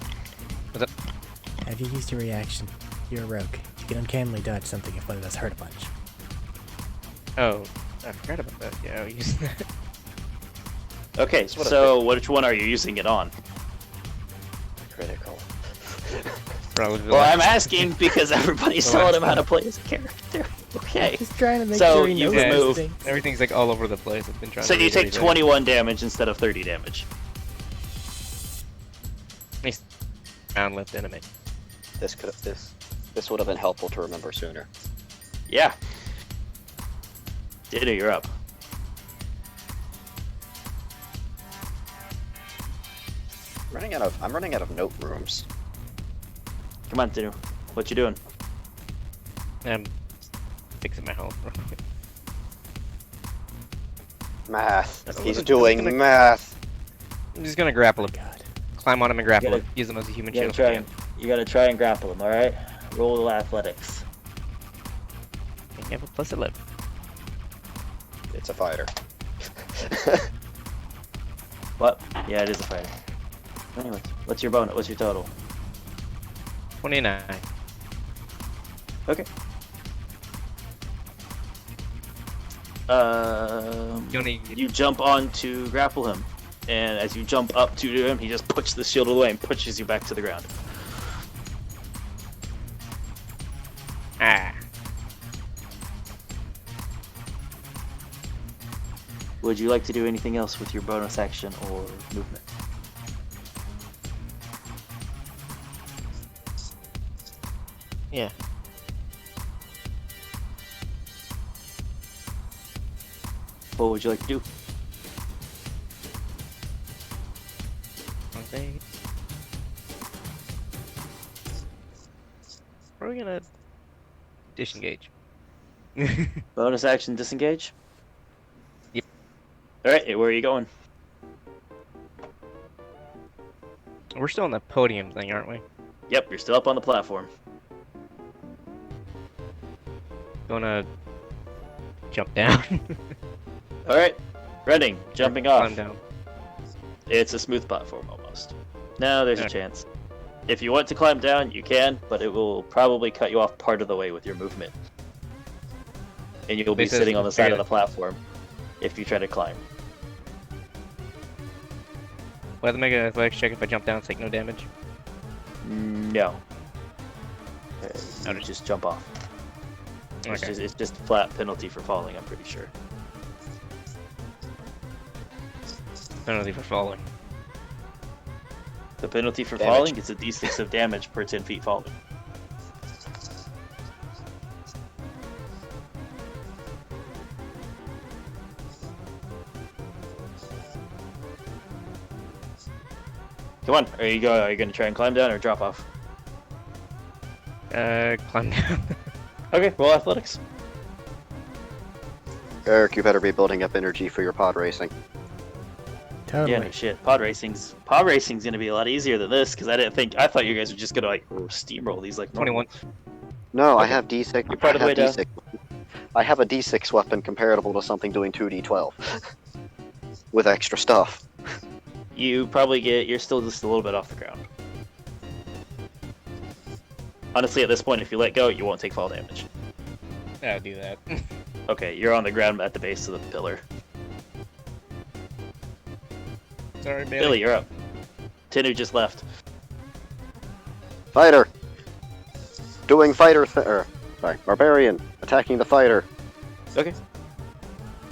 Have you used your reaction? You're a rogue. You can uncannily dodge something if one of us hurt a bunch. Oh, I forgot about that. Yeah, I'll use that. Okay, what I so which one are you using it on? Critical. Probably the Well, last- I'm asking because everybody's The telling last him how to one. play as a character. Okay. Just trying to make So sure he you knows remove- things. Everything's like all over the place. I've been trying So to you read take everything. 21 damage instead of 30 damage. He's round left enemy. This would have been helpful to remember sooner. Yeah. Data, you're up. I'm running out of note rooms. Come on, Dinu. What you doing? I'm fixing my health. real quick. Math. That's He's what I'm doing gonna- math. I'm just gonna grapple him. God. Climb on him and grapple gotta- him. Use him as a human You shield. gotta try and grapple him, alright? Roll athletics. You have a plus 11. It's a fighter. What? Yeah, it is a fighter. Anyways, what's your bonus? What's your total? 29. Okay. You only You jump on to grapple him, and as you jump up to him, he just puts the shield away and pushes you back to the ground. Would you like to do anything else with your bonus action or movement? Yeah. What would you like to do? Okay. We're gonna disengage. Bonus action, disengage? Yep. Alright, where are you going? We're still on the podium thing, aren't we? Yep, you're still up on the platform. Gonna jump down. Alright, running, jumping Climb off. down. It's a smooth platform almost. Now there's a Okay. chance. If you want to climb down, you can, but it will probably cut you off part of the way with your movement. And you'll be This is sitting on the side of fair. the platform if you try to climb. Will I have to make an athletics check if I jump down and take no damage? No. You Okay. just jump off. Okay. It's just a flat penalty for falling, I'm pretty sure. Penalty for falling. The penalty for Damage. falling is a d6 of damage per 10 feet falling. Come on, are you going to try and climb down or drop off? Climb down. Okay, roll athletics. Eric, you better be building up energy for your pod racing. Totally. Yeah, no shit. Pod racing's gonna be a lot easier than this because I thought you guys were just gonna like steamroll these like normal. 21. No, I Okay. have D6. You're part of the I way have down. D6. I have a D6 weapon comparable to something doing 2D12 with extra stuff. You're still just a little bit off the ground. Honestly, at this point, if you let go, you won't take fall damage. I'll do that. Okay, you're on the ground at the base of the pillar. Sorry, Bailey. Billy, you're up. Tinu just left. Fighter! Doing fighter barbarian. Attacking the fighter. Okay.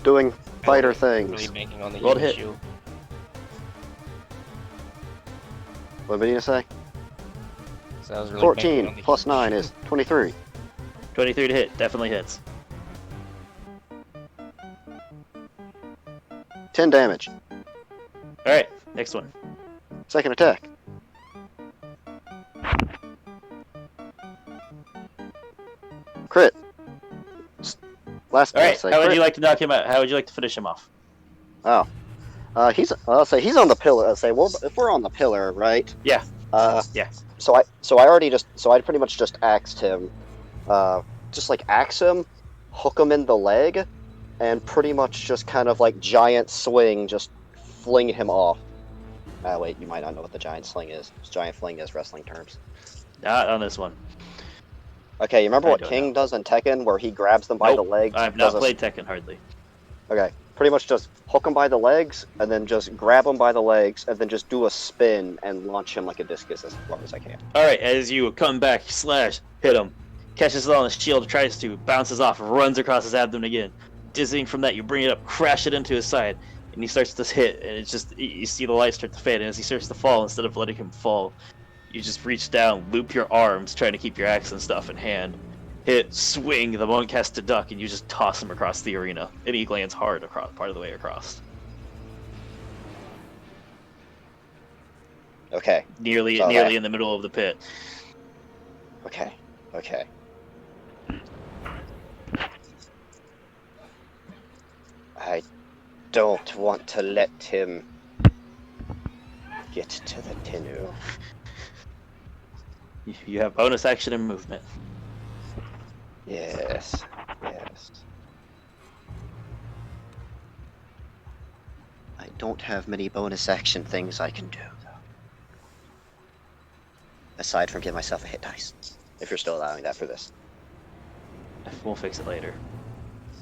Doing fighter Really things. banking on the Roll to human hit. shield. What did you say? So I was really banking on 14 the plus human 9 shield. is 23. 23 to hit, definitely hits. 10 damage. Alright, next one. Second attack. Crit. Last Alright, say how would crit. you like to knock him out? How would you like to finish him off? Oh. I'll say he's on the pillar. I'll say, well, if we're on the pillar, right? Yeah. Yeah. So I pretty much just axed him. Just like axe him, hook him in the leg, and pretty much just kind of like giant swing, just fling him off. Wait, you might not know what the giant sling is. Giant fling is wrestling terms. Not on this one. Okay, you remember I what don't King know. does in Tekken, where he grabs them by Nope, the legs? I've not does a- played Tekken hardly. Okay, pretty much just hook him by the legs, and then just grab him by the legs, and then just do a spin and launch him like a discus as far as I can. Alright, as you come back, slash, hit him. Catches it on the shield, tries to, bounces off, runs across his abdomen again. Dizzying from that, you bring it up, crash it into his side, and he starts to hit, and it's just, you see the light start to fade, and as he starts to fall, instead of letting him fall, you just reach down, loop your arms, trying to keep your axe and stuff in hand. Hit, swing, the monk has to duck, and you just toss him across the arena, and he lands hard across, part of the way across. Okay, Nearly Saw that. in the middle of the pit. okay. I don't want to let him get to the Tinu. You have bonus action and movement. Yes. I don't have many bonus action things I can do, though. Aside from give myself a hit dice. If you're still allowing that for this. We'll fix it later.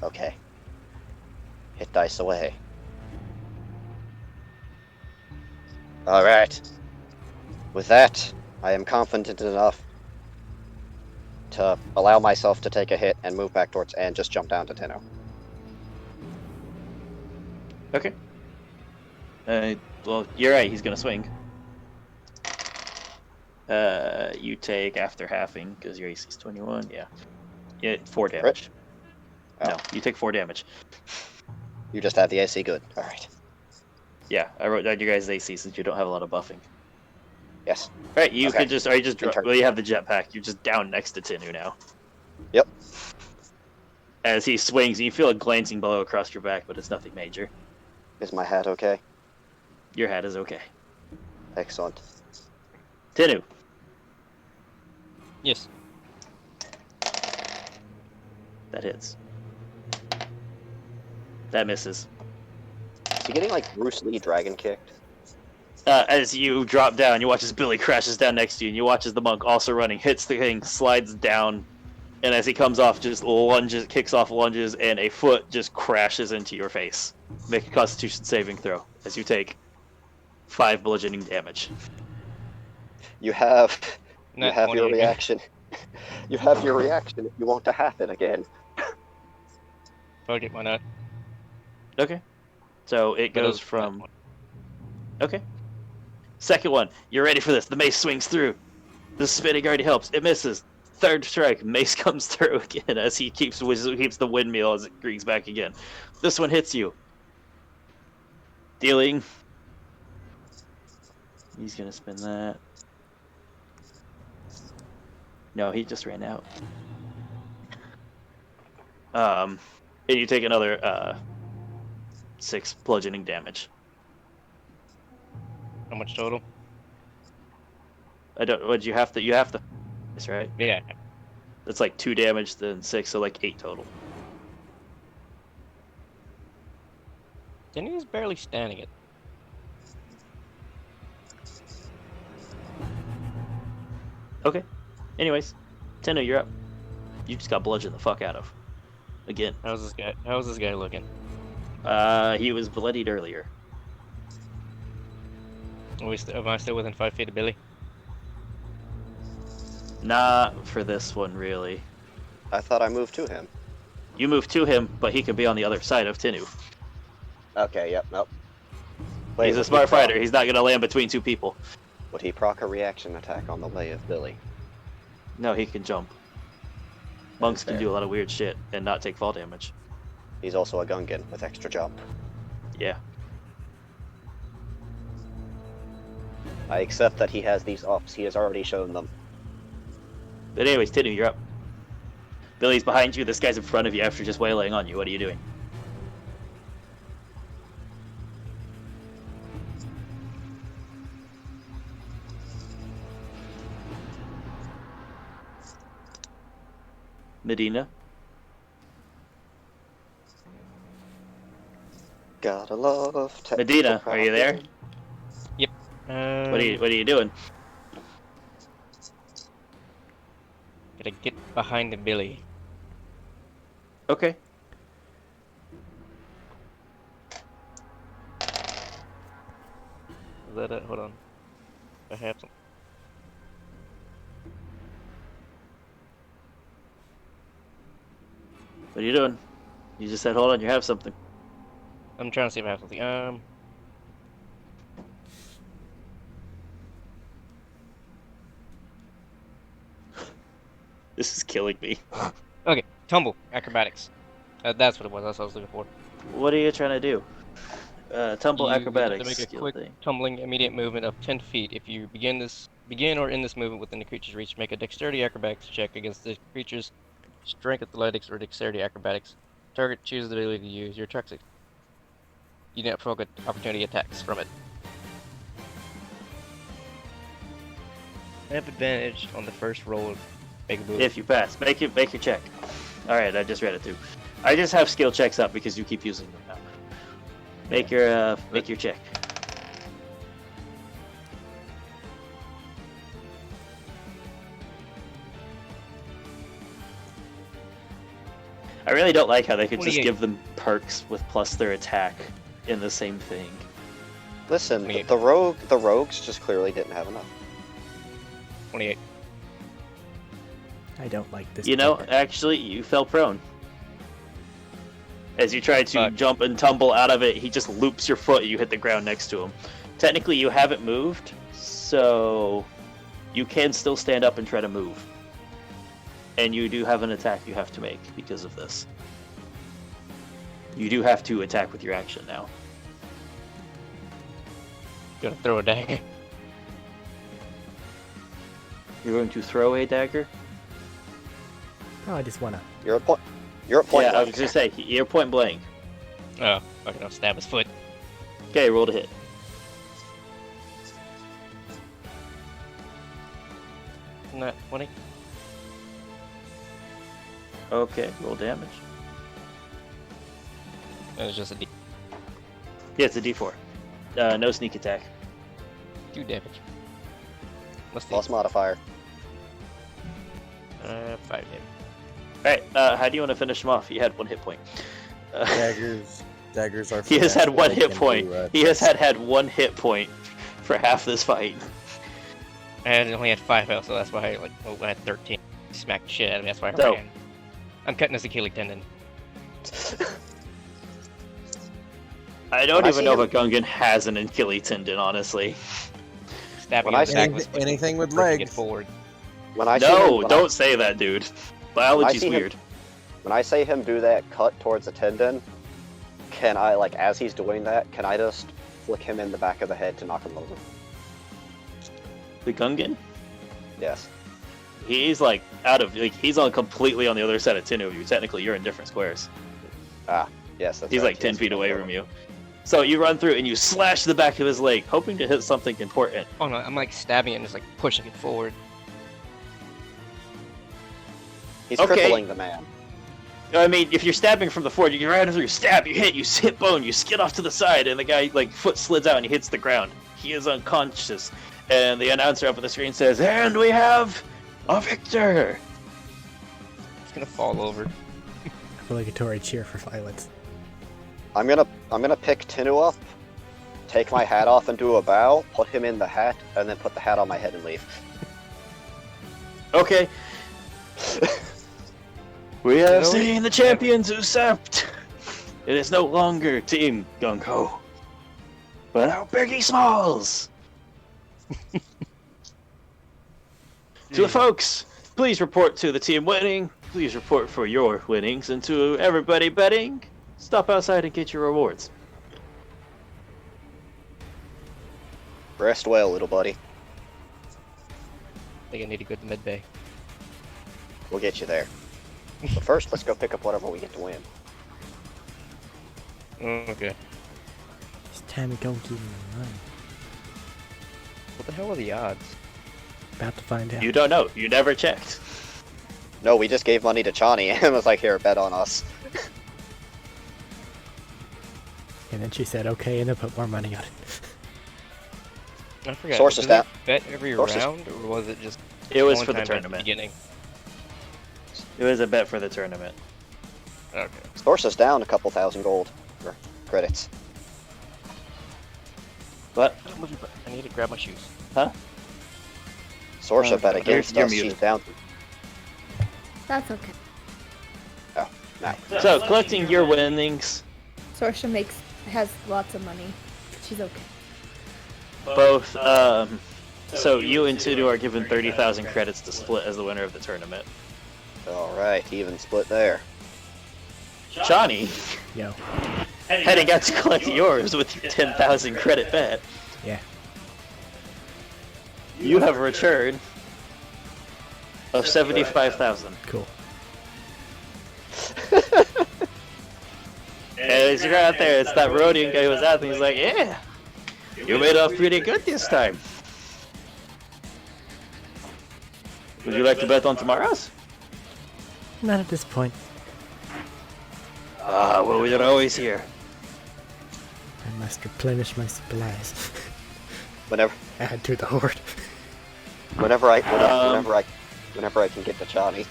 Okay. Hit dice away. Alright. With that, I am confident enough to allow myself to take a hit and move back towards and just jump down to Tenno. Okay. Well, you're right. He's gonna swing. You take after halving because your AC is 21. Yeah, 4 damage. Oh. No, you take 4 damage. You just have the AC. Good. All right. Yeah, I wrote down your guys' AC since you don't have a lot of buffing. Yes. Right, you Okay. could just, or you just, Turn. well, you have the jetpack. You're just down next to Tinu now. Yep. As he swings, you feel a glancing blow across your back, but it's nothing major. Is my hat okay? Your hat is okay. Excellent. Tinu, Yes. that hits. That misses. Is he getting like Bruce Lee dragon kicked? As you drop down, you watch as Billy crashes down next to you, and you watch as the monk, also running, hits the thing, slides down, and as he comes off, just lunges, kicks off lunges, and a foot just crashes into your face. Make a Constitution saving throw as you take 5 bludgeoning damage. You have Not your 20 again. reaction. You have your reaction if you want to happen again. Fuck it, why not? Okay. So it But goes not from... 20. Okay. Second one. You're ready for this. The mace swings through. The spinning already helps. It misses. Third strike. Mace comes through again as he keeps the windmill as it creaks back again. This one hits you. Dealing. He's going to spin that. No, he just ran out. And you take another 6 bludgeoning damage. How much total? I don't. What you have to? That's right. Yeah. That's like 2 damage, then 6, so like 8 total. Then he's barely standing it. Okay. Anyways, Tendo, you're up. You just got bludgeoned the fuck out of. Again. How's this guy? How's this guy looking? He was bloodied earlier. Am I still within 5 feet of Billy? Not for this one, really. I thought I moved to him. You move to him, but he could be on the other side of Tinu. Okay. Yep. Nope. He's a would smart he proc- fighter. He's not going to land between 2 people. Would he proc a reaction attack on the way of Billy? No, he can jump. Monks can Fair. do a lot of weird shit and not take fall damage. He's also a Gungan with extra jump. Yeah. I accept that he has these ups. He has already shown them. But anyways, Tinu, you're up. Billy's behind you. This guy's in front of you after just waylaying on you. What are you doing? Medina? Gotta love technical Medina, are you there? problem. What are you doing? Gotta get behind the Billy. Okay. Is that it? Hold on. I have some. What are you doing? You just said, hold on, you have something. I'm trying to see if I have something. This is killing me. Okay, tumble acrobatics. That's what it was. That's what I was looking for. What are you trying to do? Tumble You get acrobatics. to make a skill quick thing. tumbling immediate movement of 10 feet. If you begin or end this movement within the creature's reach, make a dexterity acrobatics check against the creature's strength athletics or dexterity acrobatics. Target chooses the ability to use your toxic. You don't provoke opportunity attacks from it. I have advantage on the first roll of make a move. If you pass, make your check. All right, I just read it too. I just have skill checks up because you keep using them now. Make your check. I really don't like how they could just 28. give them perks with plus their attack in the same thing. Listen, Me- the rogues just clearly didn't have enough. 28. I don't like this. You know, paper. actually, you fell prone. As you try to jump and tumble out of it, he just loops your foot and you hit the ground next to him. Technically, you haven't moved, so you can still stand up and try to move. And you do have an attack you have to make because of this. You do have to attack with your action now. Gonna throw a dagger. You're going to throw a dagger? Oh, I just wanna. You're at point. You're at point Yeah, I blank. was gonna say, you're point blank. Oh, fucking I'll stab his foot. Okay, roll to hit. Not 20. Okay, roll damage. That was just a D. Yeah, it's a d4. No sneak attack. 2 damage. Must Plus modifier. 5 damage. Alright, how do you want to finish him off? He had 1 hit point. Daggers are. He has had fast, 1 they hit can point. do, He has had 1 hit point for half this fight. I only had 5 health, so that's why I had 13. He smacked the shit out of me. That's why I So- ran. I'm cutting his Achilles tendon. I don't When I even see know him- if a Gungan has an Achilles tendon, honestly. Stabbing When him I in the back see with his foot, anything with breaking it legs. forward. When I see No, him, don't say that, dude. Biology's see him- weird. When I say him do that cut towards the tendon, can I, like, as he's doing that, can I just flick him in the back of the head to knock him over? The Gungan? Yes. He's he's on completely on the other side of 10 of you. Technically, you're in different squares. Yes, that's He's right. like 10 Yes, feet away over. from you. So you run through and you slash the back of his leg, hoping to hit something important. Oh no, I'm like stabbing it and just like pushing it forward. He's Okay. crippling the man. I mean, if you're stabbing from the forward, you right through, stab, you hit bone, you skid off to the side, and the guy, foot slids out and he hits the ground. He is unconscious. And the announcer up on the screen says, "And we have a victor!" It's gonna fall over. Obligatory cheer for violence. I'm gonna pick Tinu up, take my hat off and do a bow, put him in the hat, and then put the hat on my head and leave. Okay. We have know, seen the champions usurped. It is no longer Team Gung-Ho, but our Biggie Smalls. To the folks, please report to the team winning. Please report for your winnings, and to everybody betting, stop outside and get your rewards. Rest well, little buddy. I think I need to go to mid bay. We'll get you there. But first, let's go pick up whatever we get to win. Okay. It's time to go give me money. What the hell are the odds? About to find out. You don't know. You never checked. No, we just gave money to Chani and was like, here, bet on us. And then she said, okay, and then put more money on it. I forgot. Sources did we that- bet every sources- round, or was it just It was one for the time at the tournament. beginning? It was a bet for the tournament. Okay. Source us down a couple thousand gold or credits. But I need to grab my shoes. Source Oh, bet God. against You're us. muted. She's down. That's okay. Oh, no. so collecting your winnings, Sorsha has lots of money. She's okay. both. So you and Tudu are given 30,000 credits to split as the winner of the tournament. All right, even split there. Johnny, Yo. heading out to collect yours with your 10,000 credit bet. Yeah. You have a return of 75,000. Cool. And as you're out there, it's that Rhodian guy who was out there. He's like, "Yeah, you made off pretty good this time. Would you like to bet on tomorrow's?" Not at this point. Well, we're always here. I must replenish my supplies. Whenever, Add to the horde. whenever I can get to Chani.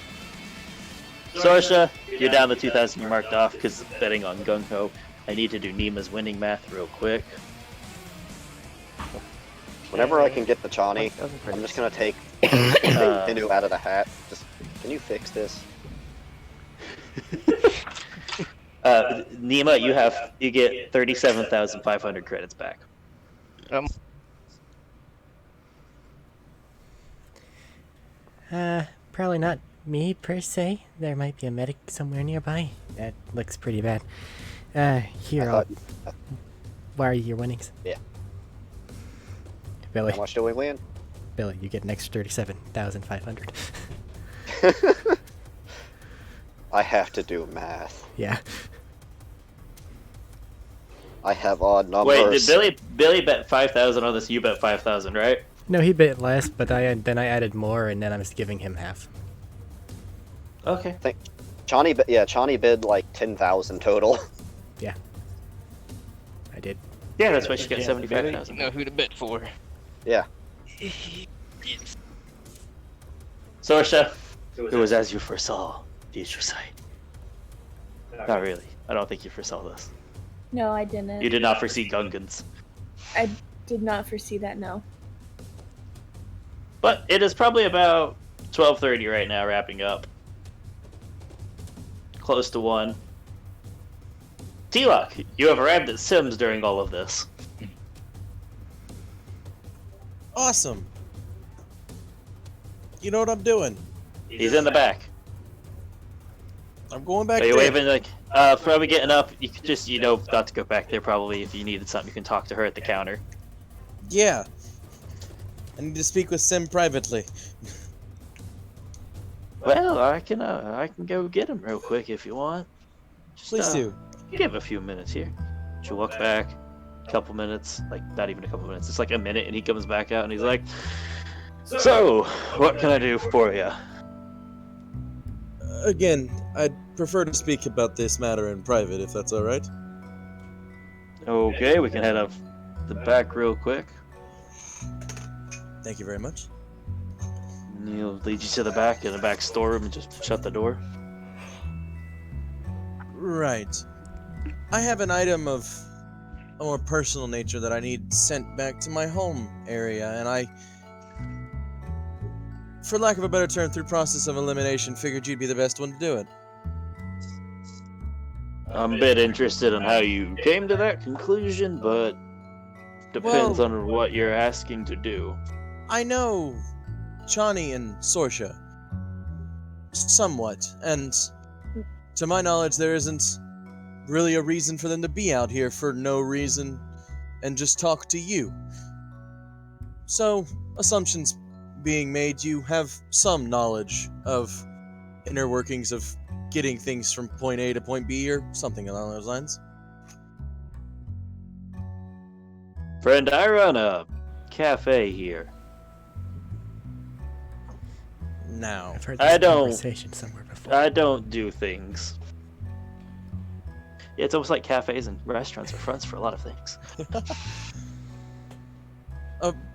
Sorsha, you're down the 2,000 you marked off because betting on Gung-Ho. I need to do Nima's winning math real quick. Whenever I can get the Chani, I'm just gonna take Tinu out of the hat. Just, can you fix this? Nima, you get 37,500 credits back. Probably not me per se. There might be a medic somewhere nearby. That looks pretty bad. Here, I I'll thought, wire your winnings. Yeah. Billy, how much do we win? Billy, you get an extra 37,500. I have to do math. Yeah. I have odd numbers. Wait, did Billy bet 5,000 on this? You bet 5,000, right? No, he bit less, but then I added more, and then I was giving him half. Okay. Chani bid like 10,000 total. Yeah. I did. Yeah, that's why she got You 75,000. know who to bet for. Yeah. Yes. Sorsha, it was as you foresaw, future sight. Not really. I don't think you foresaw this. No, I didn't. You did not foresee Gungans. I did not foresee that, no. But it is probably about 12:30 right now, wrapping up. Close to 1. T-Lock, you have arrived at Sims during all of this. Awesome. You know what I'm doing? He's in the back. I'm going back Are you there. waving like, probably getting up? You could just, not to go back there probably. If you needed something, you can talk to her at the counter. Yeah. I need to speak with Sim privately. Well, I can go get him real quick if you want. Just, Please do. Give a few minutes here. She'll walk back. A couple minutes, like not even a couple minutes. It's like a minute, and he comes back out, and he's like, "So, what can I do for you?" Again, I'd prefer to speak about this matter in private, if that's all right. Okay, we can head up the back real quick. Thank you very much. And he'll lead you to the back in the back storeroom and just shut the door. Right. I have an item of a more personal nature that I need sent back to my home area, and I, for lack of a better term, through process of elimination, figured you'd be the best one to do it. I'm a bit interested in how you came to that conclusion, but depends Well- on what you're asking to do. I know Chani and Sorsha. Somewhat, and to my knowledge, there isn't really a reason for them to be out here for no reason and just talk to you. So, assumptions being made, you have some knowledge of inner workings of getting things from point A to point B or something along those lines. Friend, I run a cafe here. Now, I've heard I this don't- conversation somewhere before. I don't do things. Yeah, it's almost like cafes and restaurants are fronts for a lot of things.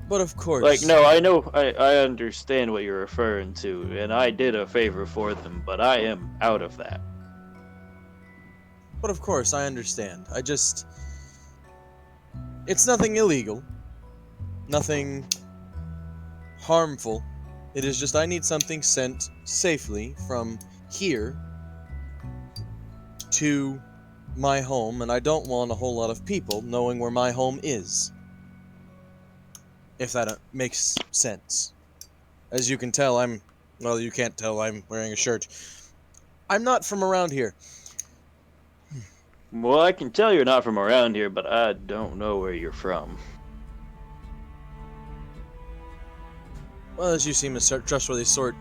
but of course... Like, no, I understand what you're referring to, and I did a favor for them, but I am out of that. But of course, I understand. I just... It's nothing illegal. Nothing harmful. It is just I need something sent safely from here to my home, and I don't want a whole lot of people knowing where my home is. If that makes sense. As you can tell, well, you can't tell, I'm wearing a shirt. I'm not from around here. Well, I can tell you're not from around here, but I don't know where you're from. Well, as you seem a trustworthy sort.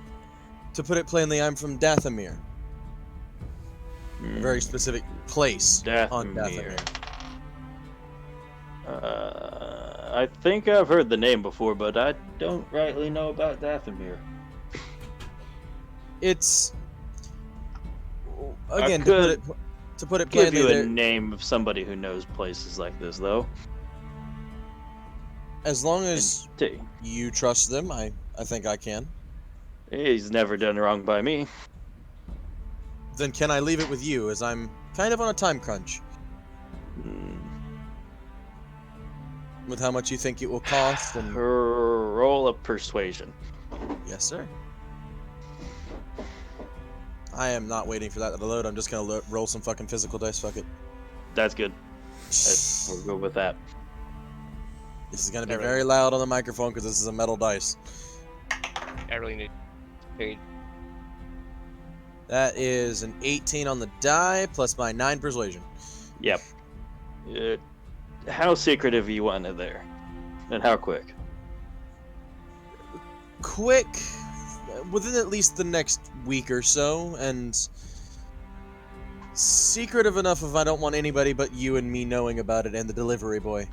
To put it plainly, I'm from Dathomir. A very specific place on Dathomir. Dathomir. I think I've heard the name before, but I don't rightly know about Dathomir. It's... I Again, could to put it give plainly, you a there- name of somebody who knows places like this, though. as long as T. you trust them, I think I can. He's never done wrong by me. Then can I leave it with you, as I'm kind of on a time crunch with how much you think it will cost, and... Roll of persuasion. Yes, sir. I am not waiting for that to load. I'm just gonna roll some fucking physical dice. Fuck it. That's good. We'll go with that. This is gonna be Not really. very loud on the microphone because this is a metal dice. I really need paid. That is an 18 on the die plus my 9 persuasion. Yep. How secretive you want it there? And how quick? Quick, within at least the next week or so, and secretive enough if I don't want anybody but you and me knowing about it and the delivery boy.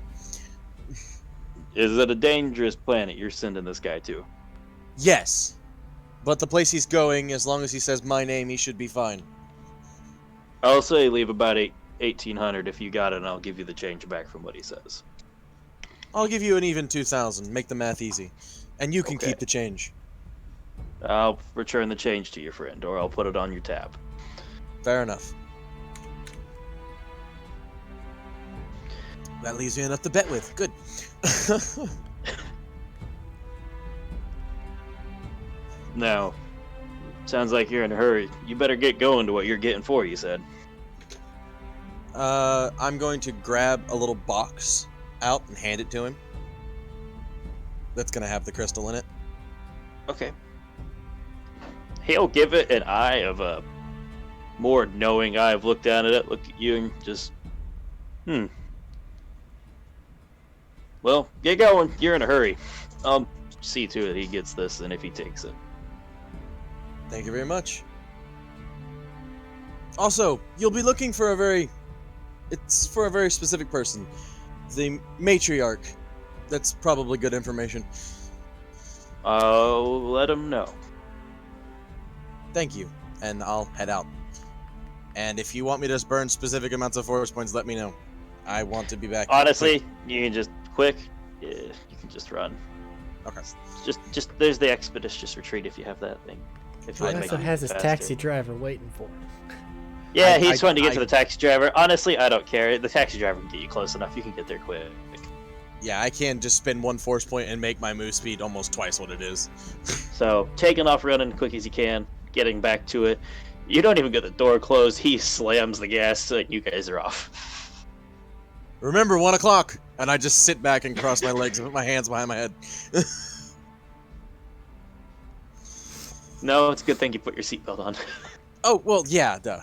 Is it a dangerous planet you're sending this guy to? Yes, but the place he's going, as long as he says my name, he should be fine. I'll say leave about 1800 if you got it, and I'll give you the change back from what he says. I'll give you an even 2,000. Make the math easy, and you can Okay. keep the change. I'll return the change to your friend, or I'll put it on your tab. Fair enough. That leaves me enough to bet with. Good. Now, sounds like you're in a hurry. You better get going to what you're getting for, you said. I'm going to grab a little box out and hand it to him. That's gonna have the crystal in it. Okay. He'll give it an eye of a more knowing eye of look down at it, look at you, and just, Well, get going. You're in a hurry. I'll see to it he gets this, and if he takes it. Thank you very much. Also, you'll be looking for a very... It's for a very specific person. The matriarch. That's probably good information. I'll let him know. Thank you, and I'll head out. And if you want me to just burn specific amounts of force points, let me know. I want to be back. Honestly, you can just you can just run. Okay. Just there's the expeditious retreat if you have that thing. If He wanna make also it has his faster. taxi driver waiting for him. Yeah, he's trying to get to the taxi driver. Honestly, I don't care. The taxi driver can get you close enough. You can get there quick. Yeah, I can just spend 1 force point and make my move speed almost twice what it is. So, taking off running as quick as you can, getting back to it. You don't even get the door closed. He slams the gas, and you guys are off. Remember, 1 o'clock! And I just sit back and cross my legs and put my hands behind my head. No, it's a good thing you put your seatbelt on. Oh, well, yeah, duh.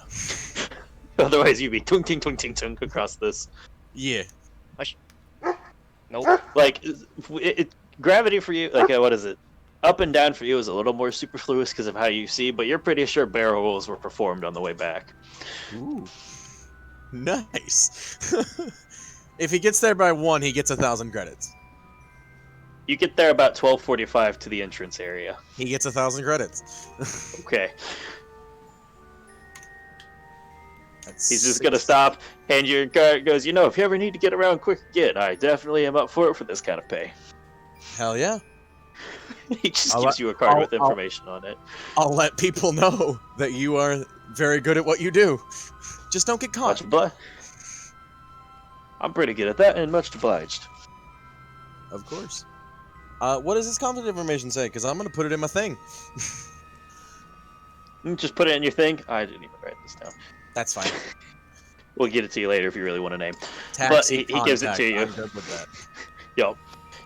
Otherwise, you'd be tung ting tung ting tung across this. Yeah. Nope. Like, gravity for you, like, what is it? Up and down for you is a little more superfluous because of how you see, but you're pretty sure barrel rolls were performed on the way back. Ooh. Nice. If he gets there by 1, he gets 1,000 credits. You get there about 12:45 to the entrance area. He gets 1,000 credits. Okay. That's He's just gonna stop, hand you your card, goes, you know, if you ever need to get around quick again, I definitely am up for it for this kind of pay. Hell yeah. He just I'll gives let- you a card I'll- with information on it. I'll let people know that you are very good at what you do. Just don't get caught. Much obliged. I'm pretty good at that, and much obliged. Of course. What does this contact information say? Because I'm going to put it in my thing. Just put it in your thing. I didn't even write this down. That's fine. We'll get it to you later if you really want a name. Taxi he gives it to you. I'm good with that. Yo,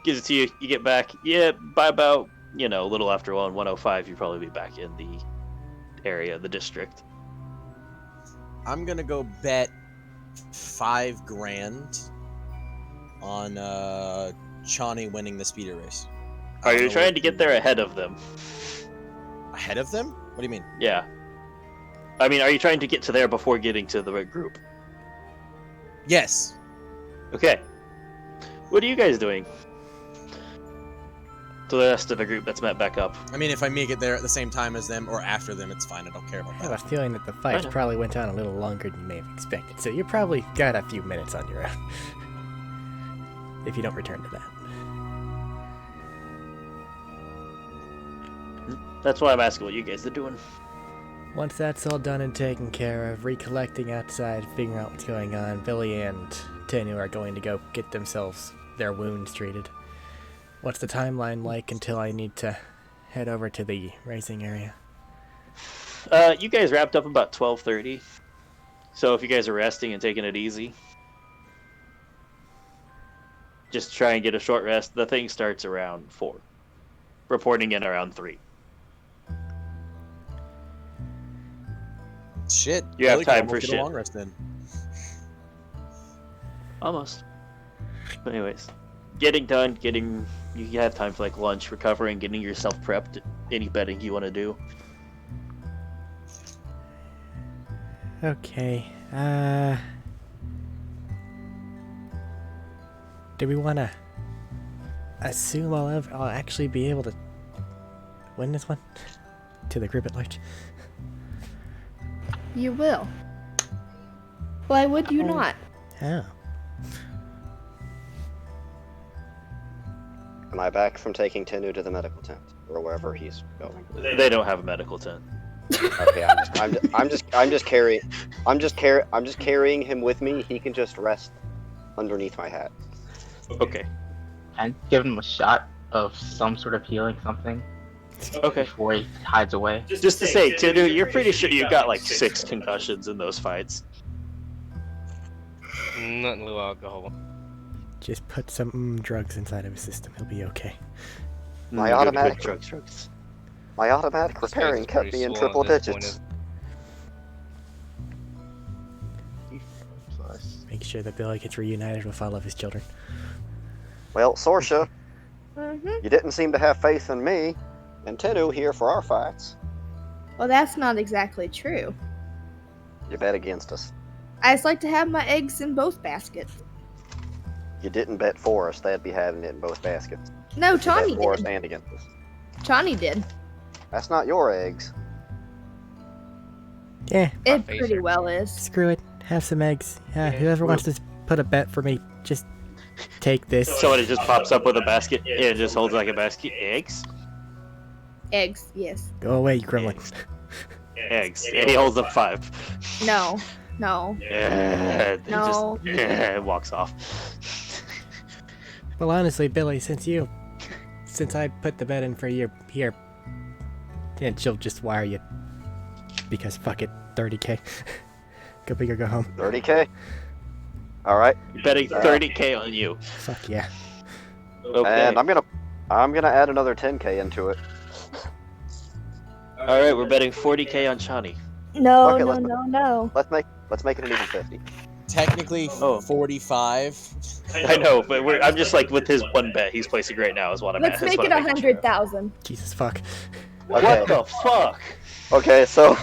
gives it to you. You get back. Yeah, by about, a little after 1:05, you'll probably be back in the area, the district. I'm going to go bet 5 grand on Chani winning the speeder race. I Are don't you know trying what to get there ahead of them? Ahead of them? What do you mean? Yeah. I mean, are you trying to get to there before getting to the right group? Yes. Okay. What are you guys doing? To the rest of the group that's met back up. I mean, if I make it there at the same time as them or after them, it's fine. I don't care about I have that. a feeling that the fight know. probably went on a little longer than you may have expected, so you probably got a few minutes on your own. If you don't return to that. That's why I'm asking what you guys are doing. Once that's all done and taken care of, recollecting outside, figuring out what's going on, Billy and Tenu are going to go get themselves their wounds treated. What's the timeline like until I need to head over to the racing area? You guys wrapped up about 12:30. So if you guys are resting and taking it easy, just try and get a short rest. The thing starts around 4, reporting in around 3. Shit. You have Billy can time almost for get shit. a long rest in. Almost. But anyways, getting done, you have time for like lunch, recovering, getting yourself prepped. Any betting you want to do? Okay. Do we want to assume I'll actually be able to win this one? To the group at large. You will. Why would you not? Oh. Am I back from taking Tenu to the medical tent or wherever he's going? They don't have a medical tent. Okay, I'm just carrying him with me. He can just rest underneath my hat. Okay. And give him a shot of some sort of healing something Okay. before he hides away. Just to say, Tinu, you're pretty sure you got like 6 concussions in those fights. Not in lieu of alcohol. Just put some drugs inside of his system. He'll be okay. My Good automatic drugs. My automatic This repairing guy's kept pretty me in swole triple at this point, digits. Make sure that Billy gets reunited with all of his children. Well, Sorsha, Mm-hmm. you didn't seem to have faith in me and Tenu here for our fights. Well, that's not exactly true. You bet against us. I just like to have my eggs in both baskets. You didn't bet for us. They'd be having it in both baskets. No, You bet Chani for us did. and against us. Chani did. That's not your eggs. Yeah, It face pretty her. well is. screw it. Have some eggs. Yeah, Whoever wants to put a bet for me, just take this. Somebody just pops up with a basket and just holds like a basket. Eggs? Eggs, yes. Go away, you gremlin. Eggs. And he holds up 5. No. No. Yeah, he No. just walks off. Well, honestly, Billy, since I put the bet in for you here, and she'll just wire you. Because fuck it, 30k. Go big or go home. 30k? Alright. Betting 30k on you. Fuck yeah. Okay. And I'm gonna add another 10k into it. All right, we're betting 40k on Chani. No, Okay, no, let's- no, no. Let's make it an even 50. Technically, Oh. 45. I know, but I'm just like with his one bet he's placing right now is what I'm Let's at. make it 100,000. Jesus fuck. Okay. What the fuck? Okay, so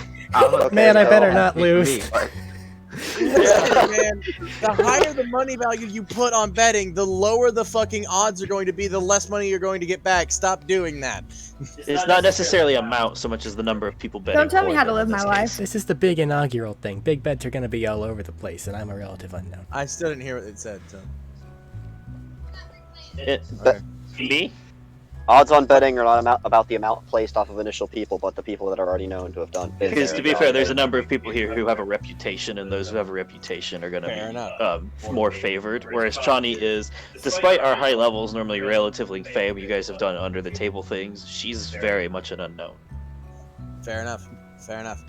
Man, I so- better not lose. Yeah, man. The higher the money value you put on betting, the lower the fucking odds are going to be, the less money you're going to get back. Stop doing that. It's not necessarily amount so much as the number of people betting. Don't tell me for how to them live in my this life. case. This is the big inaugural thing. Big bets are gonna be all over the place, and I'm a relative unknown. I still didn't hear what it said, so. But- Me? odds on betting are not about the amount placed off of initial people, but the people that are already known to have been Because there to be and fair, done there's a it. number of people here who have a reputation, and those who have a reputation are going to Fair be enough. more favored. Whereas Chani is, despite our high levels, normally relatively fame, you guys have done under the table things. She's very much an unknown. Fair enough. Fair enough.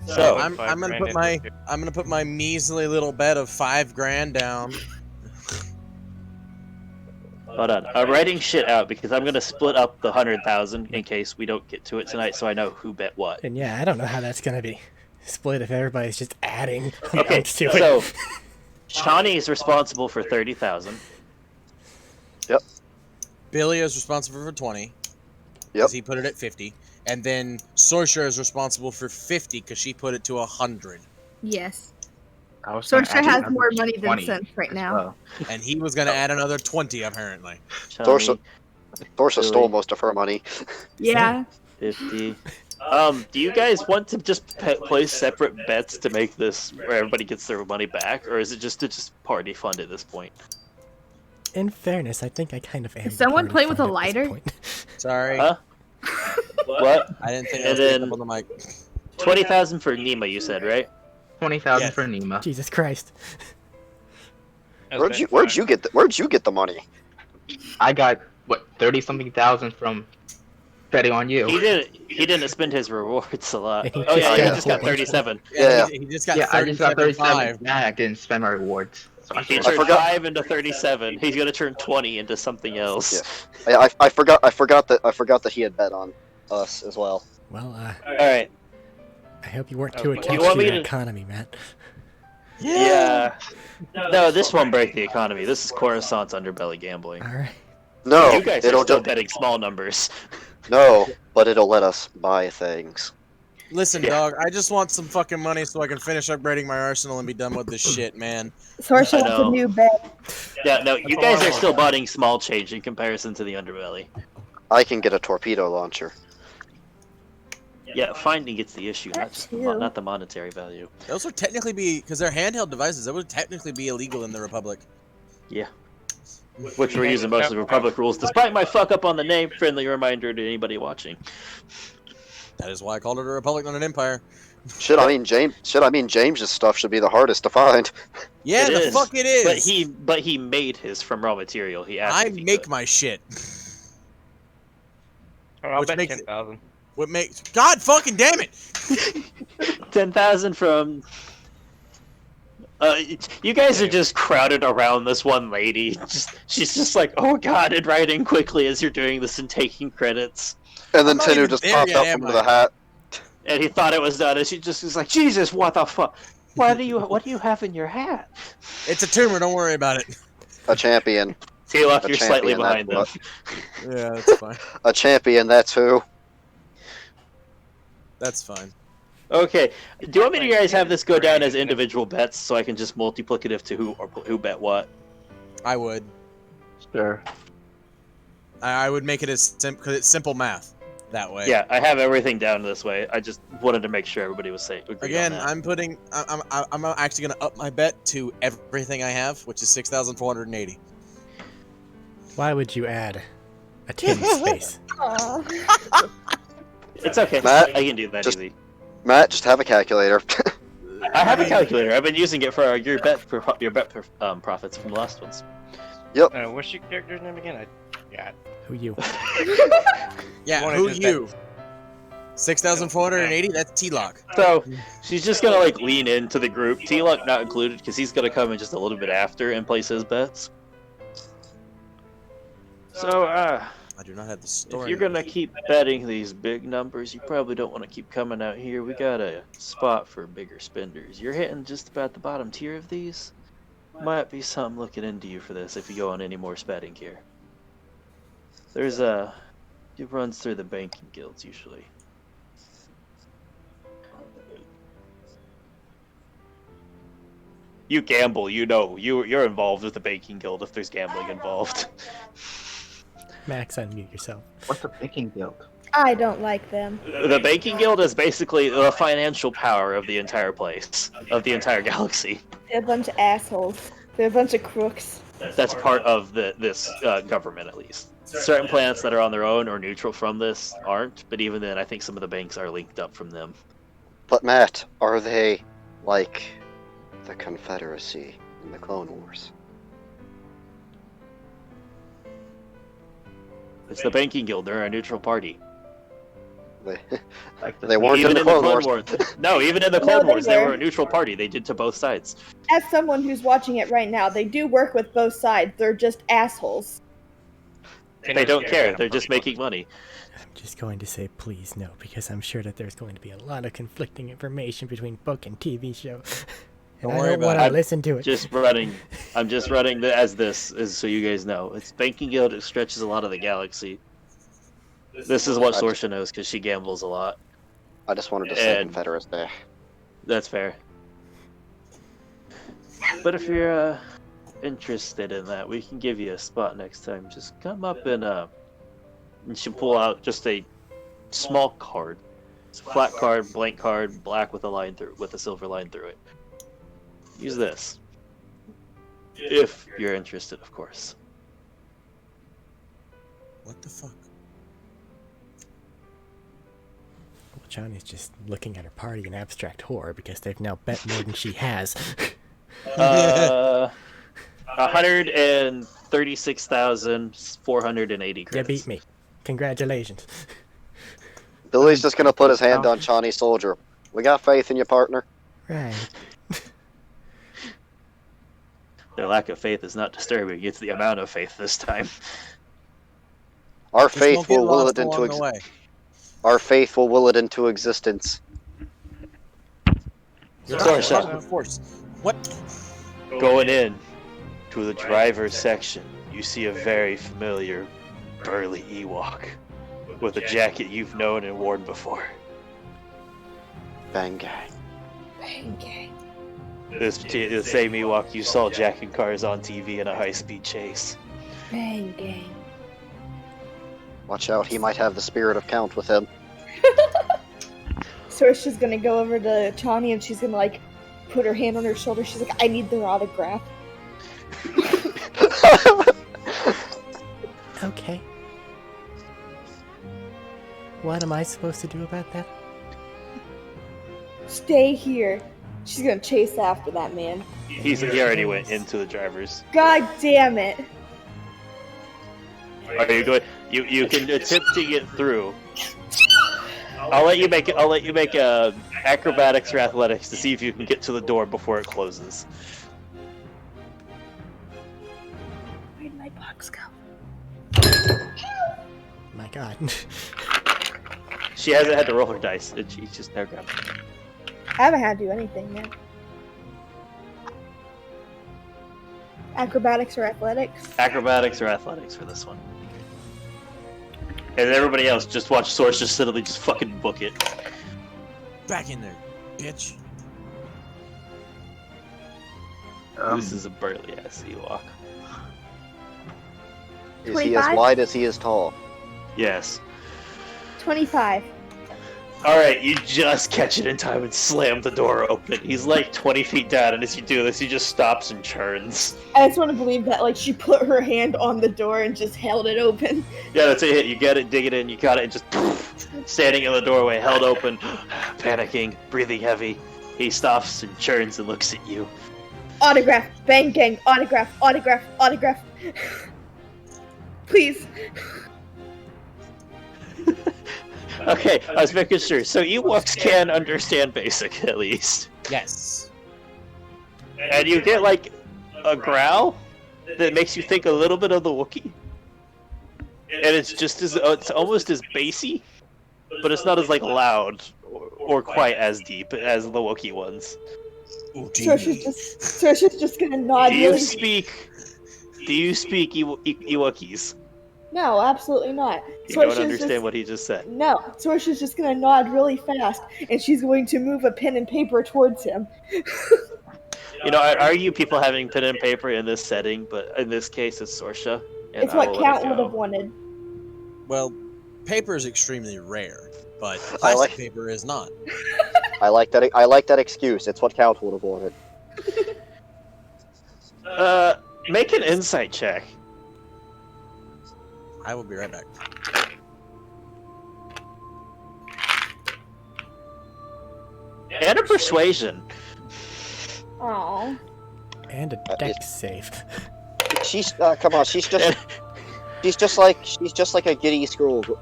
So I'm gonna put my measly little bet of $5,000 down. hold on, I'm writing shit out because I'm going to split up the 100,000 in case we don't get to it tonight, so I know who bet what. And yeah, I don't know how that's gonna be split if everybody's just adding Okay, amounts to it. so Chani is responsible for 30,000. Billy is responsible for 20. Yep. Because he put it at 50. And then Sorcerer is responsible for 50 because she put it to 100. Yes. I was gonna Sorcerer add has another more money than 20 sense right as now. well. And he was going to add another 20, apparently. Thorsa Chani, stole most of her money. Yeah. 50. Do you guys want to just place separate bets to make this where everybody gets their money back, or is it just to party fund at this point? In fairness, I think I kind of am. Is someone party playing with a fund at this lighter? point. Sorry. Huh? What? I didn't think I And was picking then- up on the mic. 20,000 for Nima, you said, right? 20,000 Yes. for Nima. Jesus Christ. Where'd you get the money? I got what 30 something thousand from betting on you. He didn't spend his rewards a lot. He Oh yeah, just he got just got 40. 37. Yeah. He just got Yeah, I just got 37 37.5. and I didn't spend my rewards. So I He should turned forgot- 5 into 37. He's gonna turn 20 into something else. I forgot that he had bet on us as well. Well, All right. I hope you weren't too You attached want to me your to- economy, Matt. Yeah. No, this won't break the economy. This is Coruscant's underbelly gambling. All right. No, You guys are it'll still do- betting small numbers. No, but it'll let us buy things. Listen, Yeah. dog, I just want some fucking money so I can finish upgrading my arsenal and be done with this shit, man. Sorsha I wants a know. new bed. Yeah, no, you guys are still buying small change in comparison to the underbelly. I can get a torpedo launcher. Yeah, finding it's the issue, That too. not the monetary value. Those would technically be, because they're handheld devices, that would technically be illegal in the Republic. Yeah. Which we're using most of the Republic rules, despite my fuck up on the name. Friendly reminder to anybody watching. That is why I called it a Republic, not an Empire. Shit, I mean James's stuff should be the hardest to find. Yeah, It the is, fuck it is! But he made his from raw material. He asked I if he make could. my shit. I'll Which bet makes- 10,000. What makes... God fucking damn it! 10,000 from. You guys are just crowded around this one lady. She's just like, oh god, and writing quickly as you're doing this and taking credits. And then I'm not Tenu even just there popped yet, out am from I? under the hat. And he thought it was done, and she just was like, Jesus, what the fuck? What do you have in your hat? It's a tumor, don't worry about it. A champion. T-Lock, A you're slightly champion, behind them. that's Yeah, that's fine. A champion, that's who. That's fine. Okay, do you want me to guys have this go down as individual bets so I can just multiplicative to who bet what? I would. Sure. I would make it as because it's simple math that way. Yeah, I have everything down this way. I just wanted to make sure everybody was safe. Again, I'm actually gonna up my bet to everything I have, which is 6,480. Why would you add a 10 space? Aw. It's okay. Matt, I can do that just- easy. Matt, just have a calculator. I have a calculator. I've been using it for your bet profits from the last ones. What's your character's name again? Who you? Yeah, Wanna who just you? 6,480. That's T-Lock. So she's just gonna like lean into the group. T-Lock not included because he's gonna come in just a little bit after and place his bets. So I do not have the story. if you're gonna keep betting these big numbers, you probably don't want to keep coming out here. We got a spot for bigger spenders. You're hitting just about the bottom tier of these. Might be something looking into you for this if you go on any more spending here. There's it runs through the banking guilds usually. You gamble, you know. You're involved with the banking guild if there's gambling involved. Max, unmute yourself. What's the picking guild? I don't like them. The banking guild is basically the financial power of the entire place, of the entire galaxy. They're a bunch of assholes. They're a bunch of crooks. That's part of this government, at least. Certain planets that are on their own or neutral from this aren't, but even then, I think some of the banks are linked up from them. But Matt, are they like the Confederacy in the Clone Wars? It's the banking guild. They're a neutral party. They, Like they weren't Even in the Clone Wars. No, even in the No, Clone they Wars, they were. were a neutral party. They did to both sides. As someone who's watching it right now, they do work with both sides. They're just assholes. They don't care. They're just making money. I'm just going to say please no, because I'm sure that there's going to be a lot of conflicting information between book and TV show. And Don't I worry don't about want it. to listen to it. I'm just running this is so you guys know. It's banking guild. It stretches a lot of the galaxy. This is what Sorsha knows because she gambles a lot. I just wanted to say And- Confederacy. That's fair. But if you're interested in that, we can give you a spot next time. Just come up and she'll pull out just a small card. It's a flat card, blank card, black with a silver line through it. Use this. If you're interested, of course. What the fuck? Well, Johnny's just looking at her party in abstract horror because they've now bet more than she has. 136,480 You credits. beat me. Congratulations. Billy's just gonna put his hand on Chawny's soldier. We got faith in you, partner. Right. Their lack of faith is not disturbing. It's the amount of faith this time. Our Just faith don't get will will lost it into along the way. Our faith will will it into existence. Sorsha. Of course. What? Going in to the driver's section, you see a very familiar burly Ewok with a jacket you've known and worn before. Bang gang. Bang, gang. This the same Ewok you saw jacking cars on TV in a high-speed chase. Bang, gang. Watch out, he might have the spirit of Count with him. Sorsha's gonna go over to Chani and she's gonna like put her hand on her shoulder. She's like, I need their autograph. Okay. What am I supposed to do about that? Stay here. She's gonna chase after that man. He already went into the driver's. God damn it. Are you going? You can attempt to get through. I'll let you make acrobatics or athletics to see if you can get to the door before it closes. Where'd my box go? My God. She hasn't had to roll her dice. She's just now grabbed it. I haven't had to do anything yet. Acrobatics or athletics? Acrobatics or athletics for this one. And everybody else, just watch Source steadily just fucking book it. Back in there, bitch. This is a burly ass Ewok. Is he 25? as wide as he is tall? Yes. 25. Alright, you just catch it in time and slam the door open. He's like 20 feet down, and as you do this, he just stops and churns. I just want to believe that like she put her hand on the door and just held it open. Yeah, that's it. You get it, dig it in, you got it, and just poof, standing in the doorway, held open, panicking, breathing heavy. He stops and churns and looks at you. Autograph. Bang gang. Autograph. Autograph. Autograph. Please. Okay, I was making sure. So Ewoks can understand basic, at least. Yes. And you get, like, a growl that makes you think a little bit of the Wookiee. And it's just as, it's almost as bassy, but it's not as, like, loud or quite as deep as the Wookiee ones. Sorsha's just gonna nod. Do you speak Ewokies? No, absolutely not. You don't understand what he just said. No, Sorsha's just gonna nod really fast, and she's going to move a pen and paper towards him. You know, I argue people having pen and paper in this setting, but in this case, it's Sorsha. And It's I what will let Count it would go. have wanted. Well, paper is extremely rare, but I plastic like- paper is not. I like that excuse. It's what Count would have wanted. Make an insight check. I will be right back. And a persuasion. Aww. And a dex save. She's come on. She's just like a giddy schoolgirl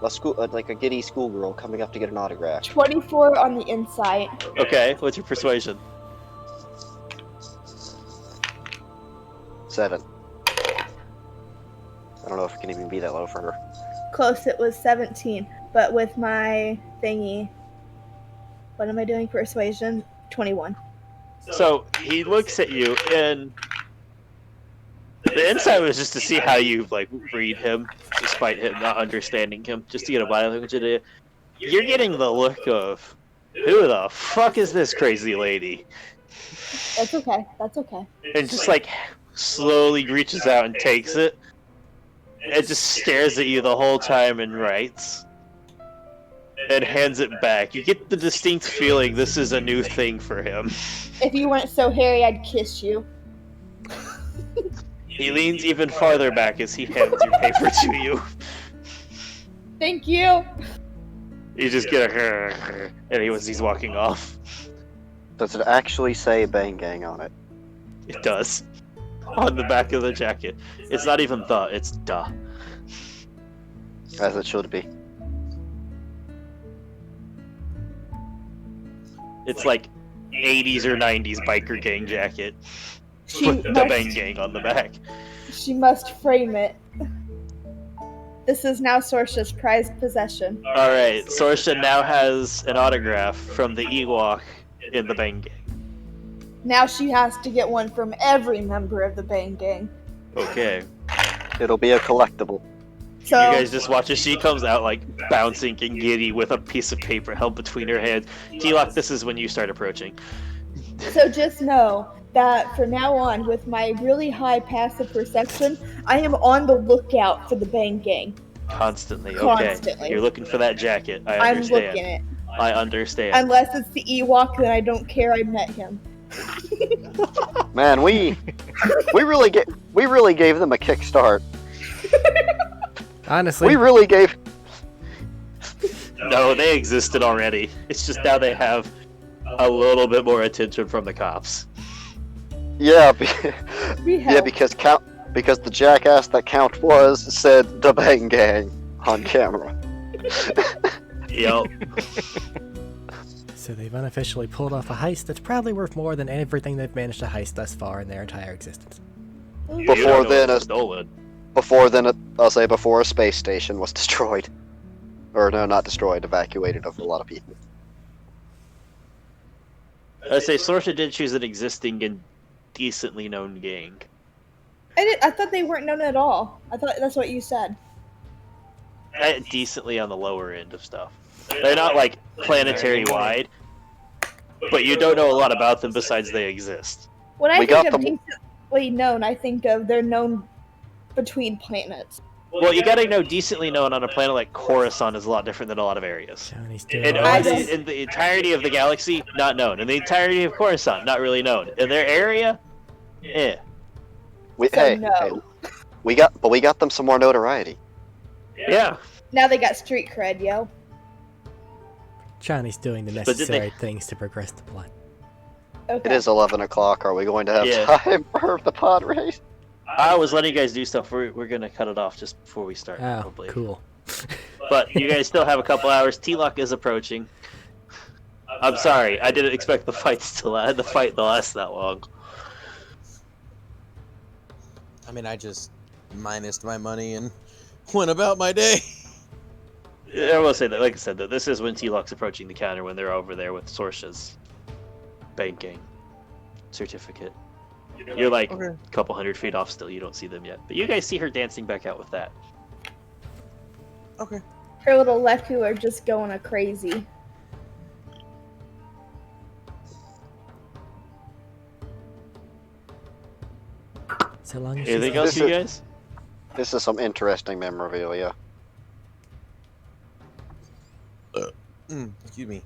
coming up to get an autograph. 24 on the inside. Okay, what's your persuasion? 7. I don't know if it can even be that low for her. Close, it was 17. But with my thingy, what am I doing? Persuasion? 21. So he looks at you, and the insight was just to see how you like read him, despite him not understanding him, just to get a body language idea. You're getting the look of, who the fuck is this crazy lady? That's okay. That's okay. And just like slowly reaches out and takes it. It just stares at you the whole time and writes. And hands it back. You get the distinct feeling this is a new thing for him. If you weren't so hairy, I'd kiss you. He leans even farther back as he hands your paper to you. Thank you. You just get a and he's walking off. Does it actually say Bang Gang on it? It does. On the back of the jacket. It's not even the, it's duh. As it should be. It's like 80s or 90s biker gang jacket She with the must, Bang Gang on the back. she must frame it. This is now Sorsha's prized possession. Alright, Sorsha now has an autograph from the Ewok in the Bang Gang. Now she has to get one from every member of the Bang Gang. Okay. It'll be a collectible. So You guys just watch as she comes out like bouncing and giddy with a piece of paper held between her hands. T-Lock, this is when you start approaching. So just know that from now on, with my really high passive perception, I am on the lookout for the Bang Gang. Constantly. Okay. Constantly. You're looking for that jacket. I I'm understand. looking it. I understand. Unless it's the Ewok, then I don't care I met him. Man, we really gave them a kickstart. Honestly, We really gave. No, they existed already. It's just now they have a little bit more attention from the cops. Yeah, We yeah, help. because the jackass that Count was said the Bang Gang on camera. Yep. so they've unofficially pulled off a heist that's probably worth more than everything they've managed to heist thus far in their entire existence. Before then, stolen. I'll say before a space station was destroyed. Or no, not destroyed, evacuated of a lot of people. I'd say Sorsha did choose an existing and decently known gang. I thought they weren't known at all. I thought that's what you said. Decently on the lower end of stuff. They're not like planetary wide, but you don't know a lot about them besides they exist. When I We think got of them- decently known, I think of they're known between planets. Well, you gotta know decently known on a planet like Coruscant is a lot different than a lot of areas. Johnny's doing In, all I this. don't- in the entirety of the galaxy, not known. In the entirety of Coruscant, not really known. In their area, eh. So Hey, no. we got them some more notoriety. Yeah. Now they got street cred, yo. Johnny's doing the But did necessary they- things to progress the plot. Okay. It is 11 o'clock. Are we going to have Yeah. time for the pod race? I was letting you guys do stuff. We're gonna cut it off just before we start, Oh, probably. cool. But you guys still have a couple hours. T-Lock is approaching. I'm sorry, I didn't expect the fight to last that long. I mean, I just minused my money and went about my day. I will say that, like I said, that this is when T-Lock's approaching the counter when they're over there with Sorsha's banking certificate. You're like Okay. a couple 100 feet off still. You don't see them yet, but you guys see her dancing back out with that. Okay. Her little Leku are just going a crazy. So long as Anything she's else, This you is- guys? This is some interesting memorabilia. Excuse me.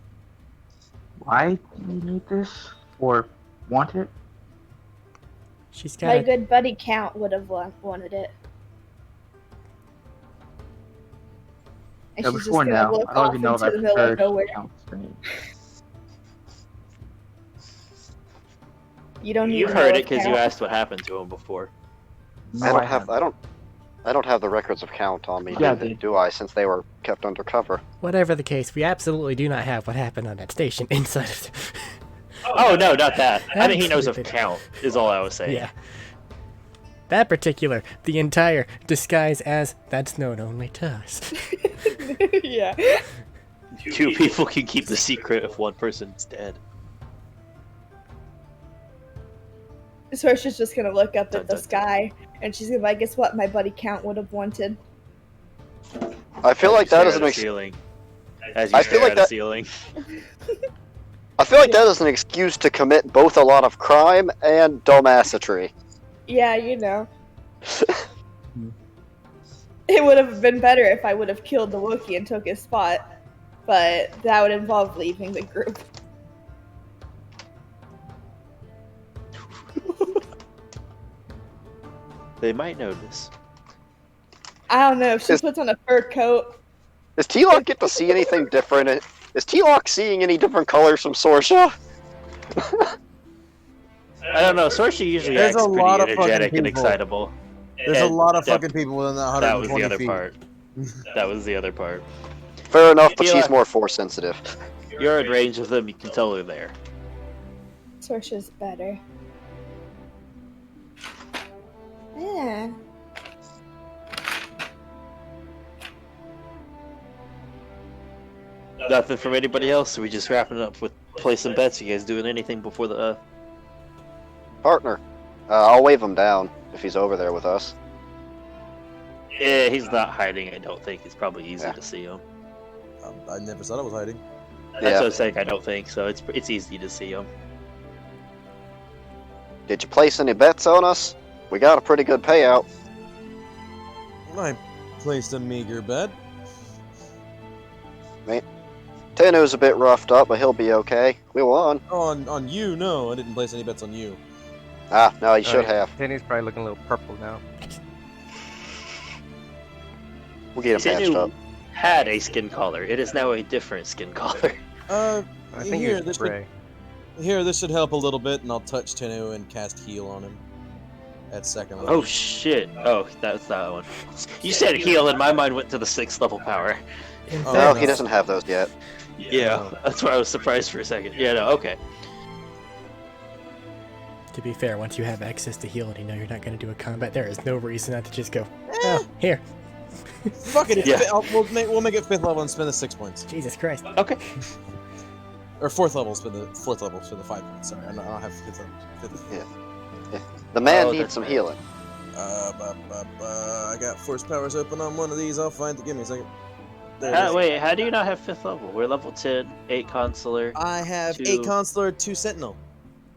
Why do you need this or want it? she's My got a, good buddy Count would have wanted it. And No, she's just before gonna now, look I don't off even know if into I've the middle of heard nowhere. counts for me. You don't You've even heard know it because you Count. asked what happened to him before. No, I don't haven't. I don't have the records of Count on me, Yeah, do I? Since they were kept undercover. whatever the case, we absolutely do not have what happened on that station inside of Oh no, not that. I think he knows of Absolutely. Count. Is all I was saying. Yeah. That particular, the entire disguise as that's known only to us. Yeah. Two people can keep the secret if one person's dead. Sorsha's just gonna look up Dun, at the dun, dun. sky, and she's gonna be like, guess what my buddy Count would have wanted. I feel like that is an ceiling. As I you feel stare like at a that- ceiling. I feel like that is an excuse to commit both a lot of crime and dumbassery. Yeah, you know. It would have been better if I would have killed the Wookiee and took his spot, but that would involve leaving the group. They might notice. I don't know, if she Is- puts on a fur coat. Does T-Lock get to see anything different? Is T-Lock seeing any different colors from Sorsha? I don't know. Sorsha usually There's acts a pretty lot of fucking energetic and people. excitable. There's a And lot of that- fucking people within that That was 120 the other feet. part. That was the other part. Fair enough, but T-Lock- she's more force sensitive. You're in range of them. You can tell they're there. Sorsha's better. Yeah. Nothing from anybody else. We just wrapping it up with placing bets. You guys doing anything before the? Partner. I'll wave him down if he's over there with us. Yeah, he's not hiding. I don't think. It's probably easy to see him. I never said I was hiding. That's what I was saying. I don't think so. It's easy to see him. Did you place any bets on us? We got a pretty good payout. I placed a meager bet. Tenu's a bit roughed up, but he'll be okay. We won. On you, no. I didn't place any bets on you. Ah, no, you should have. Tenny's probably looking a little purple now. We'll get him patched Tenu up. had a skin color. It is now a different skin color. I think here, it's this gray. this should help a little bit, and I'll touch Tenu and cast heal on him. At second level. Oh shit! Oh, that's that one. You said heal, and my mind went to the 6th level power. No, he doesn't have those yet. Yeah, that's why I was surprised for a second. Yeah, no, okay. To be fair, once you have access to heal and you know you're not going to do a combat, there is no reason not to just go, oh, here. Fuck it. Yeah. We'll make it 5th level and spend the 6 points. Jesus Christ. Okay. Or 4th level, spend the 4th level, spend the 5 points. Sorry, I don't have 5th level. Yeah. The man Oh, needs that's some right. healing. I got force powers open on one of these. I'll find it. Give me a second. There it is. Wait, how do you not have 5th level? We're level 10, 8 consular. I have 2. 8 consular, 2 sentinel.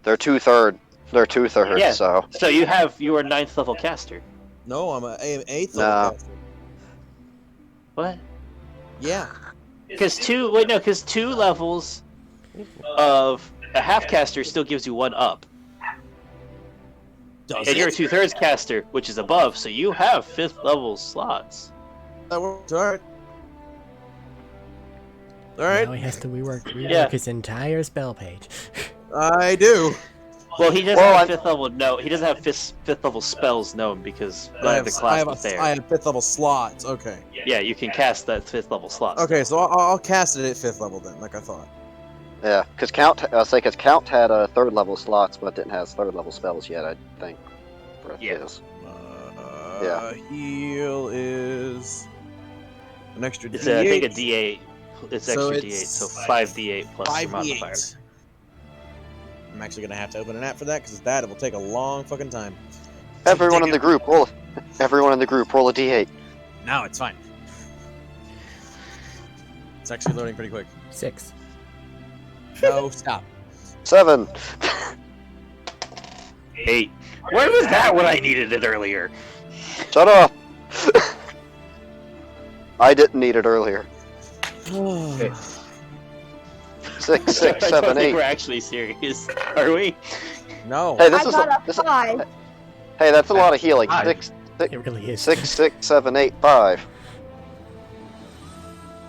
They're 2/3. They're 2/3, Yeah. so. So you are 9th level caster. No, I'm an 8th No. level caster. What? Yeah. Because 2 levels of a half caster still gives you 1 up. Does And you're a it? 2/3 caster, which is above, so you have 5th level slots. That works. Alright. Now Alright. he has to rework Yeah. his entire spell page. I do. Well, he doesn't Well, have 5th level. No, he doesn't have 5th level spells known because none of the class was there. I have 5th level slots. Okay. Yeah, you can cast that 5th level slot. Okay, so I'll cast it at 5th level then, like I thought. Yeah, because Count had 3rd level slots, but didn't have 3rd level spells yet, I think. For Yeah. his. Yeah. Heal is an extra It's D8. I think a D8. It's So extra it's D8, so 5D8 plus your modifier. 5d8. I'm actually gonna have to open an app for that because that will take a long fucking time. Everyone in the group, roll a D8. No, it's fine. It's actually loading pretty quick. 6. No, stop. 7. 8. Where was that when I needed it earlier? Shut up! I didn't need it earlier. 6, 6, I don't 7, think 8. we're actually serious, are we? No. Hey, this I is got this, a 5. hey, that's a lot of healing. Five. 6, It really is. 6, 6, 7, 8, 5.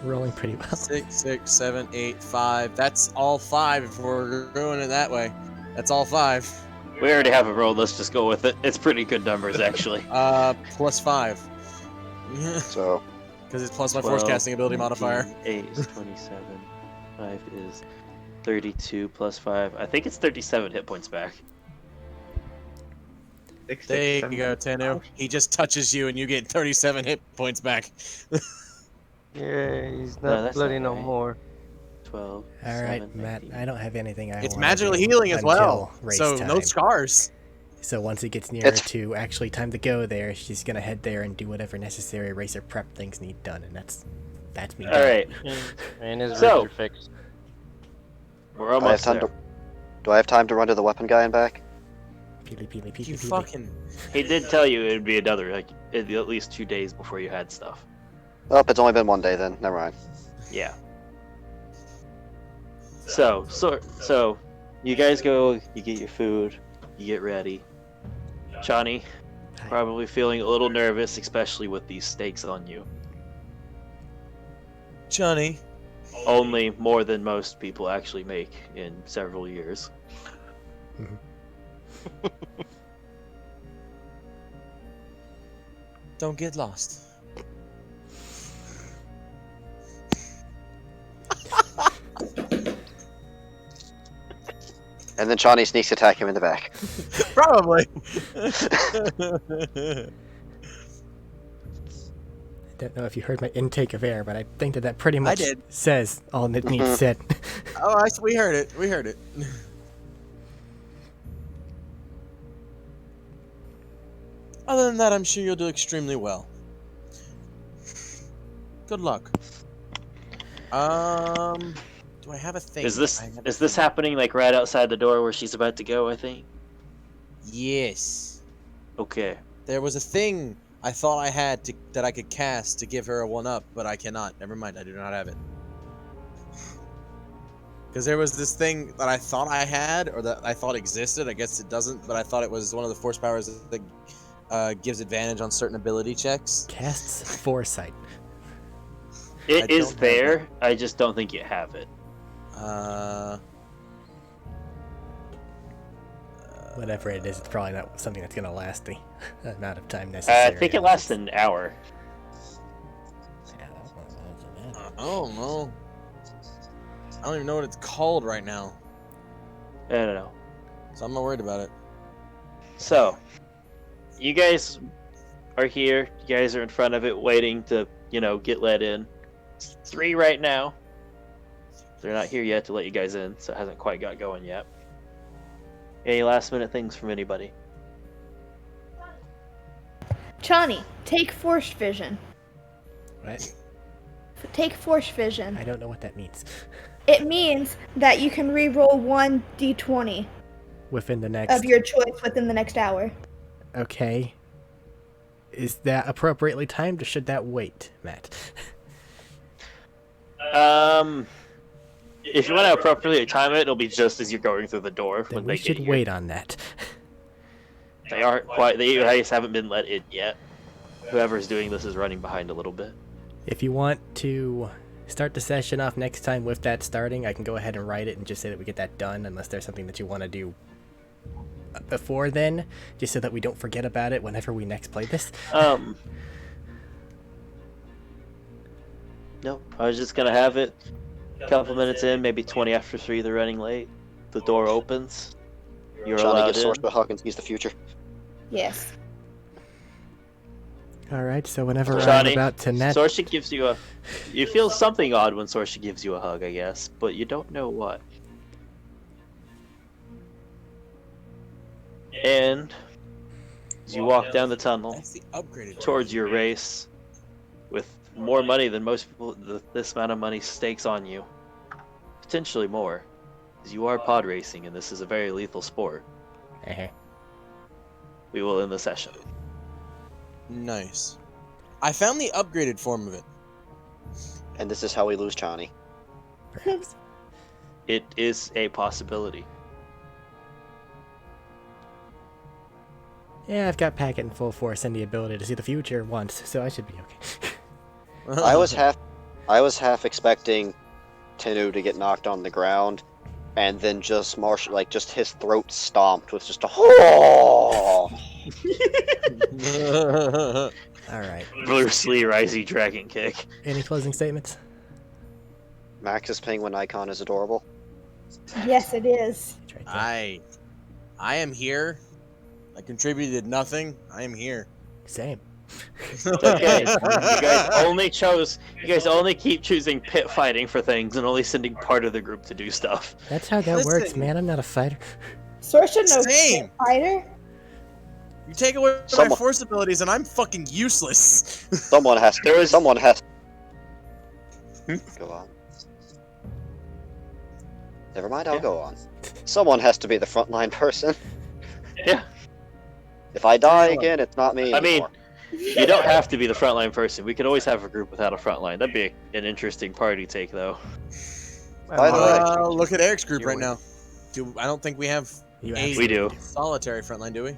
Rolling pretty well. 6, 6, 7, 8, 5. That's all 5 if we're doing it that way. That's all 5. We already have a roll. Let's just go with it. It's pretty good numbers, actually. Plus 5. So, Because it's plus my force 12, casting ability 14, modifier. 8 is 27. 5 is 32 plus 5. I think it's 37 hit points back. 6, There 6, you go, 7, Tenu. He just touches you and you get 37 hit points back. Yeah, he's No, not that's bloody not no right. more. 12. Alright, 7, Matt, 19. I don't have anything I It's wanna magically do healing as until well. race So no time. scars. So once it gets nearer It's- to actually time to go there, she's gonna head there and do whatever necessary racer prep things need done, and that's me done. Alright, And his So- ribs are fixed. we're do I have almost time there. do I have time to run to the weapon guy and back? Peely, peely, peely, You peely. fucking. He did tell you it'd be another, like, it'd be at least 2 days before you had stuff. Oh, it's only been 1 day then. Never mind. Yeah. So, you guys go, you get your food, you get ready. Johnny, probably feeling a little nervous, especially with these stakes on you. Johnny. Only more than most people actually make in several years. Don't get lost. And then Johnny sneaks attack him in the back. Probably. I don't know if you heard my intake of air, but I think that pretty much did. says all that needs said. Oh, we heard it. We heard it. Other than that, I'm sure you'll do extremely well. Good luck. Do I have a thing? Is this happening like right outside the door where she's about to go, I think? Yes. Okay. There was a thing I thought I had that I could cast to give her a 1-up, but I cannot. Never mind, I do not have it. Because there was this thing that I thought I had, or that I thought existed. I guess it doesn't, but I thought it was one of the force powers that gives advantage on certain ability checks. Casts foresight. It is there. I just don't think you have it. Whatever it is, it's probably not something that's gonna last the amount of time necessary. I think it lasts an hour. I don't know. I don't even know what it's called right now. I don't know. So I'm not worried about it. So, you guys are here. You guys are in front of it waiting to, get let in. It's 3 right now. They're not here yet to let you guys in, so it hasn't quite got going yet. Any last minute things from anybody? Chani, take force vision. What? Take force vision. I don't know what that means. It means that you can re-roll 1 d20 Within the next... of your choice within the next hour. Okay. Is that appropriately timed, or should that wait, Matt? If you want to appropriately time it, it'll be just as you're going through the door Then when we they should get here. wait on that. They aren't quite. They guys haven't been let in yet. Whoever's doing this is running behind a little bit. If you want to start the session off next time with that starting, I can go ahead and write it and just say that we get that done, unless there's something that you want to do before then, just so that we don't forget about it whenever we next play this. No, I was just gonna have it. A couple minutes in, maybe 20 after 3, they're running late. The door opens. You're Johnny allowed gets in. sourced by Huck and sees the future. Yes. Alright, so whenever I'm Johnny, about to net... Sorsha gives you a... You feel something odd when Sorsha gives you a hug, I guess, but you don't know what. And as you walk down the tunnel That's the upgraded towards your race, with more money than most people, this amount of money stakes on you. Potentially more, as you are pod racing, and this is a very lethal sport. We will end the session. Nice. I found the upgraded form of it. And this is how we lose Johnny. Perhaps. It is a possibility. Yeah, I've got Packet in full force and the ability to see the future once, so I should be okay. I was half expecting Tenu to get knocked on the ground, and then just just his throat stomped with just a Alright. Bruce Lee rising dragon kick. Any closing statements? Max's penguin icon is adorable. Yes, it is. It's right there. I am here. I contributed nothing. I am here. Same. Okay, you guys only keep choosing pit fighting for things and only sending part of the group to do stuff. That's how that works, man. I'm not a fighter. Sorsha knows Same. fighter. You take away my force abilities, and I'm fucking useless. Someone has to. Someone has. Go on. Never mind. I'll go on. Someone has to be the frontline person. Yeah. If I die again, it's not me anymore. You don't have to be the frontline person. We could always have a group without a frontline. That'd be an interesting party take, though. By the way, look at Eric's group right now. I don't think we have a We do. solitary frontline, do we?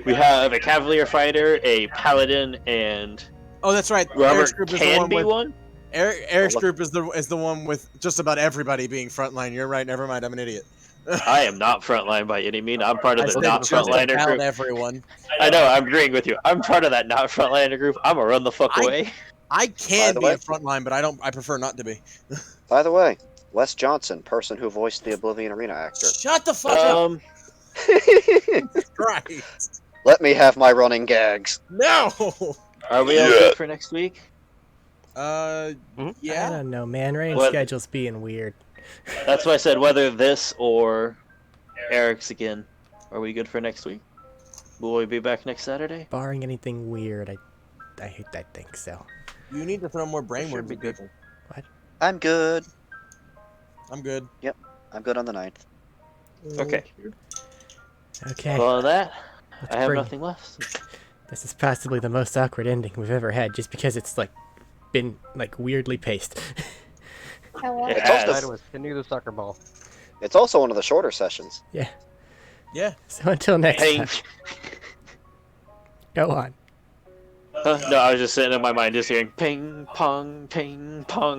We have a Cavalier fighter, a Paladin, and Oh, that's right. Robert Eric's group is the can one be with, one. Eric's group is the one with just about everybody being frontline. You're right. Never mind. I'm an idiot. I am not frontline by any means. I'm part of the not frontliner group. Everyone. I know. I'm agreeing with you. I'm part of that not frontliner group. I'm gonna run the fuck away. I can be a frontline, but I prefer not to be. By the way, Wes Johnson, person who voiced the Oblivion Arena actor. Shut the fuck up, Um, Christ! Let me have my running gags. No. are we all good for next week? I Yeah. don't know, man. Rain's What- schedule's being weird. That's why I said whether this or Eric's again. Are we good for next week? Will we be back next Saturday? Barring anything weird, I think so. You need to throw more brainworms be at good. people. I'm good. I'm good. I'm good on the 9th. Okay. Okay. Well, on that, let's I have bring- nothing left. This is possibly the most awkward ending we've ever had, just because it's like been like weirdly paced. How It are has. Side was continue the soccer ball. It's also one of the shorter sessions. Yeah. So until next Ping. time, go on. No, I was just sitting in my mind, just hearing ping pong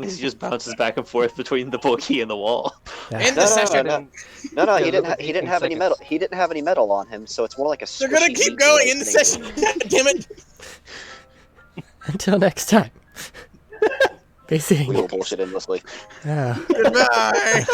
as he just bounces back and forth between the bookie and the wall. And No, the session. no. Yeah, He look didn't. at He didn't 18 have any seconds. metal. He didn't have any metal on him, so it's more like a. They're gonna squishy keep meat going delay in the thing. session. God damn it! Until next time. Be seeing We you. will bullshit endlessly. Oh. Goodbye.